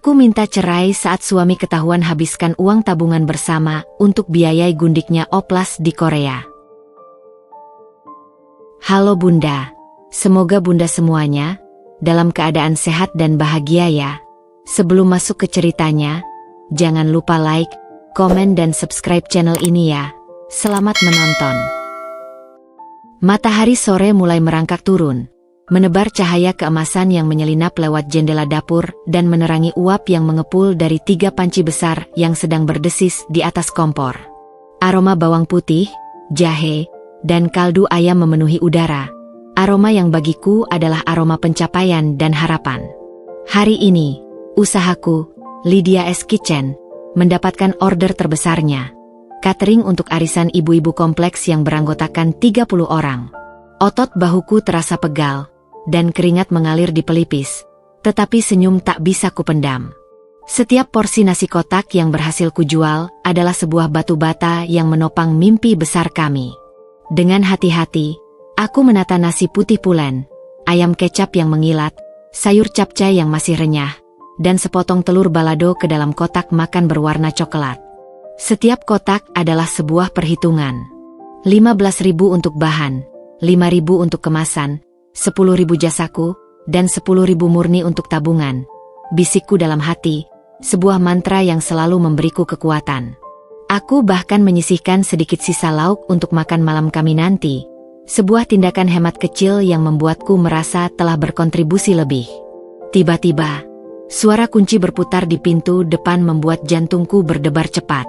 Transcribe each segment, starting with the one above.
Aku minta cerai saat suami ketahuan habiskan uang tabungan bersama untuk biayai gundiknya oplas di Korea. Halo Bunda, semoga Bunda semuanya dalam keadaan sehat dan bahagia ya. Sebelum masuk ke ceritanya, jangan lupa like, komen dan subscribe channel ini ya. Selamat menonton. Matahari sore mulai merangkak turun, menebar cahaya keemasan yang menyelinap lewat jendela dapur dan menerangi uap yang mengepul dari 3 panci besar yang sedang berdesis di atas kompor. Aroma bawang putih, jahe, dan kaldu ayam memenuhi udara. Aroma yang bagiku adalah aroma pencapaian dan harapan. Hari ini, usahaku, Lydia S Kitchen, mendapatkan order terbesarnya. Catering untuk arisan ibu-ibu kompleks yang beranggotakan 30 orang. Otot bahuku terasa pegal, dan keringat mengalir di pelipis, tetapi senyum tak bisa kupendam. Setiap porsi nasi kotak yang berhasil kujual adalah sebuah batu bata yang menopang mimpi besar kami. Dengan hati-hati, aku menata nasi putih pulen, ayam kecap yang mengilat, sayur capcay yang masih renyah, dan sepotong telur balado ke dalam kotak makan berwarna coklat. Setiap kotak adalah sebuah perhitungan. 15.000 untuk bahan, 5.000 untuk kemasan, 10.000 jasaku, dan 10.000 murni untuk tabungan. Bisikku dalam hati, sebuah mantra yang selalu memberiku kekuatan. Aku bahkan menyisihkan sedikit sisa lauk untuk makan malam kami nanti. Sebuah tindakan hemat kecil yang membuatku merasa telah berkontribusi lebih. Tiba-tiba, suara kunci berputar di pintu depan membuat jantungku berdebar cepat.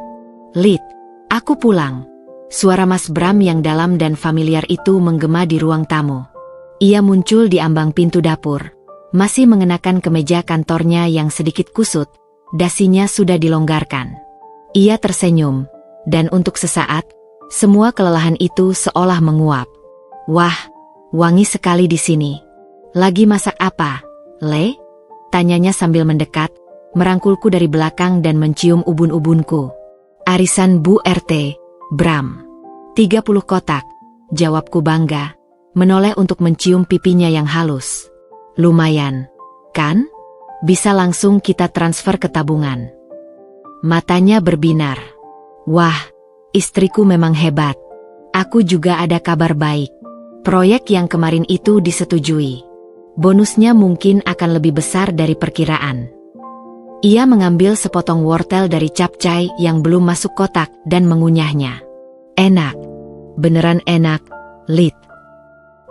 Lid, aku pulang. Suara Mas Bram yang dalam dan familiar itu menggema di ruang tamu. Ia muncul di ambang pintu dapur, masih mengenakan kemeja kantornya yang sedikit kusut, dasinya sudah dilonggarkan. Ia tersenyum, dan untuk sesaat, semua kelelahan itu seolah menguap. Wah, wangi sekali di sini. Lagi masak apa, Le? Tanyanya sambil mendekat, merangkulku dari belakang dan mencium ubun-ubunku. Arisan Bu RT, Bram. 30 kotak, jawabku bangga, menoleh untuk mencium pipinya yang halus. Lumayan, kan? Bisa langsung kita transfer ke tabungan. Matanya berbinar. Wah, istriku memang hebat. Aku juga ada kabar baik. Proyek yang kemarin itu disetujui. Bonusnya mungkin akan lebih besar dari perkiraan. Ia mengambil sepotong wortel dari capcay yang belum masuk kotak dan mengunyahnya. Enak. Beneran enak, Lid.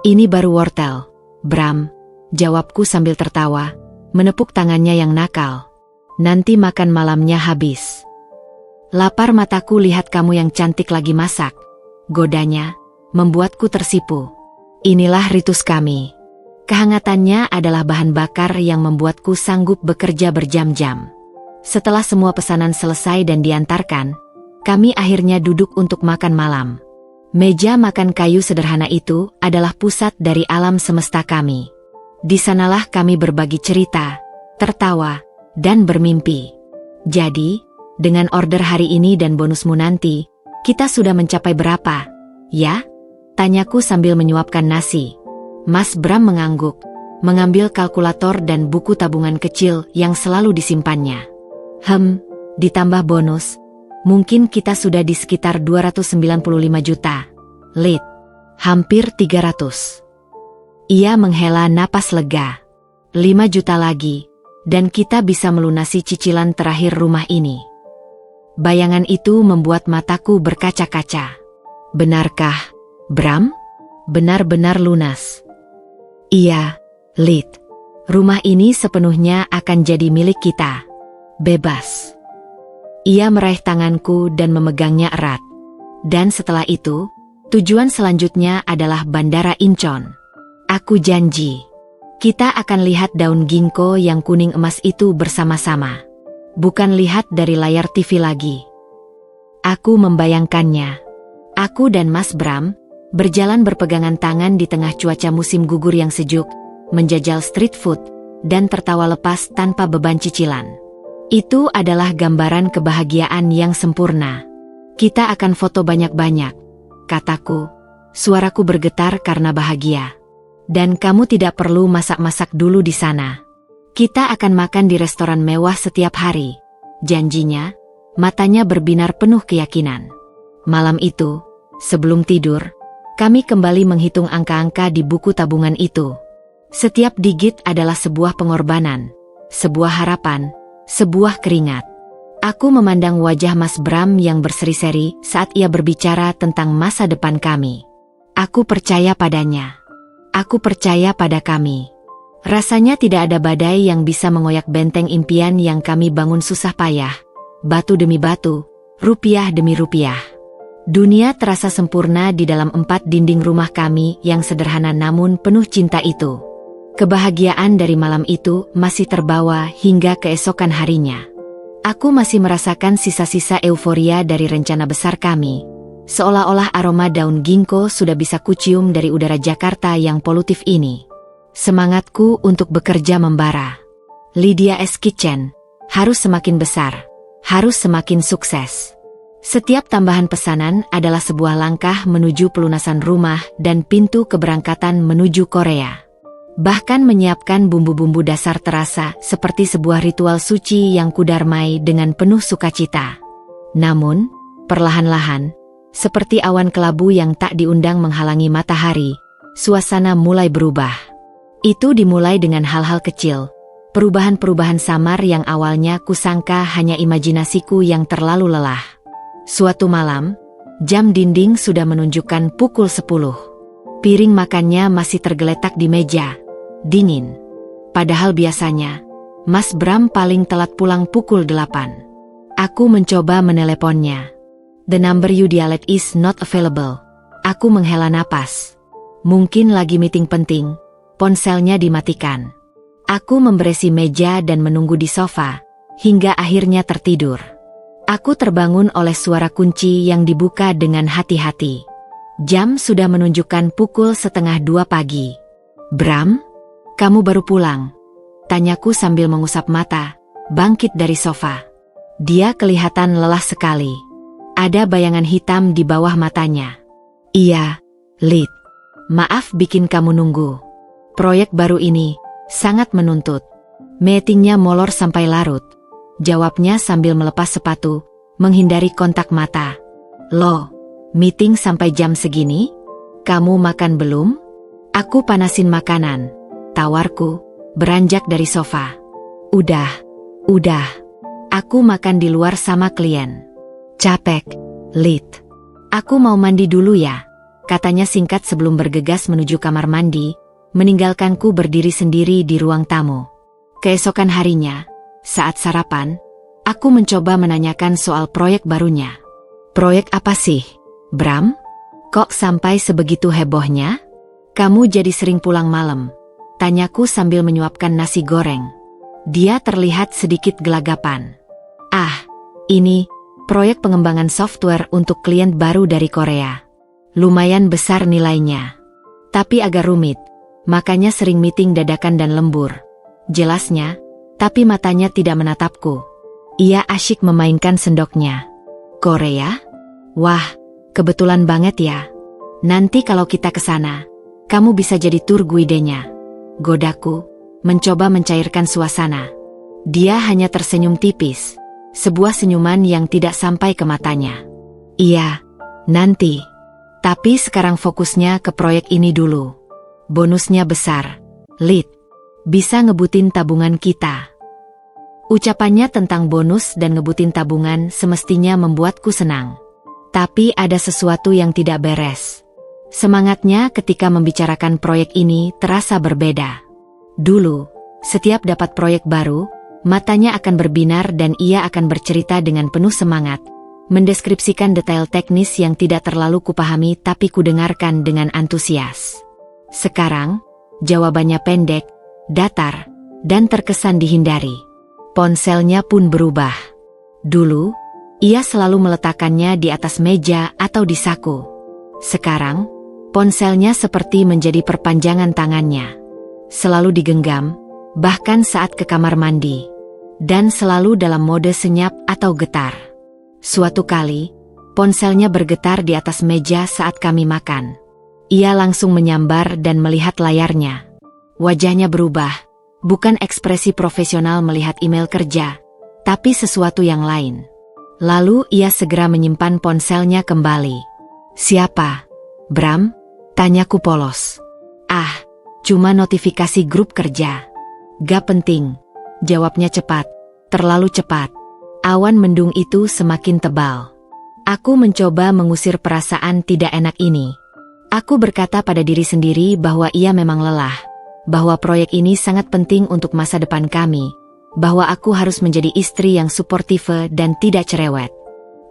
Ini baru wortel, Bram, jawabku sambil tertawa, menepuk tangannya yang nakal. Nanti makan malamnya habis. Lapar mataku lihat kamu yang cantik lagi masak. Godanya, membuatku tersipu. Inilah ritus kami. Kehangatannya adalah bahan bakar yang membuatku sanggup bekerja berjam-jam. Setelah semua pesanan selesai dan diantarkan, kami akhirnya duduk untuk makan malam. Meja makan kayu sederhana itu adalah pusat dari alam semesta kami. Di sanalah kami berbagi cerita, tertawa, dan bermimpi. Jadi, dengan order hari ini dan bonusmu nanti, kita sudah mencapai berapa, ya? Tanyaku sambil menyuapkan nasi. Mas Bram mengangguk, mengambil kalkulator dan buku tabungan kecil yang selalu disimpannya. Ditambah bonus, mungkin kita sudah di sekitar 295 juta. Lid, hampir 300. Ia menghela napas lega. 5 juta lagi, dan kita bisa melunasi cicilan terakhir rumah ini. Bayangan itu membuat mataku berkaca-kaca. Benarkah, Bram? Benar-benar lunas. Iya, Lid. Rumah ini sepenuhnya akan jadi milik kita. Bebas. Ia meraih tanganku dan memegangnya erat. Dan setelah itu, tujuan selanjutnya adalah Bandara Incheon. Aku janji, kita akan lihat daun ginkgo yang kuning emas itu bersama-sama. Bukan lihat dari layar TV lagi. Aku membayangkannya. Aku dan Mas Bram berjalan berpegangan tangan di tengah cuaca musim gugur yang sejuk, menjajal street food, dan tertawa lepas tanpa beban cicilan. Itu adalah gambaran kebahagiaan yang sempurna. Kita akan foto banyak-banyak, kataku. Suaraku bergetar karena bahagia. Dan kamu tidak perlu masak-masak dulu di sana. Kita akan makan di restoran mewah setiap hari. Janjinya, matanya berbinar penuh keyakinan. Malam itu, sebelum tidur, kami kembali menghitung angka-angka di buku tabungan itu. Setiap digit adalah sebuah pengorbanan, sebuah harapan, sebuah keringat. Aku memandang wajah Mas Bram yang berseri-seri saat ia berbicara tentang masa depan kami. Aku percaya padanya. Aku percaya pada kami. Rasanya tidak ada badai yang bisa mengoyak benteng impian yang kami bangun susah payah. Batu demi batu, rupiah demi rupiah. Dunia terasa sempurna di dalam 4 dinding rumah kami yang sederhana namun penuh cinta itu. Kebahagiaan dari malam itu masih terbawa hingga keesokan harinya. Aku masih merasakan sisa-sisa euforia dari rencana besar kami. Seolah-olah aroma daun ginkgo sudah bisa kucium dari udara Jakarta yang polutif ini. Semangatku untuk bekerja membara. Lydia S. Kitchen harus semakin besar, harus semakin sukses. Setiap tambahan pesanan adalah sebuah langkah menuju pelunasan rumah dan pintu keberangkatan menuju Korea. Bahkan menyiapkan bumbu-bumbu dasar terasa seperti sebuah ritual suci yang kudarmai dengan penuh sukacita. Namun, perlahan-lahan, seperti awan kelabu yang tak diundang menghalangi matahari, suasana mulai berubah. Itu dimulai dengan hal-hal kecil, perubahan-perubahan samar yang awalnya kusangka hanya imajinasiku yang terlalu lelah. Suatu malam, jam dinding sudah menunjukkan pukul 10. Piring makannya masih tergeletak di meja, dingin. Padahal biasanya, Mas Bram paling telat pulang pukul 8. Aku mencoba meneleponnya. The number you dialed is not available. Aku menghela napas. Mungkin lagi meeting penting. Ponselnya dimatikan. Aku memberesi meja dan menunggu di sofa, hingga akhirnya tertidur. Aku terbangun oleh suara kunci yang dibuka dengan hati-hati. Jam sudah menunjukkan pukul 1:30 pagi. Bram, kamu baru pulang? Tanyaku sambil mengusap mata, bangkit dari sofa. Dia kelihatan lelah sekali. Ada bayangan hitam di bawah matanya. Iya, Lid. Maaf bikin kamu nunggu. Proyek baru ini sangat menuntut. Meetingnya molor sampai larut. Jawabnya sambil melepas sepatu, menghindari kontak mata. Loh, meeting sampai jam segini? Kamu makan belum? Aku panasin makanan. Tawarku, beranjak dari sofa. Udah. Aku makan di luar sama klien. Capek, Lid. Aku mau mandi dulu ya, katanya singkat sebelum bergegas menuju kamar mandi, meninggalkanku berdiri sendiri di ruang tamu. Keesokan harinya, saat sarapan, aku mencoba menanyakan soal proyek barunya. Proyek apa sih, Bram? Kok sampai sebegitu hebohnya? Kamu jadi sering pulang malam, tanyaku sambil menyuapkan nasi goreng. Dia terlihat sedikit gelagapan. Ini proyek pengembangan software untuk klien baru dari Korea. Lumayan besar nilainya, tapi agak rumit. Makanya sering meeting dadakan dan lembur. Jelasnya, tapi matanya tidak menatapku. Ia asyik memainkan sendoknya. Korea? Wah, kebetulan banget ya. Nanti kalau kita ke sana, kamu bisa jadi tour guide-nya. Godaku, mencoba mencairkan suasana. Dia hanya tersenyum tipis. Sebuah senyuman yang tidak sampai ke matanya. Iya, nanti. Tapi sekarang fokusnya ke proyek ini dulu. Bonusnya besar, Lid. Bisa ngebutin tabungan kita. Ucapannya tentang bonus dan ngebutin tabungan semestinya membuatku senang. Tapi ada sesuatu yang tidak beres. Semangatnya ketika membicarakan proyek ini terasa berbeda. Dulu, setiap dapat proyek baru, matanya akan berbinar dan ia akan bercerita dengan penuh semangat, mendeskripsikan detail teknis yang tidak terlalu kupahami tapi kudengarkan dengan antusias. Sekarang, jawabannya pendek, datar, dan terkesan dihindari. Ponselnya pun berubah. Dulu, ia selalu meletakkannya di atas meja atau di saku. Sekarang, ponselnya seperti menjadi perpanjangan tangannya. Selalu digenggam, bahkan saat ke kamar mandi. Dan selalu dalam mode senyap atau getar. Suatu kali, ponselnya bergetar di atas meja saat kami makan. Ia langsung menyambar dan melihat layarnya. Wajahnya berubah, Bukan ekspresi profesional melihat email kerja, tapi sesuatu yang lain. Lalu ia segera menyimpan ponselnya kembali. "Siapa? Bram?" tanyaku polos. "Ah, cuma notifikasi grup kerja." "Gak penting," jawabnya cepat. Terlalu cepat. Awan mendung itu semakin tebal. Aku mencoba mengusir perasaan tidak enak ini. Aku berkata pada diri sendiri bahwa ia memang lelah, bahwa proyek ini sangat penting untuk masa depan kami, bahwa aku harus menjadi istri yang suportif dan tidak cerewet.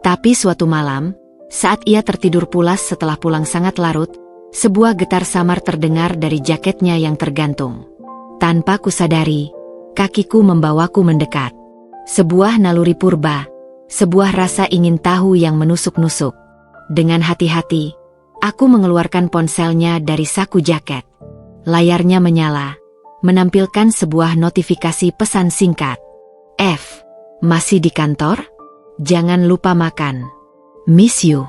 Tapi suatu malam, saat ia tertidur pulas setelah pulang sangat larut, sebuah getar samar terdengar dari jaketnya yang tergantung. Tanpa kusadari, kakiku membawaku mendekat. Sebuah naluri purba, sebuah rasa ingin tahu yang menusuk-nusuk. Dengan hati-hati, aku mengeluarkan ponselnya dari saku jaket. Layarnya menyala, menampilkan sebuah notifikasi pesan singkat. "F, masih di kantor? Jangan lupa makan. Miss you."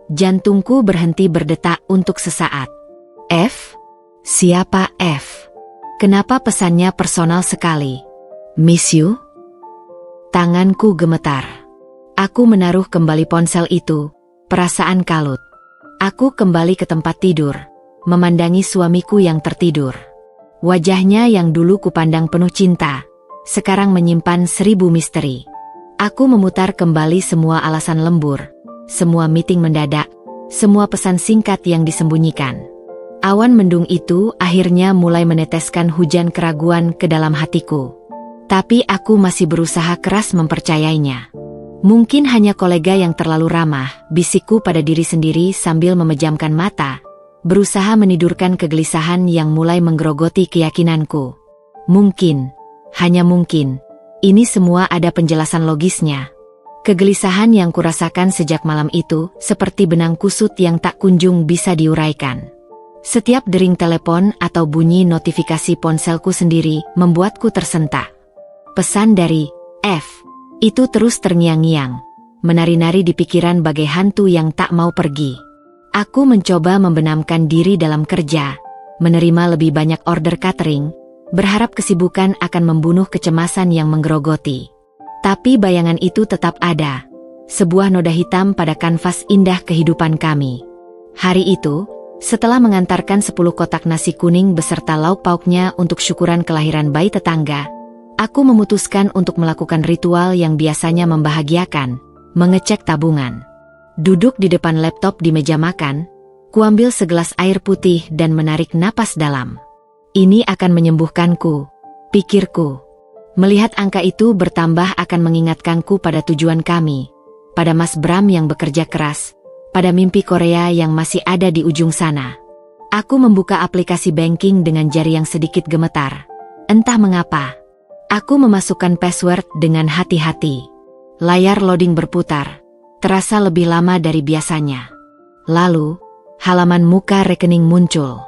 Jantungku berhenti berdetak untuk sesaat. "F? Siapa F? Kenapa pesannya personal sekali? Miss you?" Tanganku gemetar. Aku menaruh kembali ponsel itu, perasaan kalut. Aku kembali ke tempat tidur, memandangi suamiku yang tertidur. Wajahnya yang dulu kupandang penuh cinta, sekarang menyimpan 1000 misteri. Aku memutar kembali semua alasan lembur, semua meeting mendadak, semua pesan singkat yang disembunyikan. Awan mendung itu akhirnya mulai meneteskan hujan keraguan ke dalam hatiku. Tapi aku masih berusaha keras mempercayainya. "Mungkin hanya kolega yang terlalu ramah," bisikku pada diri sendiri sambil memejamkan mata, berusaha menidurkan kegelisahan yang mulai menggerogoti keyakinanku. Mungkin, hanya mungkin, ini semua ada penjelasan logisnya. Kegelisahan yang kurasakan sejak malam itu seperti benang kusut yang tak kunjung bisa diuraikan. Setiap dering telepon atau bunyi notifikasi ponselku sendiri membuatku tersentak. Pesan dari F itu terus terngiang-ngiang, menari-nari di pikiran bagai hantu yang tak mau pergi. Aku mencoba membenamkan diri dalam kerja, menerima lebih banyak order catering, berharap kesibukan akan membunuh kecemasan yang menggerogoti. Tapi bayangan itu tetap ada, sebuah noda hitam pada kanvas indah kehidupan kami. Hari itu, setelah mengantarkan 10 kotak nasi kuning beserta lauk pauknya untuk syukuran kelahiran bayi tetangga, aku memutuskan untuk melakukan ritual yang biasanya membahagiakan, mengecek tabungan. Duduk di depan laptop di meja makan, kuambil segelas air putih dan menarik napas dalam. "Ini akan menyembuhkanku," pikirku. Melihat angka itu bertambah akan mengingatkanku pada tujuan kami, pada Mas Bram yang bekerja keras, pada mimpi Korea yang masih ada di ujung sana. Aku membuka aplikasi banking dengan jari yang sedikit gemetar. Entah mengapa, aku memasukkan password dengan hati-hati. Layar loading berputar, terasa lebih lama dari biasanya. Lalu, halaman muka rekening muncul.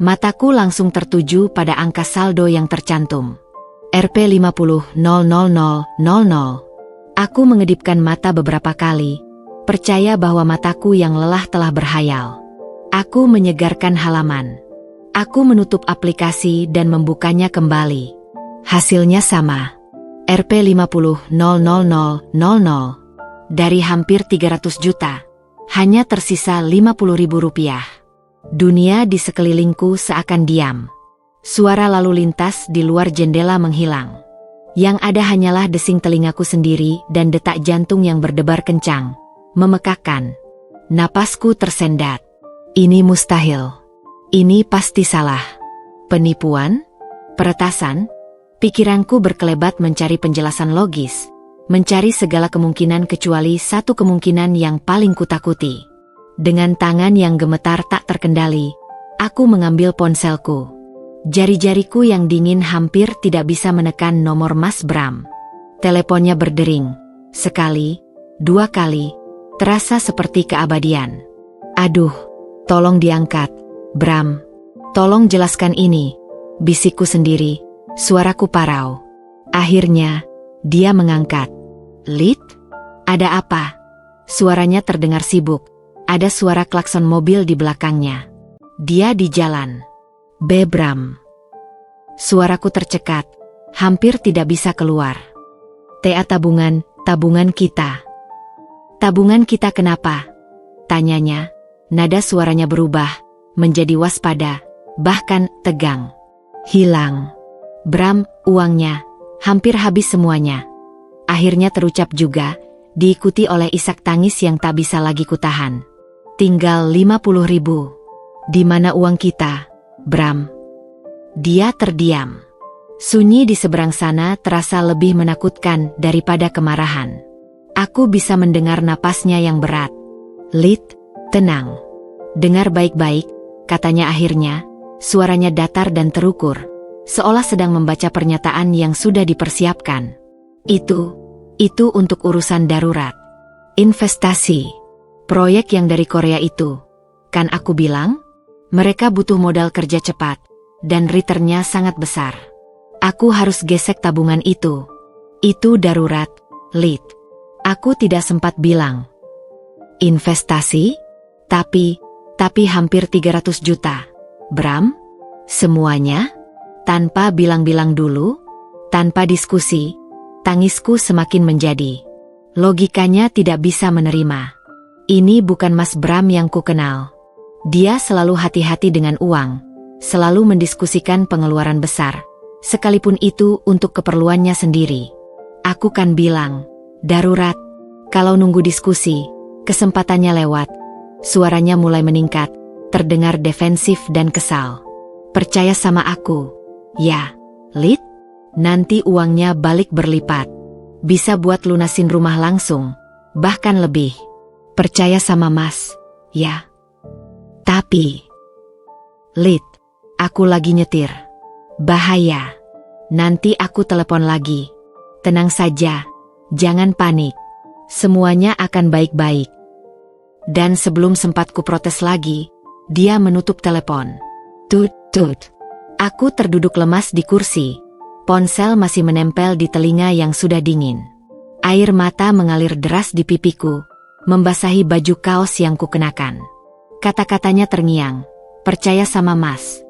Mataku langsung tertuju pada angka saldo yang tercantum. Rp50.000.00. Aku mengedipkan mata beberapa kali, percaya bahwa mataku yang lelah telah berhayal. Aku menyegarkan halaman. Aku menutup aplikasi dan membukanya kembali. Hasilnya sama. Rp50.000.00. Dari hampir 300 juta, hanya tersisa Rp50.000. Dunia di sekelilingku seakan diam. Suara lalu lintas di luar jendela menghilang. Yang ada hanyalah desing telingaku sendiri dan detak jantung yang berdebar kencang, memekakkan. Napasku tersendat. Ini mustahil. Ini pasti salah. Penipuan? Peretasan? Pikiranku berkelebat mencari penjelasan logis, mencari segala kemungkinan kecuali satu kemungkinan yang paling kutakuti. Dengan tangan yang gemetar tak terkendali, aku mengambil ponselku. Jari-jariku yang dingin hampir tidak bisa menekan nomor Mas Bram. Teleponnya berdering. Sekali, 2 kali, terasa seperti keabadian. "Aduh, tolong diangkat, Bram. Tolong jelaskan ini," bisikku sendiri, suaraku parau. Akhirnya, dia mengangkat. "Lid? Ada apa?" Suaranya terdengar sibuk. Ada suara klakson mobil di belakangnya. Dia di jalan. "Bram." Suaraku tercekat, hampir tidak bisa keluar. "TA tabungan, tabungan kita." "Tabungan kita kenapa?" tanyanya. Nada suaranya berubah, menjadi waspada, bahkan tegang. "Hilang. Bram, uangnya. Hampir habis semuanya." Akhirnya terucap juga, diikuti oleh isak tangis yang tak bisa lagi kutahan. "Tinggal 50.000. Di mana uang kita, Bram?" Dia terdiam. Sunyi di seberang sana terasa lebih menakutkan daripada kemarahan. Aku bisa mendengar napasnya yang berat. "Lid, tenang. Dengar baik-baik," katanya akhirnya. Suaranya datar dan terukur, seolah sedang membaca pernyataan yang sudah dipersiapkan. Itu untuk urusan darurat. Investasi. Proyek yang dari Korea itu. Kan aku bilang? Mereka butuh modal kerja cepat, dan returnnya sangat besar. Aku harus gesek tabungan itu. Itu darurat, Lid. Aku tidak sempat bilang. Investasi? Tapi hampir 300 juta. Bram? Semuanya? Tanpa bilang-bilang dulu? Tanpa diskusi? Tangisku semakin menjadi. Logikanya tidak bisa menerima. Ini bukan Mas Bram yang kukenal. Dia selalu hati-hati dengan uang, selalu mendiskusikan pengeluaran besar, sekalipun itu untuk keperluannya sendiri. Aku kan bilang, darurat. Kalau nunggu diskusi, kesempatannya lewat. Suaranya mulai meningkat, terdengar defensif dan kesal. "Percaya sama aku, ya, Lid? Nanti uangnya balik berlipat. Bisa buat lunasin rumah langsung, bahkan lebih. Percaya sama Mas, ya." Tapi, "Lid, aku lagi nyetir. Bahaya. Nanti aku telepon lagi. Tenang saja, jangan panik. Semuanya akan baik-baik." Dan sebelum sempat ku protes lagi, dia menutup telepon. Tut, tut. Aku terduduk lemas di kursi. Ponsel masih menempel di telinga yang sudah dingin. Air mata mengalir deras di pipiku, membasahi baju kaos yang kukenakan. Kata-katanya terngiang, "Percaya sama Mas."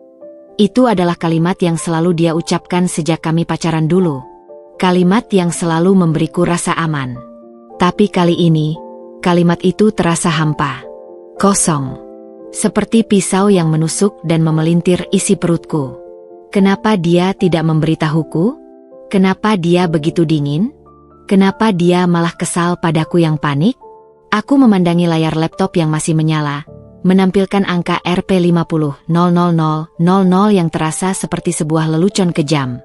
Itu adalah kalimat yang selalu dia ucapkan sejak kami pacaran dulu. Kalimat yang selalu memberiku rasa aman. Tapi kali ini, kalimat itu terasa hampa. Kosong. Seperti pisau yang menusuk dan memelintir isi perutku. Kenapa dia tidak memberitahuku? Kenapa dia begitu dingin? Kenapa dia malah kesal padaku yang panik? Aku memandangi layar laptop yang masih menyala, menampilkan angka Rp50.000.000 yang terasa seperti sebuah lelucon kejam.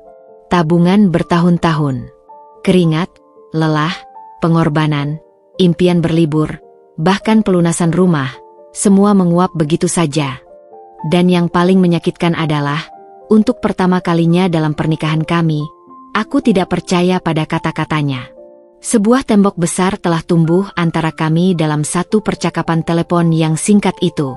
Tabungan bertahun-tahun. Keringat, lelah, pengorbanan, impian berlibur, bahkan pelunasan rumah, semua menguap begitu saja. Dan yang paling menyakitkan adalah, untuk pertama kalinya dalam pernikahan kami, aku tidak percaya pada kata-katanya. Sebuah tembok besar telah tumbuh antara kami dalam satu percakapan telepon yang singkat itu.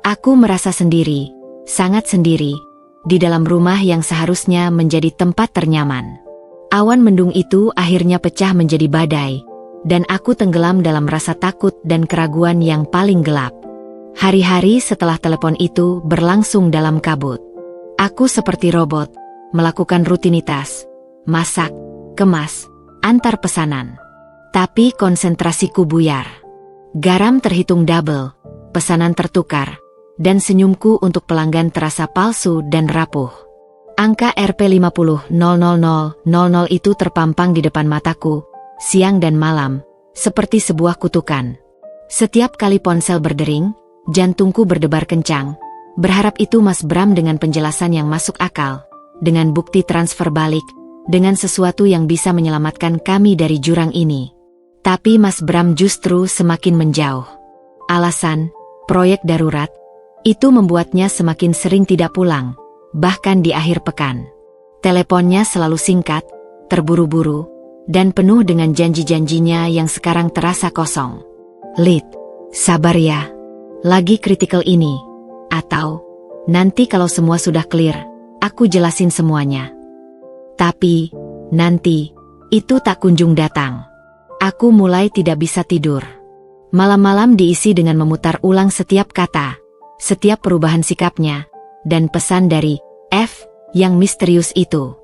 Aku merasa sendiri, sangat sendiri, di dalam rumah yang seharusnya menjadi tempat ternyaman. Awan mendung itu akhirnya pecah menjadi badai, dan aku tenggelam dalam rasa takut dan keraguan yang paling gelap. Hari-hari setelah telepon itu berlangsung dalam kabut. Aku seperti robot, melakukan rutinitas, masak, kemas, antar pesanan. Tapi konsentrasiku buyar. Garam terhitung double, pesanan tertukar, dan senyumku untuk pelanggan terasa palsu dan rapuh. Angka Rp50.000.000 itu terpampang di depan mataku, siang dan malam, seperti sebuah kutukan. Setiap kali ponsel berdering, jantungku berdebar kencang, berharap itu Mas Bram dengan penjelasan yang masuk akal, dengan bukti transfer balik, dengan sesuatu yang bisa menyelamatkan kami dari jurang ini. Tapi Mas Bram justru semakin menjauh. Alasan, proyek darurat, itu membuatnya semakin sering tidak pulang, bahkan di akhir pekan. Teleponnya selalu singkat, terburu-buru, dan penuh dengan janji-janjinya yang sekarang terasa kosong. Lid, sabar ya. Lagi kritikal ini. Atau, nanti kalau semua sudah clear, aku jelasin semuanya. Tapi, nanti, itu tak kunjung datang. Aku mulai tidak bisa tidur. Malam-malam diisi dengan memutar ulang setiap kata, setiap perubahan sikapnya, dan pesan dari F yang misterius itu.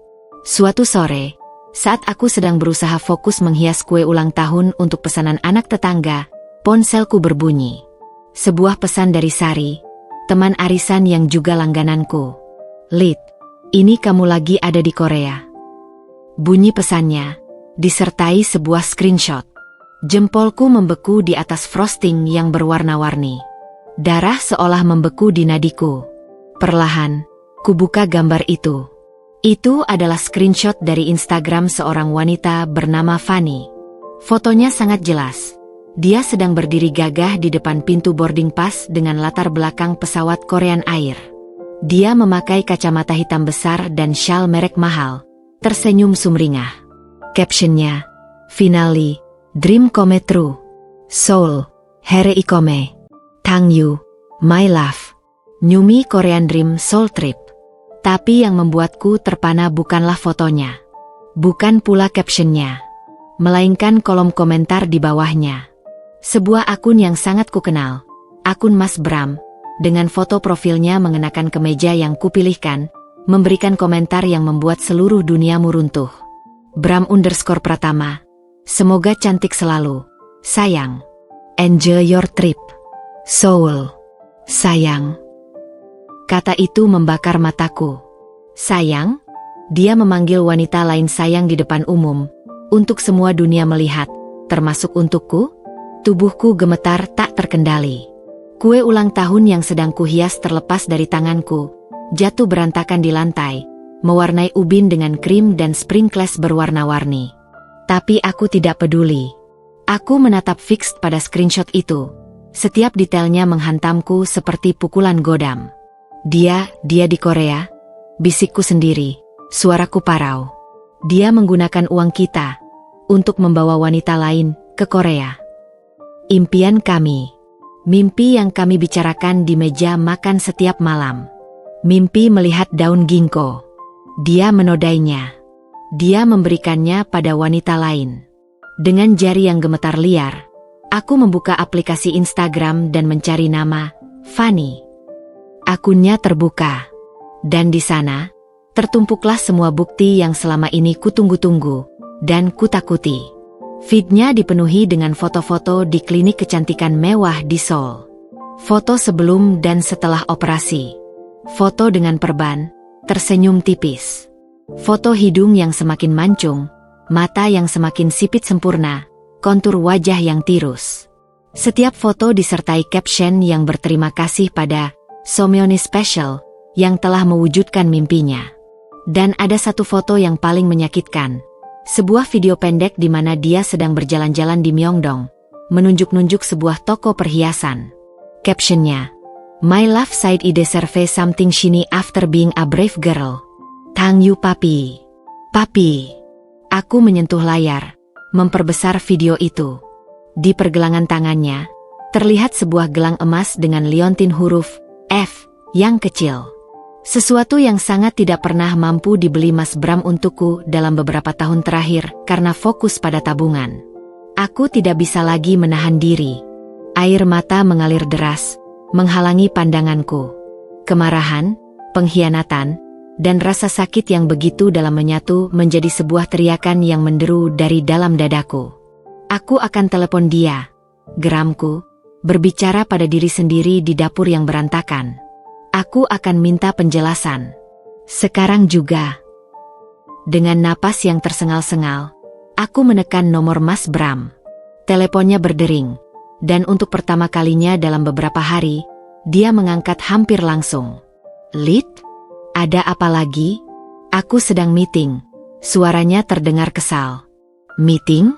Suatu sore, saat aku sedang berusaha fokus menghias kue ulang tahun untuk pesanan anak tetangga, ponselku berbunyi. Sebuah pesan dari Sari, teman arisan yang juga langgananku. "Lid, ini kamu lagi ada di Korea." Bunyi pesannya, disertai sebuah screenshot. Jempolku membeku di atas frosting yang berwarna-warni. Darah seolah membeku di nadiku. Perlahan, kubuka gambar itu. Itu adalah screenshot dari Instagram seorang wanita bernama Fanny. Fotonya sangat jelas. Dia sedang berdiri gagah di depan pintu boarding pass dengan latar belakang pesawat Korean Air. Dia memakai kacamata hitam besar dan syal merek mahal, tersenyum sumringah. Captionnya, "Finally, dream come true. Seoul, here ikome. Tangyu, my love. Nyumi Korean Dream Seoul Trip." Tapi yang membuatku terpana bukanlah fotonya. Bukan pula captionnya. Melainkan kolom komentar di bawahnya. Sebuah akun yang sangat kukenal. Akun Mas Bram. Dengan foto profilnya mengenakan kemeja yang kupilihkan. Memberikan komentar yang membuat seluruh duniamu runtuh. Bram_Pratama. "Semoga cantik selalu. Sayang. Enjoy your trip. Seoul. Sayang." Kata itu membakar mataku. Sayang? Dia memanggil wanita lain sayang di depan umum, untuk semua dunia melihat, termasuk untukku? Tubuhku gemetar tak terkendali. Kue ulang tahun yang sedang kuhias terlepas dari tanganku, jatuh berantakan di lantai, mewarnai ubin dengan krim dan sprinkles berwarna-warni. Tapi aku tidak peduli. Aku menatap fix pada screenshot itu. Setiap detailnya menghantamku seperti pukulan godam. Dia di Korea? Bisikku sendiri, suaraku parau. Dia menggunakan uang kita untuk membawa wanita lain ke Korea. Impian kami. Mimpi yang kami bicarakan di meja makan setiap malam. Mimpi melihat daun ginkgo. Dia menodainya. Dia memberikannya pada wanita lain. Dengan jari yang gemetar liar, aku membuka aplikasi Instagram dan mencari nama Fanny. Akunnya terbuka. Dan di sana, tertumpuklah semua bukti yang selama ini kutunggu-tunggu dan kutakuti. Feednya dipenuhi dengan foto-foto di klinik kecantikan mewah di Seoul. Foto sebelum dan setelah operasi. Foto dengan perban, tersenyum tipis. Foto hidung yang semakin mancung, mata yang semakin sipit sempurna, kontur wajah yang tirus. Setiap foto disertai caption yang berterima kasih pada Someone Special yang telah mewujudkan mimpinya. Dan ada satu foto yang paling menyakitkan. Sebuah video pendek di mana dia sedang berjalan-jalan di Myeongdong, menunjuk-nunjuk sebuah toko perhiasan. Captionnya, "My love said I deserve something shiny after being a brave girl. Thank you papi." Papi. Aku menyentuh layar, memperbesar video itu. Di pergelangan tangannya, terlihat sebuah gelang emas dengan liontin huruf F yang kecil. Sesuatu yang sangat tidak pernah mampu dibeli Mas Bram untukku dalam beberapa tahun terakhir karena fokus pada tabungan. Aku tidak bisa lagi menahan diri. Air mata mengalir deras, menghalangi pandanganku. Kemarahan, pengkhianatan, dan rasa sakit yang begitu dalam menyatu menjadi sebuah teriakan yang menderu dari dalam dadaku. Aku akan telepon dia, geramku, berbicara pada diri sendiri di dapur yang berantakan. Aku akan minta penjelasan. Sekarang juga. Dengan napas yang tersengal-sengal, aku menekan nomor Mas Bram. Teleponnya berdering, dan untuk pertama kalinya dalam beberapa hari, dia mengangkat hampir langsung. "Lid? Ada apa lagi?" "Aku sedang meeting." Suaranya terdengar kesal. "Meeting?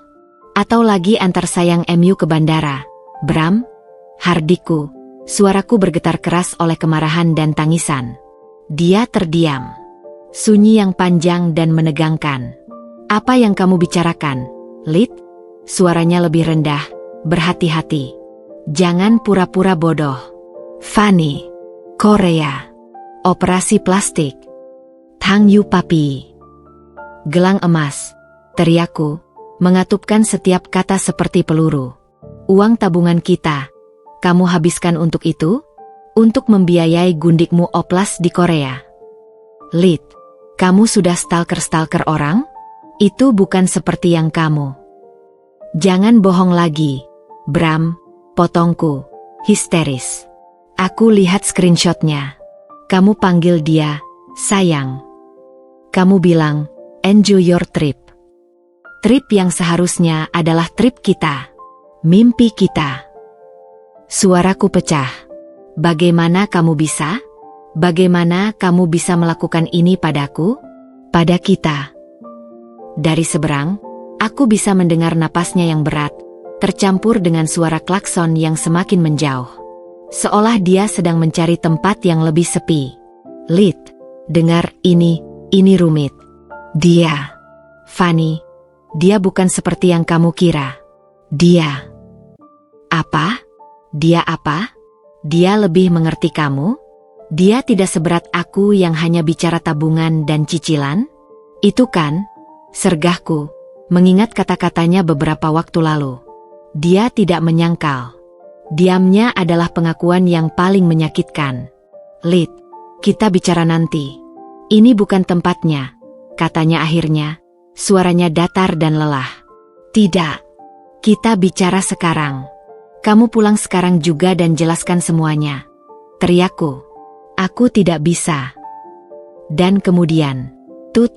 Atau lagi antar sayang MU ke bandara, Bram?" Hardiku, suaraku bergetar keras oleh kemarahan dan tangisan. Dia terdiam. Sunyi yang panjang dan menegangkan. "Apa yang kamu bicarakan, Lid?" Suaranya lebih rendah, berhati-hati. "Jangan pura-pura bodoh." "Fanny, Korea. Operasi plastik. Thank you papi." "Gelang emas," teriakku, mengatupkan setiap kata seperti peluru. "Uang tabungan kita. Kamu habiskan untuk itu? Untuk membiayai gundikmu oplas di Korea." "Lid, Kamu sudah stalker-stalker orang? Itu bukan seperti yang kamu. Jangan bohong lagi, Bram, potongku, histeris. Aku lihat screenshotnya. Kamu panggil dia, sayang. Kamu bilang, enjoy your trip. Trip yang seharusnya adalah trip kita. Mimpi kita. Suaraku pecah. Bagaimana kamu bisa? Bagaimana kamu bisa melakukan ini padaku? Pada kita. Dari seberang, aku bisa mendengar napasnya yang berat, tercampur dengan suara klakson yang semakin menjauh. Seolah dia sedang mencari tempat yang lebih sepi. Lit, dengar ini rumit. Dia, Fanny, dia bukan seperti yang kamu kira. Dia. Apa? Dia apa? Dia lebih mengerti kamu? Dia tidak seberat aku yang hanya bicara tabungan dan cicilan? Itu kan? Sergahku, mengingat kata-katanya beberapa waktu lalu. Dia tidak menyangkal. Diamnya adalah pengakuan yang paling menyakitkan. Lit, kita bicara nanti. Ini bukan tempatnya, katanya akhirnya, suaranya datar dan lelah. Tidak, kita bicara sekarang. Kamu pulang sekarang juga dan jelaskan semuanya. Teriakku. Aku tidak bisa. Dan kemudian, tut,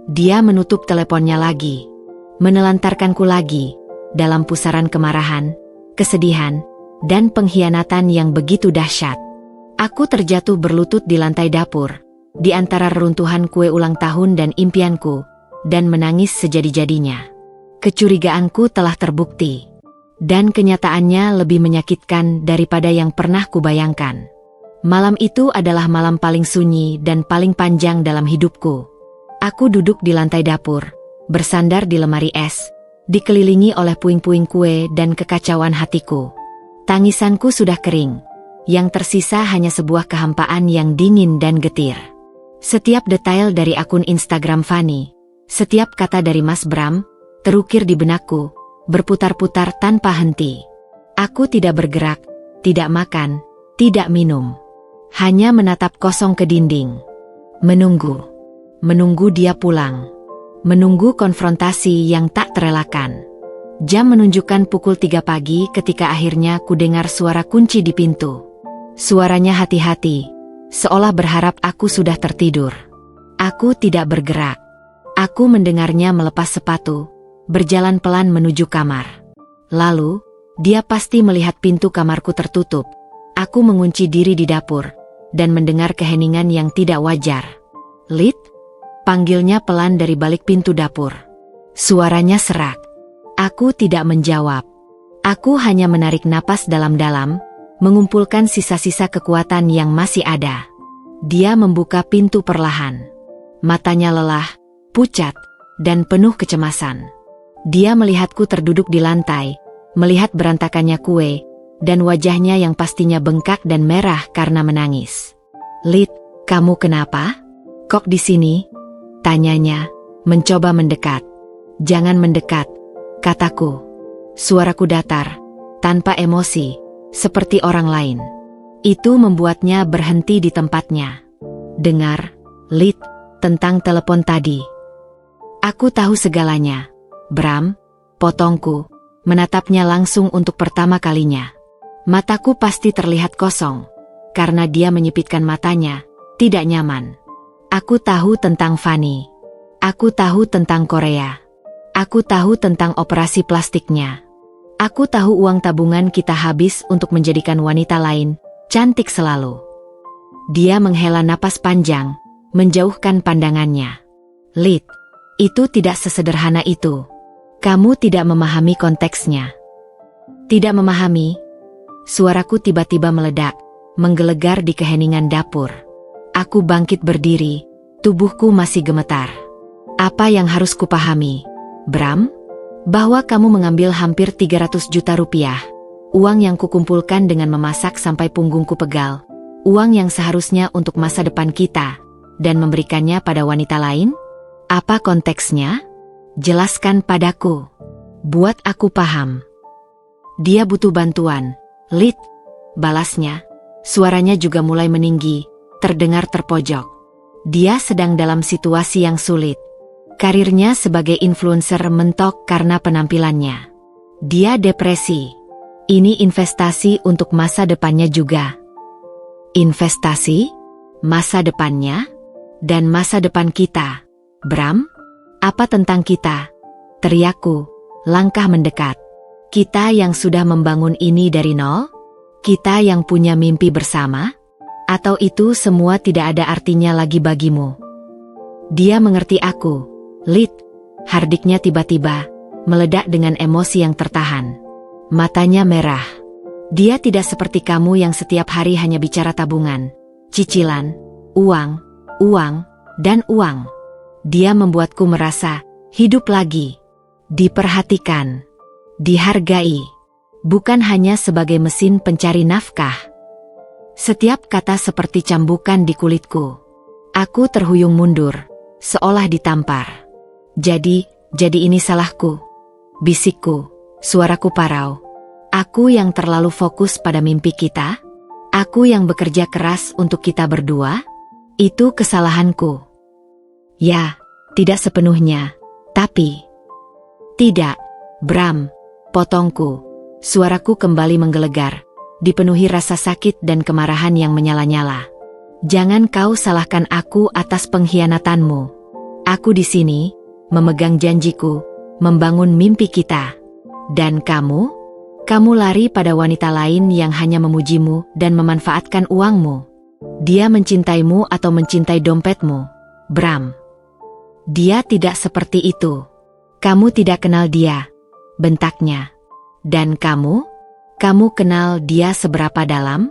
dia menutup teleponnya lagi. Menelantarkanku lagi, dalam pusaran kemarahan, kesedihan, dan pengkhianatan yang begitu dahsyat. Aku terjatuh berlutut di lantai dapur, di antara reruntuhan kue ulang tahun dan impianku, dan menangis sejadi-jadinya. Kecurigaanku telah terbukti. Dan kenyataannya lebih menyakitkan daripada yang pernah kubayangkan. Malam itu adalah malam paling sunyi dan paling panjang dalam hidupku. Aku duduk di lantai dapur, bersandar di lemari es, dikelilingi oleh puing-puing kue dan kekacauan hatiku. Tangisanku sudah kering. Yang tersisa hanya sebuah kehampaan yang dingin dan getir. Setiap detail dari akun Instagram Fanny, setiap kata dari Mas Bram, terukir di benakku, berputar-putar tanpa henti. Aku tidak bergerak, tidak makan, tidak minum. Hanya menatap kosong ke dinding. Menunggu dia pulang. Menunggu konfrontasi yang tak terelakkan. Jam menunjukkan pukul 3 pagi ketika akhirnya kudengar suara kunci di pintu. Suaranya hati-hati, seolah berharap aku sudah tertidur. Aku tidak bergerak. Aku mendengarnya melepas sepatu, berjalan pelan menuju kamar. Lalu, dia pasti melihat pintu kamarku tertutup. Aku mengunci diri di dapur, dan mendengar keheningan yang tidak wajar. Lit? Panggilnya pelan dari balik pintu dapur. Suaranya serak. Aku tidak menjawab. Aku hanya menarik napas dalam-dalam, mengumpulkan sisa-sisa kekuatan yang masih ada. Dia membuka pintu perlahan. Matanya lelah, pucat, dan penuh kecemasan. Dia melihatku terduduk di lantai, melihat berantakannya kue, dan wajahnya yang pastinya bengkak dan merah karena menangis. Lit, kamu kenapa? Kok di sini? Tanyanya, mencoba mendekat. Jangan mendekat, kataku. Suaraku datar, tanpa emosi, seperti orang lain. Itu membuatnya berhenti di tempatnya. Dengar, Lit, tentang telepon tadi. Aku tahu segalanya. Bram, potongku, menatapnya langsung untuk pertama kalinya. Mataku pasti terlihat kosong, karena dia menyipitkan matanya, tidak nyaman. Aku tahu tentang Fanny. Aku tahu tentang Korea. Aku tahu tentang operasi plastiknya. Aku tahu uang tabungan kita habis untuk menjadikan wanita lain cantik selalu. Dia menghela napas panjang, menjauhkan pandangannya. Lit, itu tidak sesederhana itu. Kamu tidak memahami konteksnya. Tidak memahami? Suaraku tiba-tiba meledak, menggelegar di keheningan dapur. Aku bangkit berdiri, tubuhku masih gemetar. Apa yang harus kupahami, Bram? Bahwa kamu mengambil hampir 300 juta rupiah, uang yang kukumpulkan dengan memasak sampai punggungku pegal, uang yang seharusnya untuk masa depan kita, dan memberikannya pada wanita lain? Apa konteksnya? Jelaskan padaku. Buat aku paham. Dia butuh bantuan, Lit, balasnya. Suaranya juga mulai meninggi, terdengar terpojok. Dia sedang dalam situasi yang sulit. Karirnya sebagai influencer mentok karena penampilannya. Dia depresi. Ini investasi untuk masa depannya juga. Investasi? Masa depannya? Dan masa depan kita. Bram? Apa tentang kita? Teriakku, langkah mendekat. Kita yang sudah membangun ini dari nol? Kita yang punya mimpi bersama? Atau itu semua tidak ada artinya lagi bagimu? Dia mengerti aku. Lid, hardiknya tiba-tiba meledak dengan emosi yang tertahan. Matanya merah. Dia tidak seperti kamu yang setiap hari hanya bicara tabungan, cicilan, uang, dan uang. Dia membuatku merasa hidup lagi, diperhatikan, dihargai, bukan hanya sebagai mesin pencari nafkah. Setiap kata seperti cambukan di kulitku. Aku terhuyung mundur, seolah ditampar. Jadi ini salahku. Bisikku, suaraku parau. Aku yang terlalu fokus pada mimpi kita? Aku yang bekerja keras untuk kita berdua? Itu kesalahanku. Ya, tidak sepenuhnya. Tapi... Tidak, Bram, potongku. Suaraku kembali menggelegar, dipenuhi rasa sakit dan kemarahan yang menyala-nyala. Jangan kau salahkan aku atas pengkhianatanmu. Aku di sini, memegang janjiku, membangun mimpi kita. Dan kamu? Kamu lari pada wanita lain yang hanya memujimu dan memanfaatkan uangmu. Dia mencintaimu atau mencintai dompetmu, Bram. Dia tidak seperti itu. Kamu tidak kenal dia, bentaknya. Dan kamu kenal dia seberapa dalam?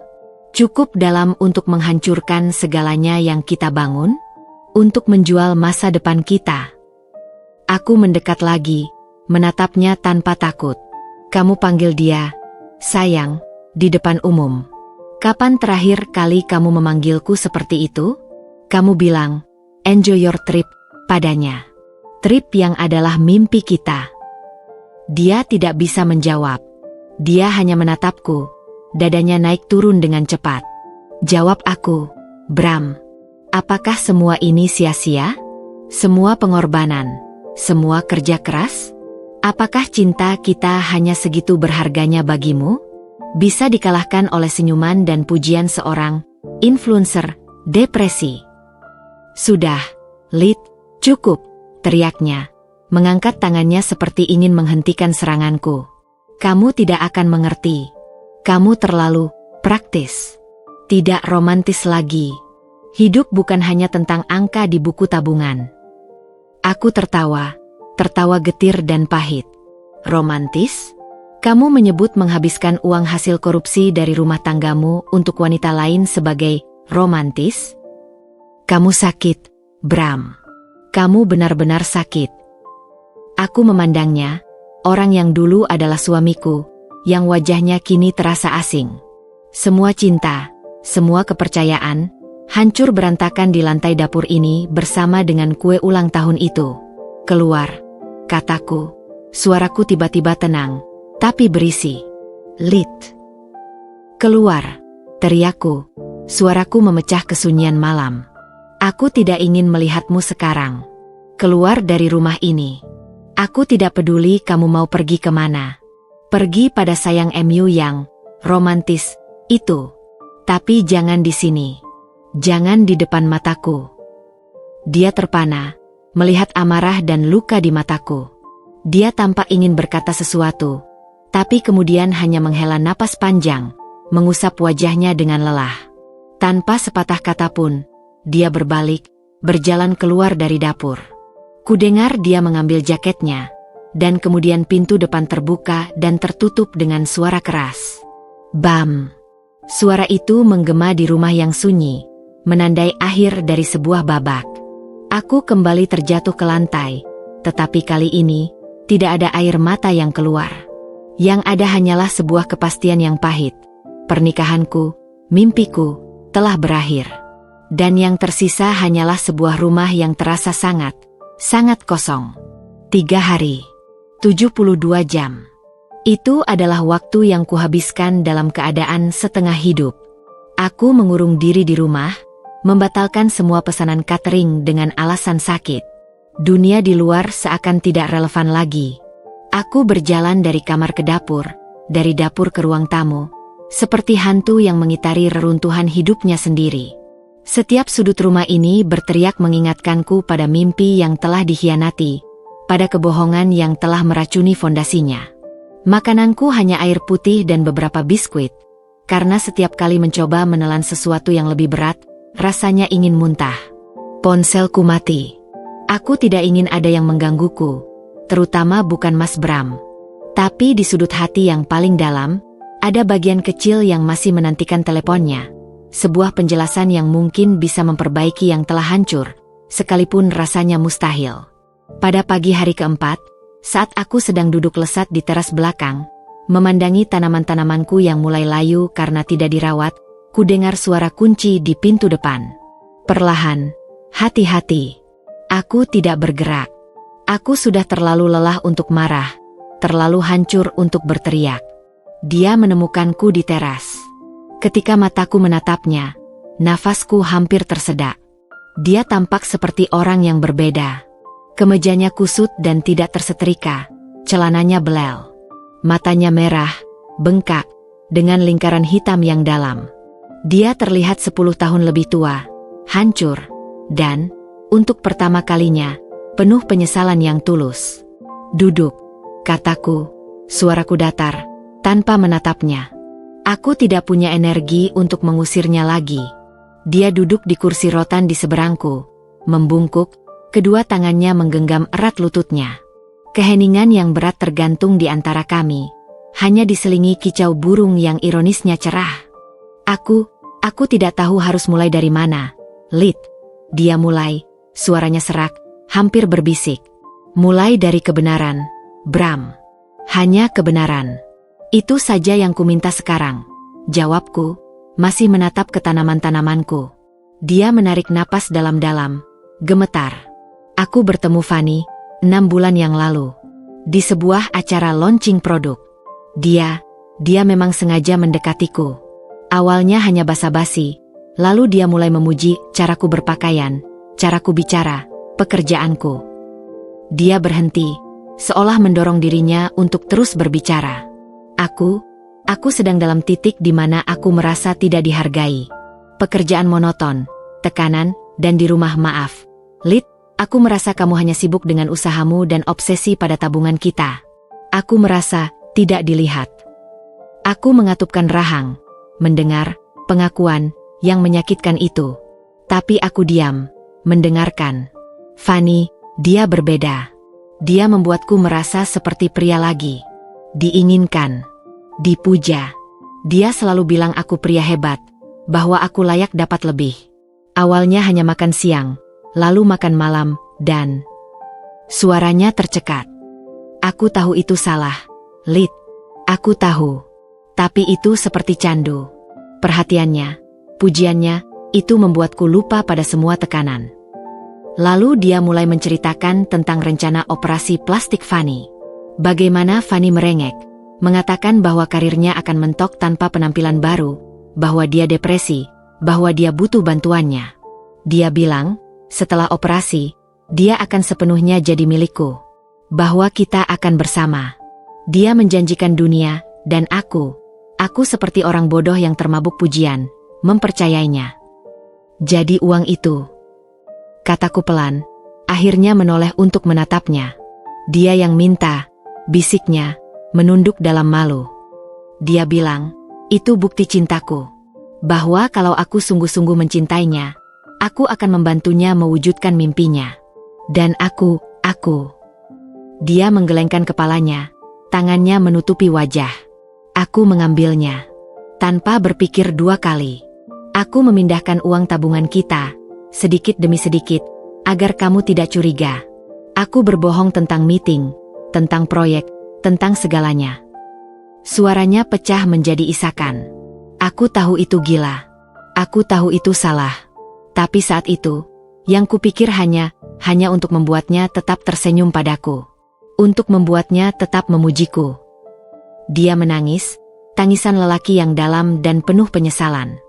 Cukup dalam untuk menghancurkan segalanya yang kita bangun? Untuk menjual masa depan kita? Aku mendekat lagi, menatapnya tanpa takut. Kamu panggil dia, sayang, di depan umum. Kapan terakhir kali kamu memanggilku seperti itu? Kamu bilang, enjoy your trip, padanya. Trip yang adalah mimpi kita. Dia tidak bisa menjawab. Dia hanya menatapku, dadanya naik turun dengan cepat. Jawab aku, Bram, apakah semua ini sia-sia? Semua pengorbanan? Semua kerja keras? Apakah cinta kita hanya segitu berharganya bagimu? Bisa dikalahkan oleh senyuman dan pujian seorang influencer depresi. Sudah, Lid, cukup, teriaknya, mengangkat tangannya seperti ingin menghentikan seranganku. Kamu tidak akan mengerti. Kamu terlalu praktis. Tidak romantis lagi. Hidup bukan hanya tentang angka di buku tabungan. Aku tertawa getir dan pahit. Romantis? Kamu menyebut menghabiskan uang hasil korupsi dari rumah tanggamu untuk wanita lain sebagai romantis? Kamu sakit, Bram. Kamu benar-benar sakit. Aku memandangnya, orang yang dulu adalah suamiku, yang wajahnya kini terasa asing. Semua cinta, semua kepercayaan, hancur berantakan di lantai dapur ini bersama dengan kue ulang tahun itu. Keluar, kataku. Suaraku tiba-tiba tenang, tapi berisi. Lid. Keluar, teriakku. Suaraku memecah kesunyian malam. Aku tidak ingin melihatmu sekarang. Keluar dari rumah ini. Aku tidak peduli kamu mau pergi kemana. Pergi pada sayang MU yang romantis itu. Tapi jangan di sini. Jangan di depan mataku. Dia terpana, melihat amarah dan luka di mataku. Dia tampak ingin berkata sesuatu, tapi kemudian hanya menghela napas panjang, mengusap wajahnya dengan lelah. Tanpa sepatah kata pun, dia berbalik, berjalan keluar dari dapur. Kudengar dia mengambil jaketnya, dan kemudian pintu depan terbuka dan tertutup dengan suara keras. Bam! Suara itu menggema di rumah yang sunyi, menandai akhir dari sebuah babak. Aku kembali terjatuh ke lantai, tetapi kali ini, tidak ada air mata yang keluar. Yang ada hanyalah sebuah kepastian yang pahit. Pernikahanku, mimpiku, telah berakhir. Dan yang tersisa hanyalah sebuah rumah yang terasa sangat kosong. 3 hari, 72 jam. Itu adalah waktu yang kuhabiskan dalam keadaan setengah hidup. Aku mengurung diri di rumah, membatalkan semua pesanan catering dengan alasan sakit. Dunia di luar seakan tidak relevan lagi. Aku berjalan dari kamar ke dapur, dari dapur ke ruang tamu, seperti hantu yang mengitari reruntuhan hidupnya sendiri. Setiap sudut rumah ini berteriak mengingatkanku pada mimpi yang telah dikhianati, pada kebohongan yang telah meracuni fondasinya. Makananku hanya air putih dan beberapa biskuit, karena setiap kali mencoba menelan sesuatu yang lebih berat, rasanya ingin muntah. Ponselku mati. Aku tidak ingin ada yang menggangguku, terutama bukan Mas Bram. Tapi di sudut hati yang paling dalam, ada bagian kecil yang masih menantikan teleponnya. Sebuah penjelasan yang mungkin bisa memperbaiki yang telah hancur, sekalipun rasanya mustahil. Pada pagi hari keempat, saat aku sedang duduk lesat di teras belakang, memandangi tanaman-tanamanku yang mulai layu karena tidak dirawat, ku dengar suara kunci di pintu depan. Perlahan, hati-hati. Aku tidak bergerak. Aku sudah terlalu lelah untuk marah, terlalu hancur untuk berteriak. Dia menemukanku di teras. Ketika mataku menatapnya, nafasku hampir tersedak. Dia tampak seperti orang yang berbeda. Kemejanya kusut dan tidak tersetrika, celananya belel. Matanya merah, bengkak, dengan lingkaran hitam yang dalam. Dia terlihat 10 tahun lebih tua, hancur, dan, untuk pertama kalinya, penuh penyesalan yang tulus. Duduk, kataku, suaraku datar, tanpa menatapnya. Aku tidak punya energi untuk mengusirnya lagi. Dia duduk di kursi rotan di seberangku, membungkuk, kedua tangannya menggenggam erat lututnya. Keheningan yang berat tergantung di antara kami, hanya diselingi kicau burung yang ironisnya cerah. Aku tidak tahu harus mulai dari mana. Lit, dia mulai, suaranya serak, hampir berbisik. Mulai dari kebenaran, Bram. Hanya kebenaran. Itu saja yang kuminta sekarang. Jawabku, masih menatap ke tanaman-tanamanku. Dia menarik napas dalam-dalam, gemetar. Aku bertemu Fanny, 6 bulan yang lalu. Di sebuah acara launching produk. Dia memang sengaja mendekatiku. Awalnya hanya basa-basi, lalu dia mulai memuji caraku berpakaian, caraku bicara, pekerjaanku. Dia berhenti, seolah mendorong dirinya untuk terus berbicara. Aku sedang dalam titik di mana aku merasa tidak dihargai. Pekerjaan monoton, tekanan, dan di rumah maaf. Lit, aku merasa kamu hanya sibuk dengan usahamu dan obsesi pada tabungan kita. Aku merasa tidak dilihat. Aku mengatupkan rahang, mendengar pengakuan yang menyakitkan itu. Tapi aku diam, mendengarkan. Fanny, dia berbeda. Dia membuatku merasa seperti pria lagi. Diinginkan, dipuja. Dia selalu bilang aku pria hebat, bahwa aku layak dapat lebih. Awalnya hanya makan siang, lalu makan malam, dan suaranya tercekat. Aku tahu itu salah, Lit. Aku tahu. Tapi itu seperti candu. Perhatiannya, pujiannya, itu membuatku lupa pada semua tekanan. Lalu dia mulai menceritakan tentang rencana operasi plastik Fanny. Bagaimana Fanny merengek, mengatakan bahwa karirnya akan mentok tanpa penampilan baru, bahwa dia depresi, bahwa dia butuh bantuannya. Dia bilang, setelah operasi, dia akan sepenuhnya jadi milikku. Bahwa kita akan bersama. Dia menjanjikan dunia, dan aku seperti orang bodoh yang termabuk pujian, mempercayainya. Jadi uang itu, kataku pelan, akhirnya menoleh untuk menatapnya. Dia yang minta, bisiknya, menunduk dalam malu. Dia bilang, itu bukti cintaku. Bahwa kalau aku sungguh-sungguh mencintainya, aku akan membantunya mewujudkan mimpinya. Dan aku. Dia menggelengkan kepalanya, tangannya menutupi wajah. Aku mengambilnya. Tanpa berpikir 2 kali. Aku memindahkan uang tabungan kita, sedikit demi sedikit, agar kamu tidak curiga. Aku berbohong tentang meeting, tentang proyek, tentang segalanya. Suaranya pecah menjadi isakan. Aku tahu itu gila. Aku tahu itu salah. Tapi saat itu, yang kupikir hanya untuk membuatnya tetap tersenyum padaku. Untuk membuatnya tetap memujiku. Dia menangis, tangisan lelaki yang dalam dan penuh penyesalan.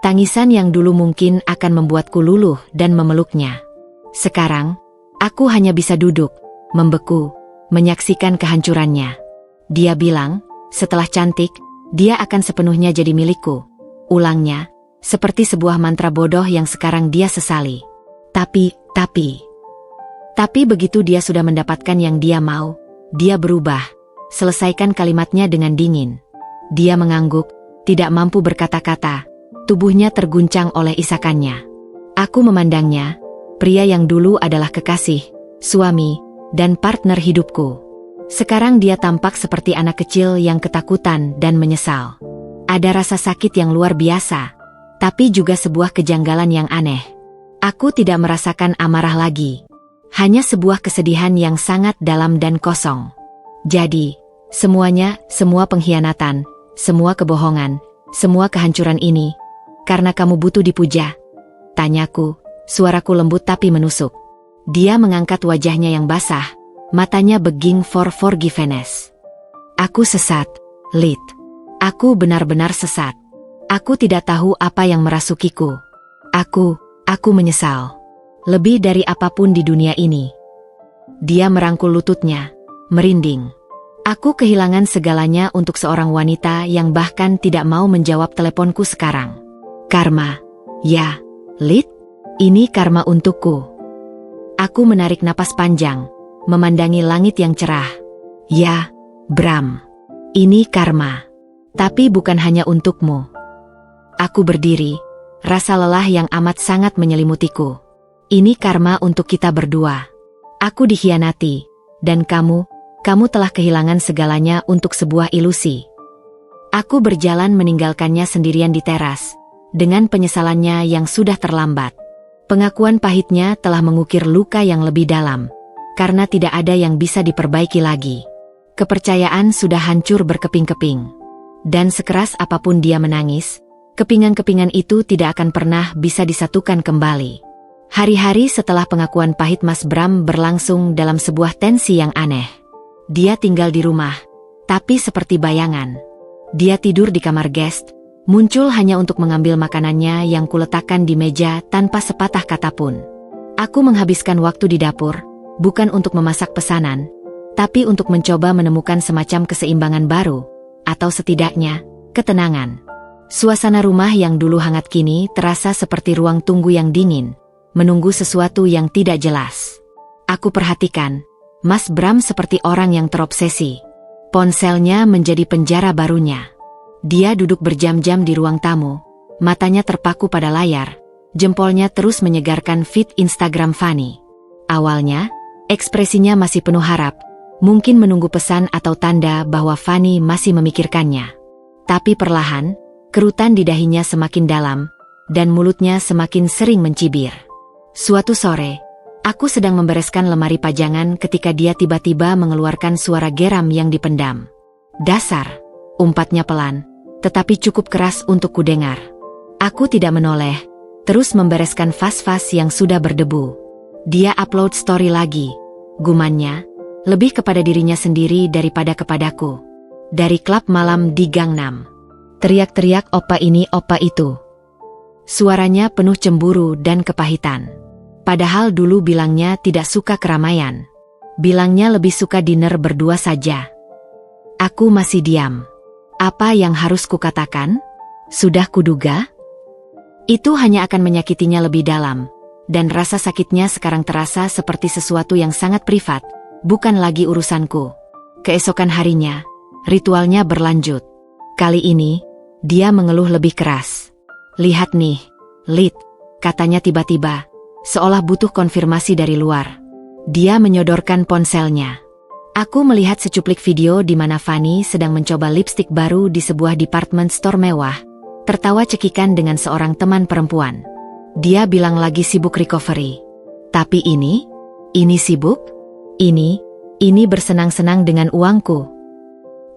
Tangisan yang dulu mungkin akan membuatku luluh dan memeluknya. Sekarang, aku hanya bisa duduk, membeku, menyaksikan kehancurannya. Dia bilang, setelah cantik, dia akan sepenuhnya jadi milikku. Ulangnya, seperti sebuah mantra bodoh yang sekarang dia sesali. Tapi begitu dia sudah mendapatkan yang dia mau, dia berubah. Selesaikan kalimatnya dengan dingin. Dia mengangguk, tidak mampu berkata-kata. Tubuhnya terguncang oleh isakannya. Aku memandangnya, pria yang dulu adalah kekasih, suami, dan partner hidupku. Sekarang dia tampak seperti anak kecil yang ketakutan dan menyesal. Ada rasa sakit yang luar biasa, tapi juga sebuah kejanggalan yang aneh. Aku tidak merasakan amarah lagi. Hanya sebuah kesedihan yang sangat dalam dan kosong. Jadi, semua pengkhianatan, semua kebohongan, semua kehancuran ini, karena kamu butuh dipuja? Tanyaku, suaraku lembut tapi menusuk. Dia mengangkat wajahnya yang basah, matanya begging for forgiveness. Aku sesat, Lid. Aku benar-benar sesat. Aku tidak tahu apa yang merasukiku. Aku menyesal. Lebih dari apapun di dunia ini. Dia merangkul lututnya, merinding. Aku kehilangan segalanya untuk seorang wanita yang bahkan tidak mau menjawab teleponku sekarang. Karma. Ya, Lid, ini karma untukku. Aku menarik napas panjang, memandangi langit yang cerah. Ya, Bram. Ini karma. Tapi bukan hanya untukmu. Aku berdiri, rasa lelah yang amat sangat menyelimutiku. Ini karma untuk kita berdua. Aku dikhianati, dan kamu telah kehilangan segalanya untuk sebuah ilusi. Aku berjalan meninggalkannya sendirian di teras, dengan penyesalannya yang sudah terlambat. Pengakuan pahitnya telah mengukir luka yang lebih dalam, karena tidak ada yang bisa diperbaiki lagi. Kepercayaan sudah hancur berkeping-keping. Dan sekeras apapun dia menangis, kepingan-kepingan itu tidak akan pernah bisa disatukan kembali. Hari-hari setelah pengakuan pahit Mas Bram berlangsung dalam sebuah tensi yang aneh. Dia tinggal di rumah, tapi seperti bayangan. Dia tidur di kamar guest, muncul hanya untuk mengambil makanannya yang kuletakkan di meja tanpa sepatah kata pun. Aku menghabiskan waktu di dapur, bukan untuk memasak pesanan, tapi untuk mencoba menemukan semacam keseimbangan baru, atau setidaknya, ketenangan. Suasana rumah yang dulu hangat kini terasa seperti ruang tunggu yang dingin, menunggu sesuatu yang tidak jelas. Aku perhatikan, Mas Bram seperti orang yang terobsesi. Ponselnya menjadi penjara barunya. Dia duduk berjam-jam di ruang tamu, matanya terpaku pada layar, jempolnya terus menyegarkan feed Instagram Fanny. Awalnya, ekspresinya masih penuh harap, mungkin menunggu pesan atau tanda bahwa Fanny masih memikirkannya. Tapi perlahan, kerutan di dahinya semakin dalam, dan mulutnya semakin sering mencibir. Suatu sore, aku sedang membereskan lemari pajangan ketika dia tiba-tiba mengeluarkan suara geram yang dipendam. Dasar, umpatnya pelan, tetapi cukup keras untuk kudengar. Aku tidak menoleh, terus membereskan vas-vas yang sudah berdebu. Dia upload story lagi, gumannya, lebih kepada dirinya sendiri daripada kepadaku. Dari klub malam di Gangnam. Teriak-teriak opa ini opa itu. Suaranya penuh cemburu dan kepahitan. Padahal dulu bilangnya tidak suka keramaian. Bilangnya lebih suka dinner berdua saja. Aku masih diam. Apa yang harus kukatakan? Sudah kuduga? Itu hanya akan menyakitinya lebih dalam, dan rasa sakitnya sekarang terasa seperti sesuatu yang sangat privat, bukan lagi urusanku. Keesokan harinya, ritualnya berlanjut. Kali ini, dia mengeluh lebih keras. Lihat nih, Lid, katanya tiba-tiba, seolah butuh konfirmasi dari luar. Dia menyodorkan ponselnya. Aku melihat secuplik video di mana Fanny sedang mencoba lipstik baru di sebuah department store mewah, tertawa cekikan dengan seorang teman perempuan. Dia bilang lagi sibuk recovery. Tapi ini sibuk? Ini bersenang-senang dengan uangku.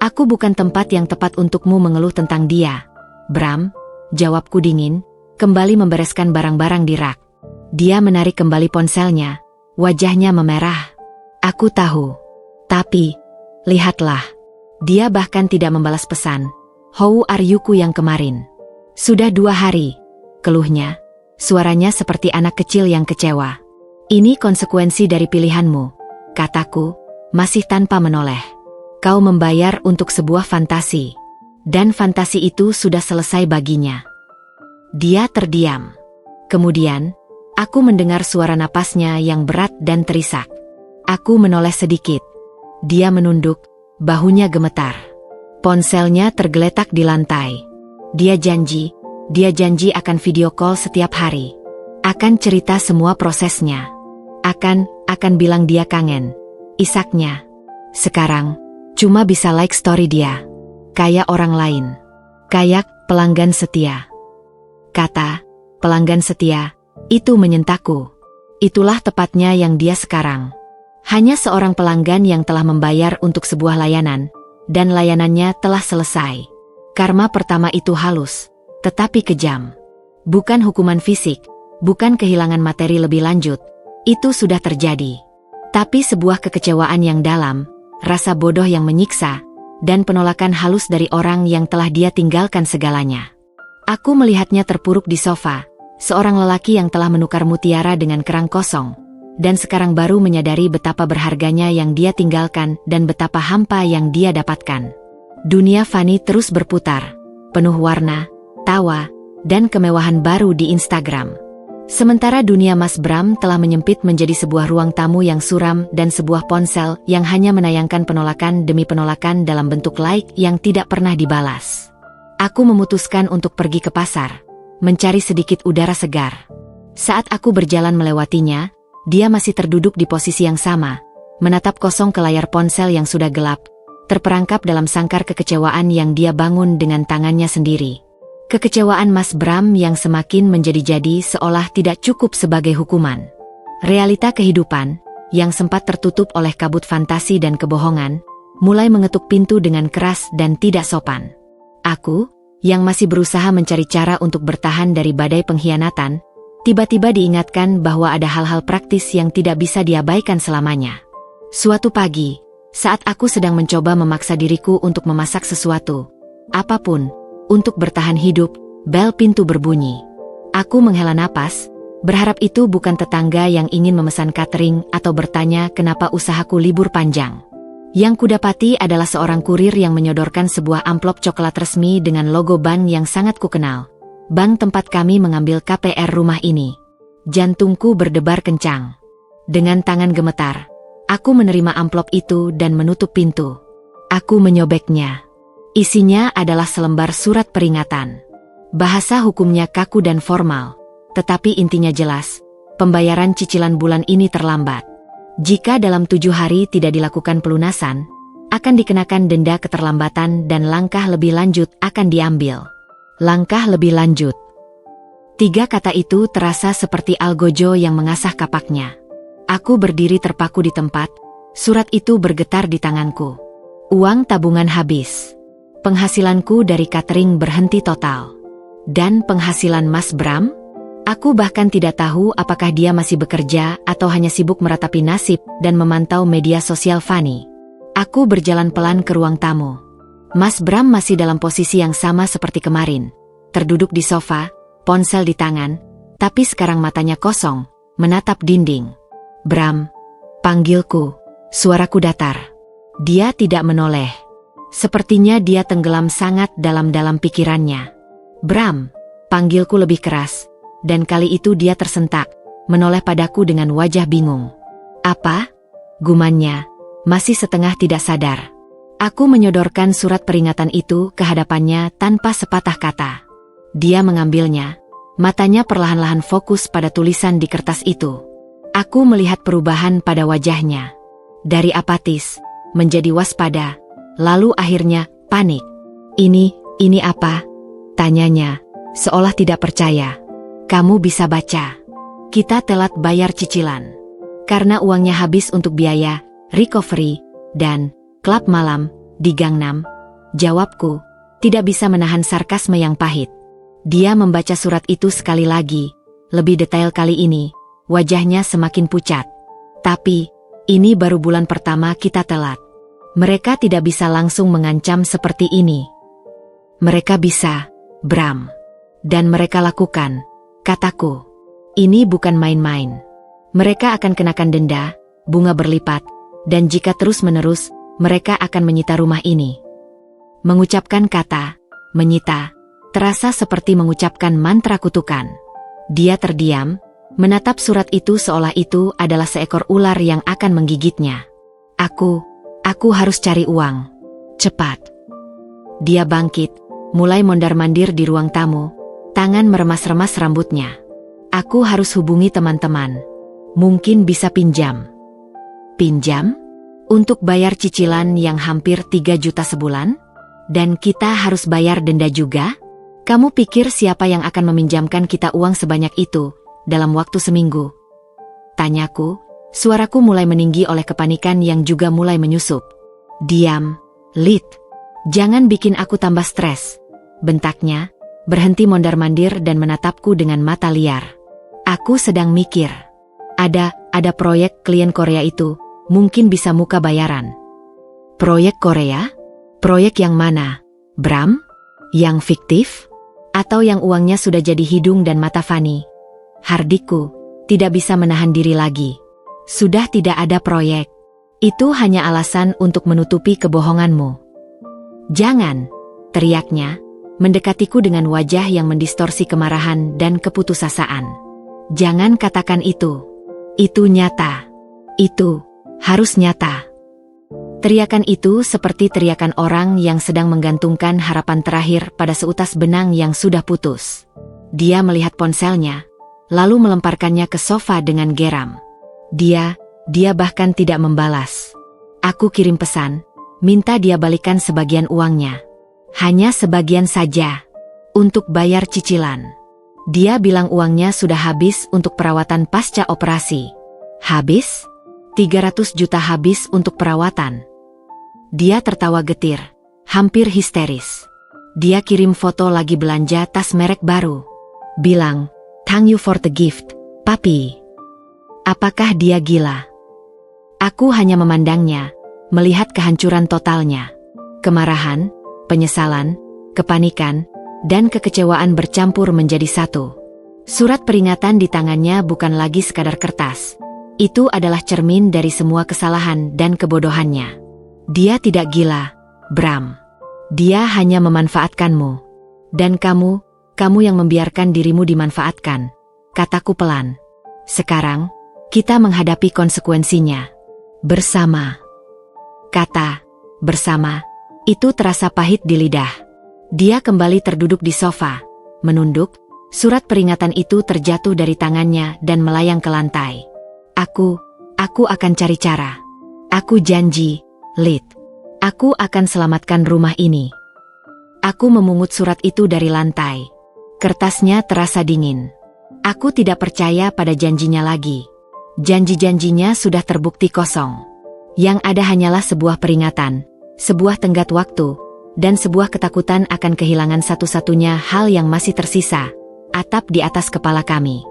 Aku bukan tempat yang tepat untukmu mengeluh tentang dia, Bram, jawabku dingin, kembali membereskan barang-barang di rak. Dia menarik kembali ponselnya, wajahnya memerah. Aku tahu. Tapi, lihatlah. Dia bahkan tidak membalas pesan, "How are you-ku" yang kemarin. Sudah 2 hari, keluhnya. Suaranya seperti anak kecil yang kecewa. Ini konsekuensi dari pilihanmu, kataku, masih tanpa menoleh. Kau membayar untuk sebuah fantasi. Dan fantasi itu sudah selesai baginya. Dia terdiam. Kemudian, aku mendengar suara napasnya yang berat dan terisak. Aku menoleh sedikit. Dia menunduk, bahunya gemetar. Ponselnya tergeletak di lantai. Dia janji akan video call setiap hari. Akan cerita semua prosesnya. Akan bilang dia kangen. Isaknya. Sekarang, cuma bisa like story dia. Kayak orang lain. Kayak pelanggan setia. Kata, pelanggan setia, itu menyentakku. Itulah tepatnya yang dia sekarang. Hanya seorang pelanggan yang telah membayar untuk sebuah layanan, dan layanannya telah selesai. Karma pertama itu halus, tetapi kejam. Bukan hukuman fisik, bukan kehilangan materi lebih lanjut, itu sudah terjadi. Tapi sebuah kekecewaan yang dalam, rasa bodoh yang menyiksa, dan penolakan halus dari orang yang telah dia tinggalkan segalanya. Aku melihatnya terpuruk di sofa, seorang lelaki yang telah menukar mutiara dengan kerang kosong, dan sekarang baru menyadari betapa berharganya yang dia tinggalkan dan betapa hampa yang dia dapatkan. Dunia Fanny terus berputar, penuh warna, tawa, dan kemewahan baru di Instagram. Sementara dunia Mas Bram telah menyempit menjadi sebuah ruang tamu yang suram dan sebuah ponsel yang hanya menayangkan penolakan demi penolakan dalam bentuk like yang tidak pernah dibalas. Aku memutuskan untuk pergi ke pasar, mencari sedikit udara segar. Saat aku berjalan melewatinya, dia masih terduduk di posisi yang sama, menatap kosong ke layar ponsel yang sudah gelap, terperangkap dalam sangkar kekecewaan yang dia bangun dengan tangannya sendiri. Kekecewaan Mas Bram yang semakin menjadi-jadi seolah tidak cukup sebagai hukuman. Realita kehidupan, yang sempat tertutup oleh kabut fantasi dan kebohongan, mulai mengetuk pintu dengan keras dan tidak sopan. Aku, yang masih berusaha mencari cara untuk bertahan dari badai pengkhianatan, tiba-tiba diingatkan bahwa ada hal-hal praktis yang tidak bisa diabaikan selamanya. Suatu pagi, saat aku sedang mencoba memaksa diriku untuk memasak sesuatu, apapun, untuk bertahan hidup, bel pintu berbunyi. Aku menghela napas, berharap itu bukan tetangga yang ingin memesan catering atau bertanya kenapa usahaku libur panjang. Yang kudapati adalah seorang kurir yang menyodorkan sebuah amplop coklat resmi dengan logo bank yang sangat kukenal. Bank tempat kami mengambil KPR rumah ini. Jantungku berdebar kencang. Dengan tangan gemetar, aku menerima amplop itu dan menutup pintu. Aku menyobeknya. Isinya adalah selembar surat peringatan. Bahasa hukumnya kaku dan formal, tetapi intinya jelas, pembayaran cicilan bulan ini terlambat. Jika dalam 7 hari tidak dilakukan pelunasan, akan dikenakan denda keterlambatan dan langkah lebih lanjut akan diambil. Langkah lebih lanjut. 3 kata itu terasa seperti algojo yang mengasah kapaknya. Aku berdiri terpaku di tempat, surat itu bergetar di tanganku. Uang tabungan habis. Penghasilanku dari catering berhenti total. Dan penghasilan Mas Bram? Aku bahkan tidak tahu apakah dia masih bekerja atau hanya sibuk meratapi nasib dan memantau media sosial Fanny. Aku berjalan pelan ke ruang tamu. Mas Bram masih dalam posisi yang sama seperti kemarin. Terduduk di sofa, ponsel di tangan, tapi sekarang matanya kosong, menatap dinding. Bram, panggilku. Suaraku datar. Dia tidak menoleh. Sepertinya dia tenggelam sangat dalam-dalam pikirannya. Bram, panggilku lebih keras. Dan kali itu dia tersentak, menoleh padaku dengan wajah bingung. Apa? Gumannya, masih setengah tidak sadar. Aku menyodorkan surat peringatan itu ke hadapannya tanpa sepatah kata. Dia mengambilnya, matanya perlahan-lahan fokus pada tulisan di kertas itu. Aku melihat perubahan pada wajahnya. Dari apatis, menjadi waspada, lalu akhirnya panik. Ini apa? Tanyanya, seolah tidak percaya. Kamu bisa baca. Kita telat bayar cicilan. Karena uangnya habis untuk biaya, recovery, dan klub malam di Gangnam. Jawabku, tidak bisa menahan sarkasme yang pahit. Dia membaca surat itu sekali lagi, lebih detail kali ini, wajahnya semakin pucat. Tapi, ini baru bulan pertama kita telat. Mereka tidak bisa langsung mengancam seperti ini. Mereka bisa, Bram. Dan mereka lakukan. kataku. Ini bukan main-main. Mereka akan kenakan denda, bunga berlipat, dan jika terus-menerus, mereka akan menyita rumah ini. Mengucapkan kata, menyita, terasa seperti mengucapkan mantra kutukan. Dia terdiam, menatap surat itu seolah itu adalah seekor ular yang akan menggigitnya. Aku harus cari uang. Cepat. Dia bangkit, mulai mondar-mandir di ruang tamu, tangan meremas-remas rambutnya. Aku harus hubungi teman-teman. Mungkin bisa pinjam. Pinjam? Untuk bayar cicilan yang hampir 3 juta sebulan? Dan kita harus bayar denda juga? Kamu pikir siapa yang akan meminjamkan kita uang sebanyak itu dalam waktu seminggu? Tanyaku, suaraku mulai meninggi oleh kepanikan yang juga mulai menyusup. Diam, Lid. Jangan bikin aku tambah stres. Bentaknya, berhenti mondar-mandir dan menatapku dengan mata liar. Aku sedang mikir. Ada proyek klien Korea itu, mungkin bisa muka bayaran. Proyek Korea? Proyek yang mana? Bram? Yang fiktif? Atau yang uangnya sudah jadi hidung dan mata Fani? Hardiku, tidak bisa menahan diri lagi. Sudah tidak ada proyek. Itu hanya alasan untuk menutupi kebohonganmu. Jangan, teriaknya, mendekatiku dengan wajah yang mendistorsi kemarahan dan keputusasaan. Jangan katakan itu. Itu nyata. Itu harus nyata. Teriakan itu seperti teriakan orang yang sedang menggantungkan harapan terakhir pada seutas benang yang sudah putus. Dia melihat ponselnya, lalu melemparkannya ke sofa dengan geram. Dia bahkan tidak membalas. Aku kirim pesan, minta dia balikan sebagian uangnya. Hanya sebagian saja. Untuk bayar cicilan. Dia bilang uangnya sudah habis untuk perawatan pasca operasi. Habis? 300 juta habis untuk perawatan. Dia tertawa getir, hampir histeris. Dia kirim foto lagi belanja tas merek baru. Bilang, "Thank you for the gift, papi." Apakah dia gila? Aku hanya memandangnya, melihat kehancuran totalnya. Kemarahan, penyesalan, kepanikan, dan kekecewaan bercampur menjadi satu. Surat peringatan di tangannya bukan lagi sekadar kertas. Itu adalah cermin dari semua kesalahan dan kebodohannya. Dia tidak gila, Bram. Dia hanya memanfaatkanmu. Dan kamu yang membiarkan dirimu dimanfaatkan, kataku pelan. Sekarang, kita menghadapi konsekuensinya. Bersama. Kata, bersama, itu terasa pahit di lidah. Dia kembali terduduk di sofa, menunduk, surat peringatan itu terjatuh dari tangannya dan melayang ke lantai. Aku akan cari cara. Aku janji, Lid. Aku akan selamatkan rumah ini. Aku memungut surat itu dari lantai. Kertasnya terasa dingin. Aku tidak percaya pada janjinya lagi. Janji-janjinya sudah terbukti kosong. Yang ada hanyalah sebuah peringatan, sebuah tenggat waktu, dan sebuah ketakutan akan kehilangan satu-satunya hal yang masih tersisa, atap di atas kepala kami.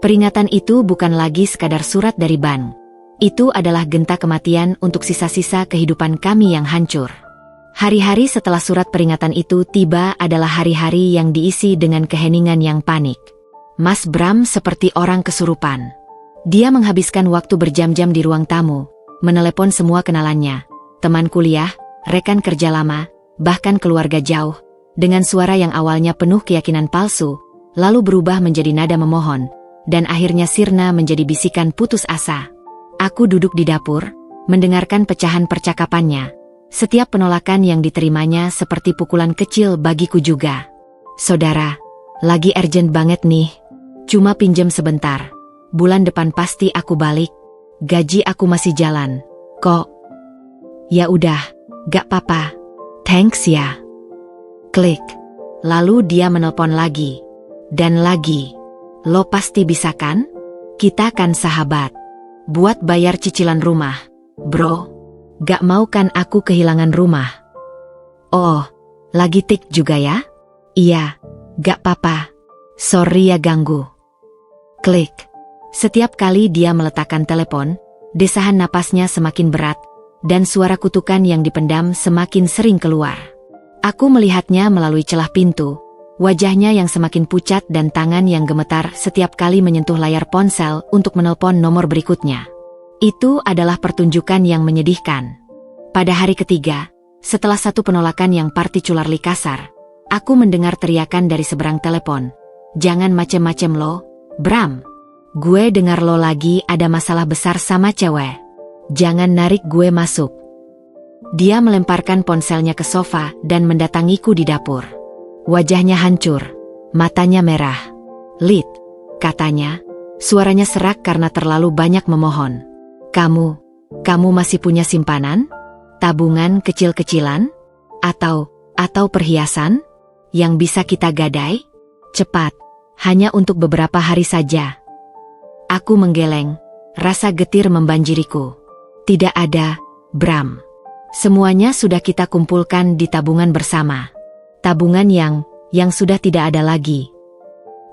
Peringatan itu bukan lagi sekadar surat dari bank. Itu adalah genta kematian untuk sisa-sisa kehidupan kami yang hancur. Hari-hari setelah surat peringatan itu tiba adalah hari-hari yang diisi dengan keheningan yang panik. Mas Bram seperti orang kesurupan. Dia menghabiskan waktu berjam-jam di ruang tamu, menelepon semua kenalannya, teman kuliah, rekan kerja lama, bahkan keluarga jauh, dengan suara yang awalnya penuh keyakinan palsu, lalu berubah menjadi nada memohon, dan akhirnya sirna menjadi bisikan putus asa. Aku duduk di dapur, mendengarkan pecahan percakapannya. Setiap penolakan yang diterimanya seperti pukulan kecil bagiku juga. Saudara, lagi urgent banget nih. Cuma pinjam sebentar. Bulan depan pasti aku balik. Gaji aku masih jalan. Kok? Ya udah, gak apa-apa. Thanks ya. Klik. Lalu dia menelpon lagi. Dan lagi. Lo pasti bisa kan? Kita kan sahabat. Buat bayar cicilan rumah. Bro, gak mau kan aku kehilangan rumah? Oh, lagi tik juga ya? Iya, gak apa-apa. Sorry ya ganggu. Klik. Setiap kali dia meletakkan telepon, desahan napasnya semakin berat, dan suara kutukan yang dipendam semakin sering keluar. Aku melihatnya melalui celah pintu, Wajahnya yang semakin pucat dan tangan yang gemetar setiap kali menyentuh layar ponsel untuk menelpon nomor berikutnya. Itu adalah pertunjukan yang menyedihkan. Pada hari ketiga, setelah satu penolakan yang partikularly kasar, aku mendengar teriakan dari seberang telepon. "Jangan macem-macem lo, Bram. Gue dengar lo lagi ada masalah besar sama cewek. Jangan narik gue masuk." Dia melemparkan ponselnya ke sofa dan mendatangiku di dapur. Wajahnya hancur, matanya merah. "Lid," katanya, suaranya serak karena terlalu banyak memohon. Kamu masih punya simpanan? Tabungan kecil-kecilan? Atau perhiasan? Yang bisa kita gadai? Cepat, hanya untuk beberapa hari saja." Aku menggeleng, rasa getir membanjiriku. "Tidak ada, Bram. Semuanya sudah kita kumpulkan di tabungan bersama. Tabungan yang sudah tidak ada lagi."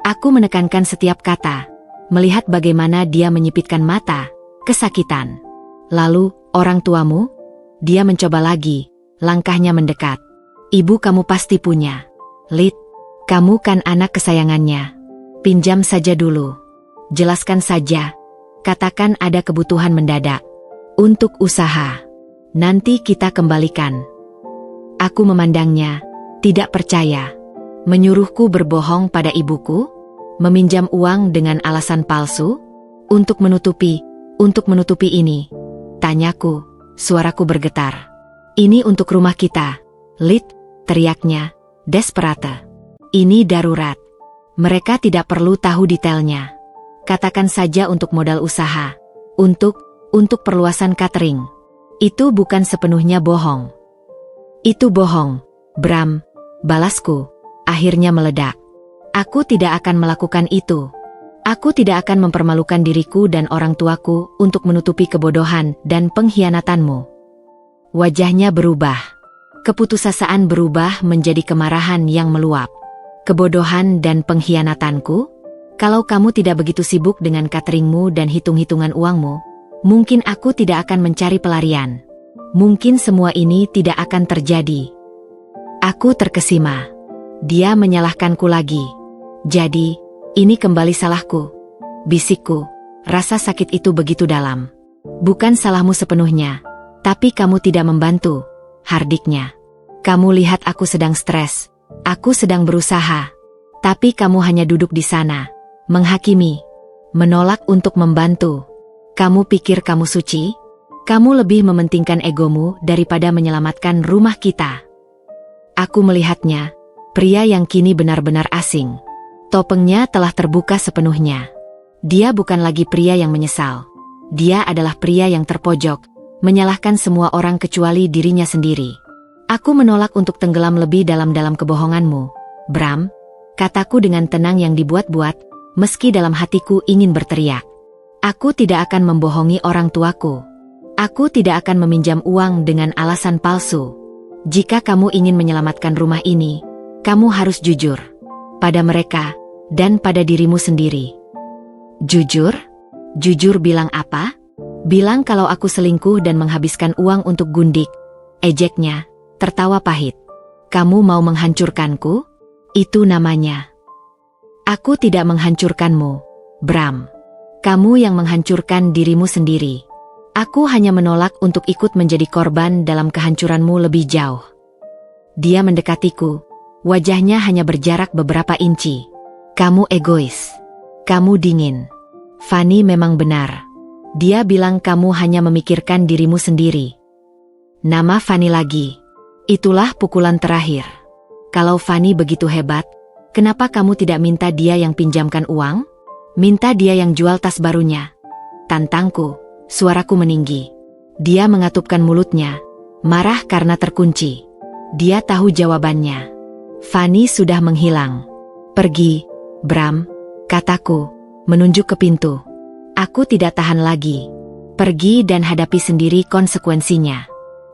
Aku menekankan setiap kata, melihat bagaimana dia menyipitkan mata, kesakitan. "Lalu, orang tuamu?" Dia mencoba lagi, langkahnya mendekat. "Ibu kamu pasti punya. Lid, kamu kan anak kesayangannya. Pinjam saja dulu. Jelaskan saja. Katakan ada kebutuhan mendadak. Untuk usaha. Nanti kita kembalikan." Aku memandangnya, tidak percaya. Menyuruhku berbohong pada ibuku? Meminjam uang dengan alasan palsu? Untuk menutupi ini? Tanyaku, suaraku bergetar. "Ini untuk rumah kita, Lid," teriaknya, desperate. "Ini darurat. Mereka tidak perlu tahu detailnya. Katakan saja untuk modal usaha. Untuk perluasan catering. Itu bukan sepenuhnya bohong." "Itu bohong, Bram," balasku, akhirnya meledak. "Aku tidak akan melakukan itu. Aku tidak akan mempermalukan diriku dan orang tuaku untuk menutupi kebodohan dan pengkhianatanmu." Wajahnya berubah. Keputusasaan berubah menjadi kemarahan yang meluap. "Kebodohan dan pengkhianatanku? Kalau kamu tidak begitu sibuk dengan cateringmu dan hitung-hitungan uangmu, mungkin aku tidak akan mencari pelarian. Mungkin semua ini tidak akan terjadi." Aku terkesima. Dia menyalahkanku lagi. "Jadi, ini kembali salahku," bisikku. Rasa sakit itu begitu dalam. "Bukan salahmu sepenuhnya, tapi kamu tidak membantu," hardiknya. "Kamu lihat aku sedang stres. Aku sedang berusaha. Tapi kamu hanya duduk di sana, menghakimi, menolak untuk membantu. Kamu pikir kamu suci? Kamu lebih mementingkan egomu daripada menyelamatkan rumah kita." Aku melihatnya, pria yang kini benar-benar asing. Topengnya telah terbuka sepenuhnya. Dia bukan lagi pria yang menyesal. Dia adalah pria yang terpojok, menyalahkan semua orang kecuali dirinya sendiri. "Aku menolak untuk tenggelam lebih dalam-dalam kebohonganmu, Bram," kataku dengan tenang yang dibuat-buat, meski dalam hatiku ingin berteriak. "Aku tidak akan membohongi orang tuaku. Aku tidak akan meminjam uang dengan alasan palsu. Jika kamu ingin menyelamatkan rumah ini, kamu harus jujur. Pada mereka, dan pada dirimu sendiri." "Jujur? Jujur bilang apa? Bilang kalau aku selingkuh dan menghabiskan uang untuk gundik?" ejeknya, tertawa pahit. "Kamu mau menghancurkanku? Itu namanya." "Aku tidak menghancurkanmu, Bram. Kamu yang menghancurkan dirimu sendiri. Aku hanya menolak untuk ikut menjadi korban dalam kehancuranmu lebih jauh." Dia mendekatiku, wajahnya hanya berjarak beberapa inci. "Kamu egois. Kamu dingin. Fanny memang benar. Dia bilang kamu hanya memikirkan dirimu sendiri." Nama Fanny lagi. Itulah pukulan terakhir. Kalau Fanny begitu hebat, kenapa kamu tidak minta dia yang pinjamkan uang? Minta dia yang jual tas barunya? Tantangku, suaraku meninggi. Dia mengatupkan mulutnya, marah karena terkunci. Dia tahu jawabannya. Fanny sudah menghilang. "Pergi, Bram," kataku, menunjuk ke pintu. "Aku tidak tahan lagi. Pergi dan hadapi sendiri konsekuensinya.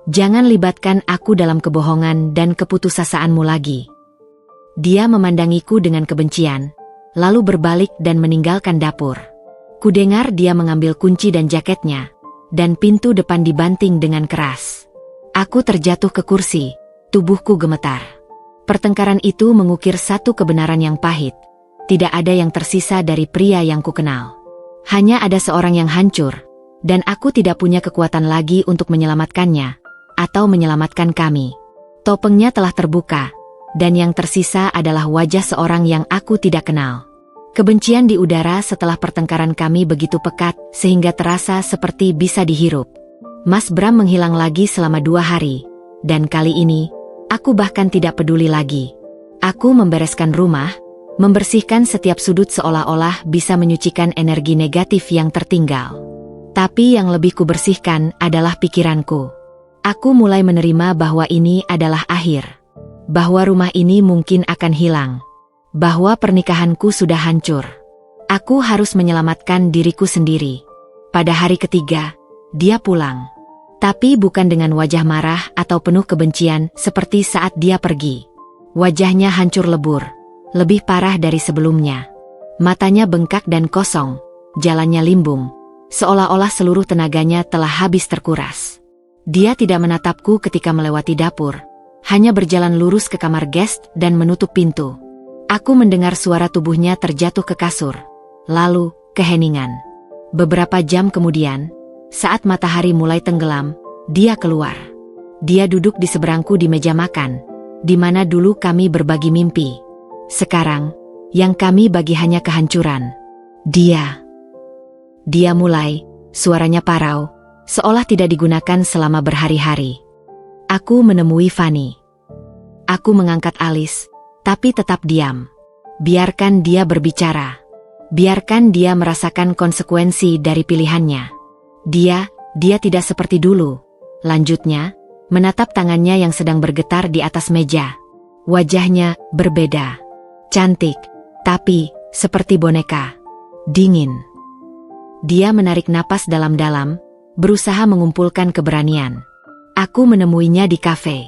Jangan libatkan aku dalam kebohongan dan keputusasaanmu lagi." Dia memandangiku dengan kebencian, lalu berbalik dan meninggalkan dapur. Kudengar dia mengambil kunci dan jaketnya, dan pintu depan dibanting dengan keras. Aku terjatuh ke kursi, tubuhku gemetar. Pertengkaran itu mengukir satu kebenaran yang pahit. Tidak ada yang tersisa dari pria yang kukenal. Hanya ada seorang yang hancur, dan aku tidak punya kekuatan lagi untuk menyelamatkannya, atau menyelamatkan kami. Topengnya telah terbuka, dan yang tersisa adalah wajah seorang yang aku tidak kenal. Kebencian di udara setelah pertengkaran kami begitu pekat, sehingga terasa seperti bisa dihirup. Mas Bram menghilang lagi selama 2 hari, dan kali ini, aku bahkan tidak peduli lagi. Aku membereskan rumah, membersihkan setiap sudut seolah-olah bisa menyucikan energi negatif yang tertinggal. Tapi yang lebih kubersihkan adalah pikiranku. Aku mulai menerima bahwa ini adalah akhir. Bahwa rumah ini mungkin akan hilang. Bahwa pernikahanku sudah hancur. Aku harus menyelamatkan diriku sendiri. Pada hari ketiga, dia pulang. Tapi bukan dengan wajah marah atau penuh kebencian seperti saat dia pergi. Wajahnya hancur lebur. Lebih parah dari sebelumnya. Matanya bengkak dan kosong, jalannya limbung, seolah-olah seluruh tenaganya telah habis terkuras. Dia tidak menatapku ketika melewati dapur, hanya berjalan lurus ke kamar guest dan menutup pintu. Aku mendengar suara tubuhnya terjatuh ke kasur, lalu keheningan. Beberapa jam kemudian, saat matahari mulai tenggelam, dia keluar. Dia duduk di seberangku di meja makan, di mana dulu kami berbagi mimpi. Sekarang, yang kami bagi hanya kehancuran. Dia mulai, suaranya parau, seolah tidak digunakan selama berhari-hari. Aku menemui Fanny. Aku mengangkat alis, tapi tetap diam. Biarkan dia berbicara. Biarkan dia merasakan konsekuensi dari pilihannya. Dia tidak seperti dulu. Lanjutnya, menatap tangannya yang sedang bergetar di atas meja. Wajahnya berbeda. Cantik, tapi seperti boneka. Dingin. Dia menarik napas dalam-dalam, berusaha mengumpulkan keberanian. Aku menemuinya di kafe.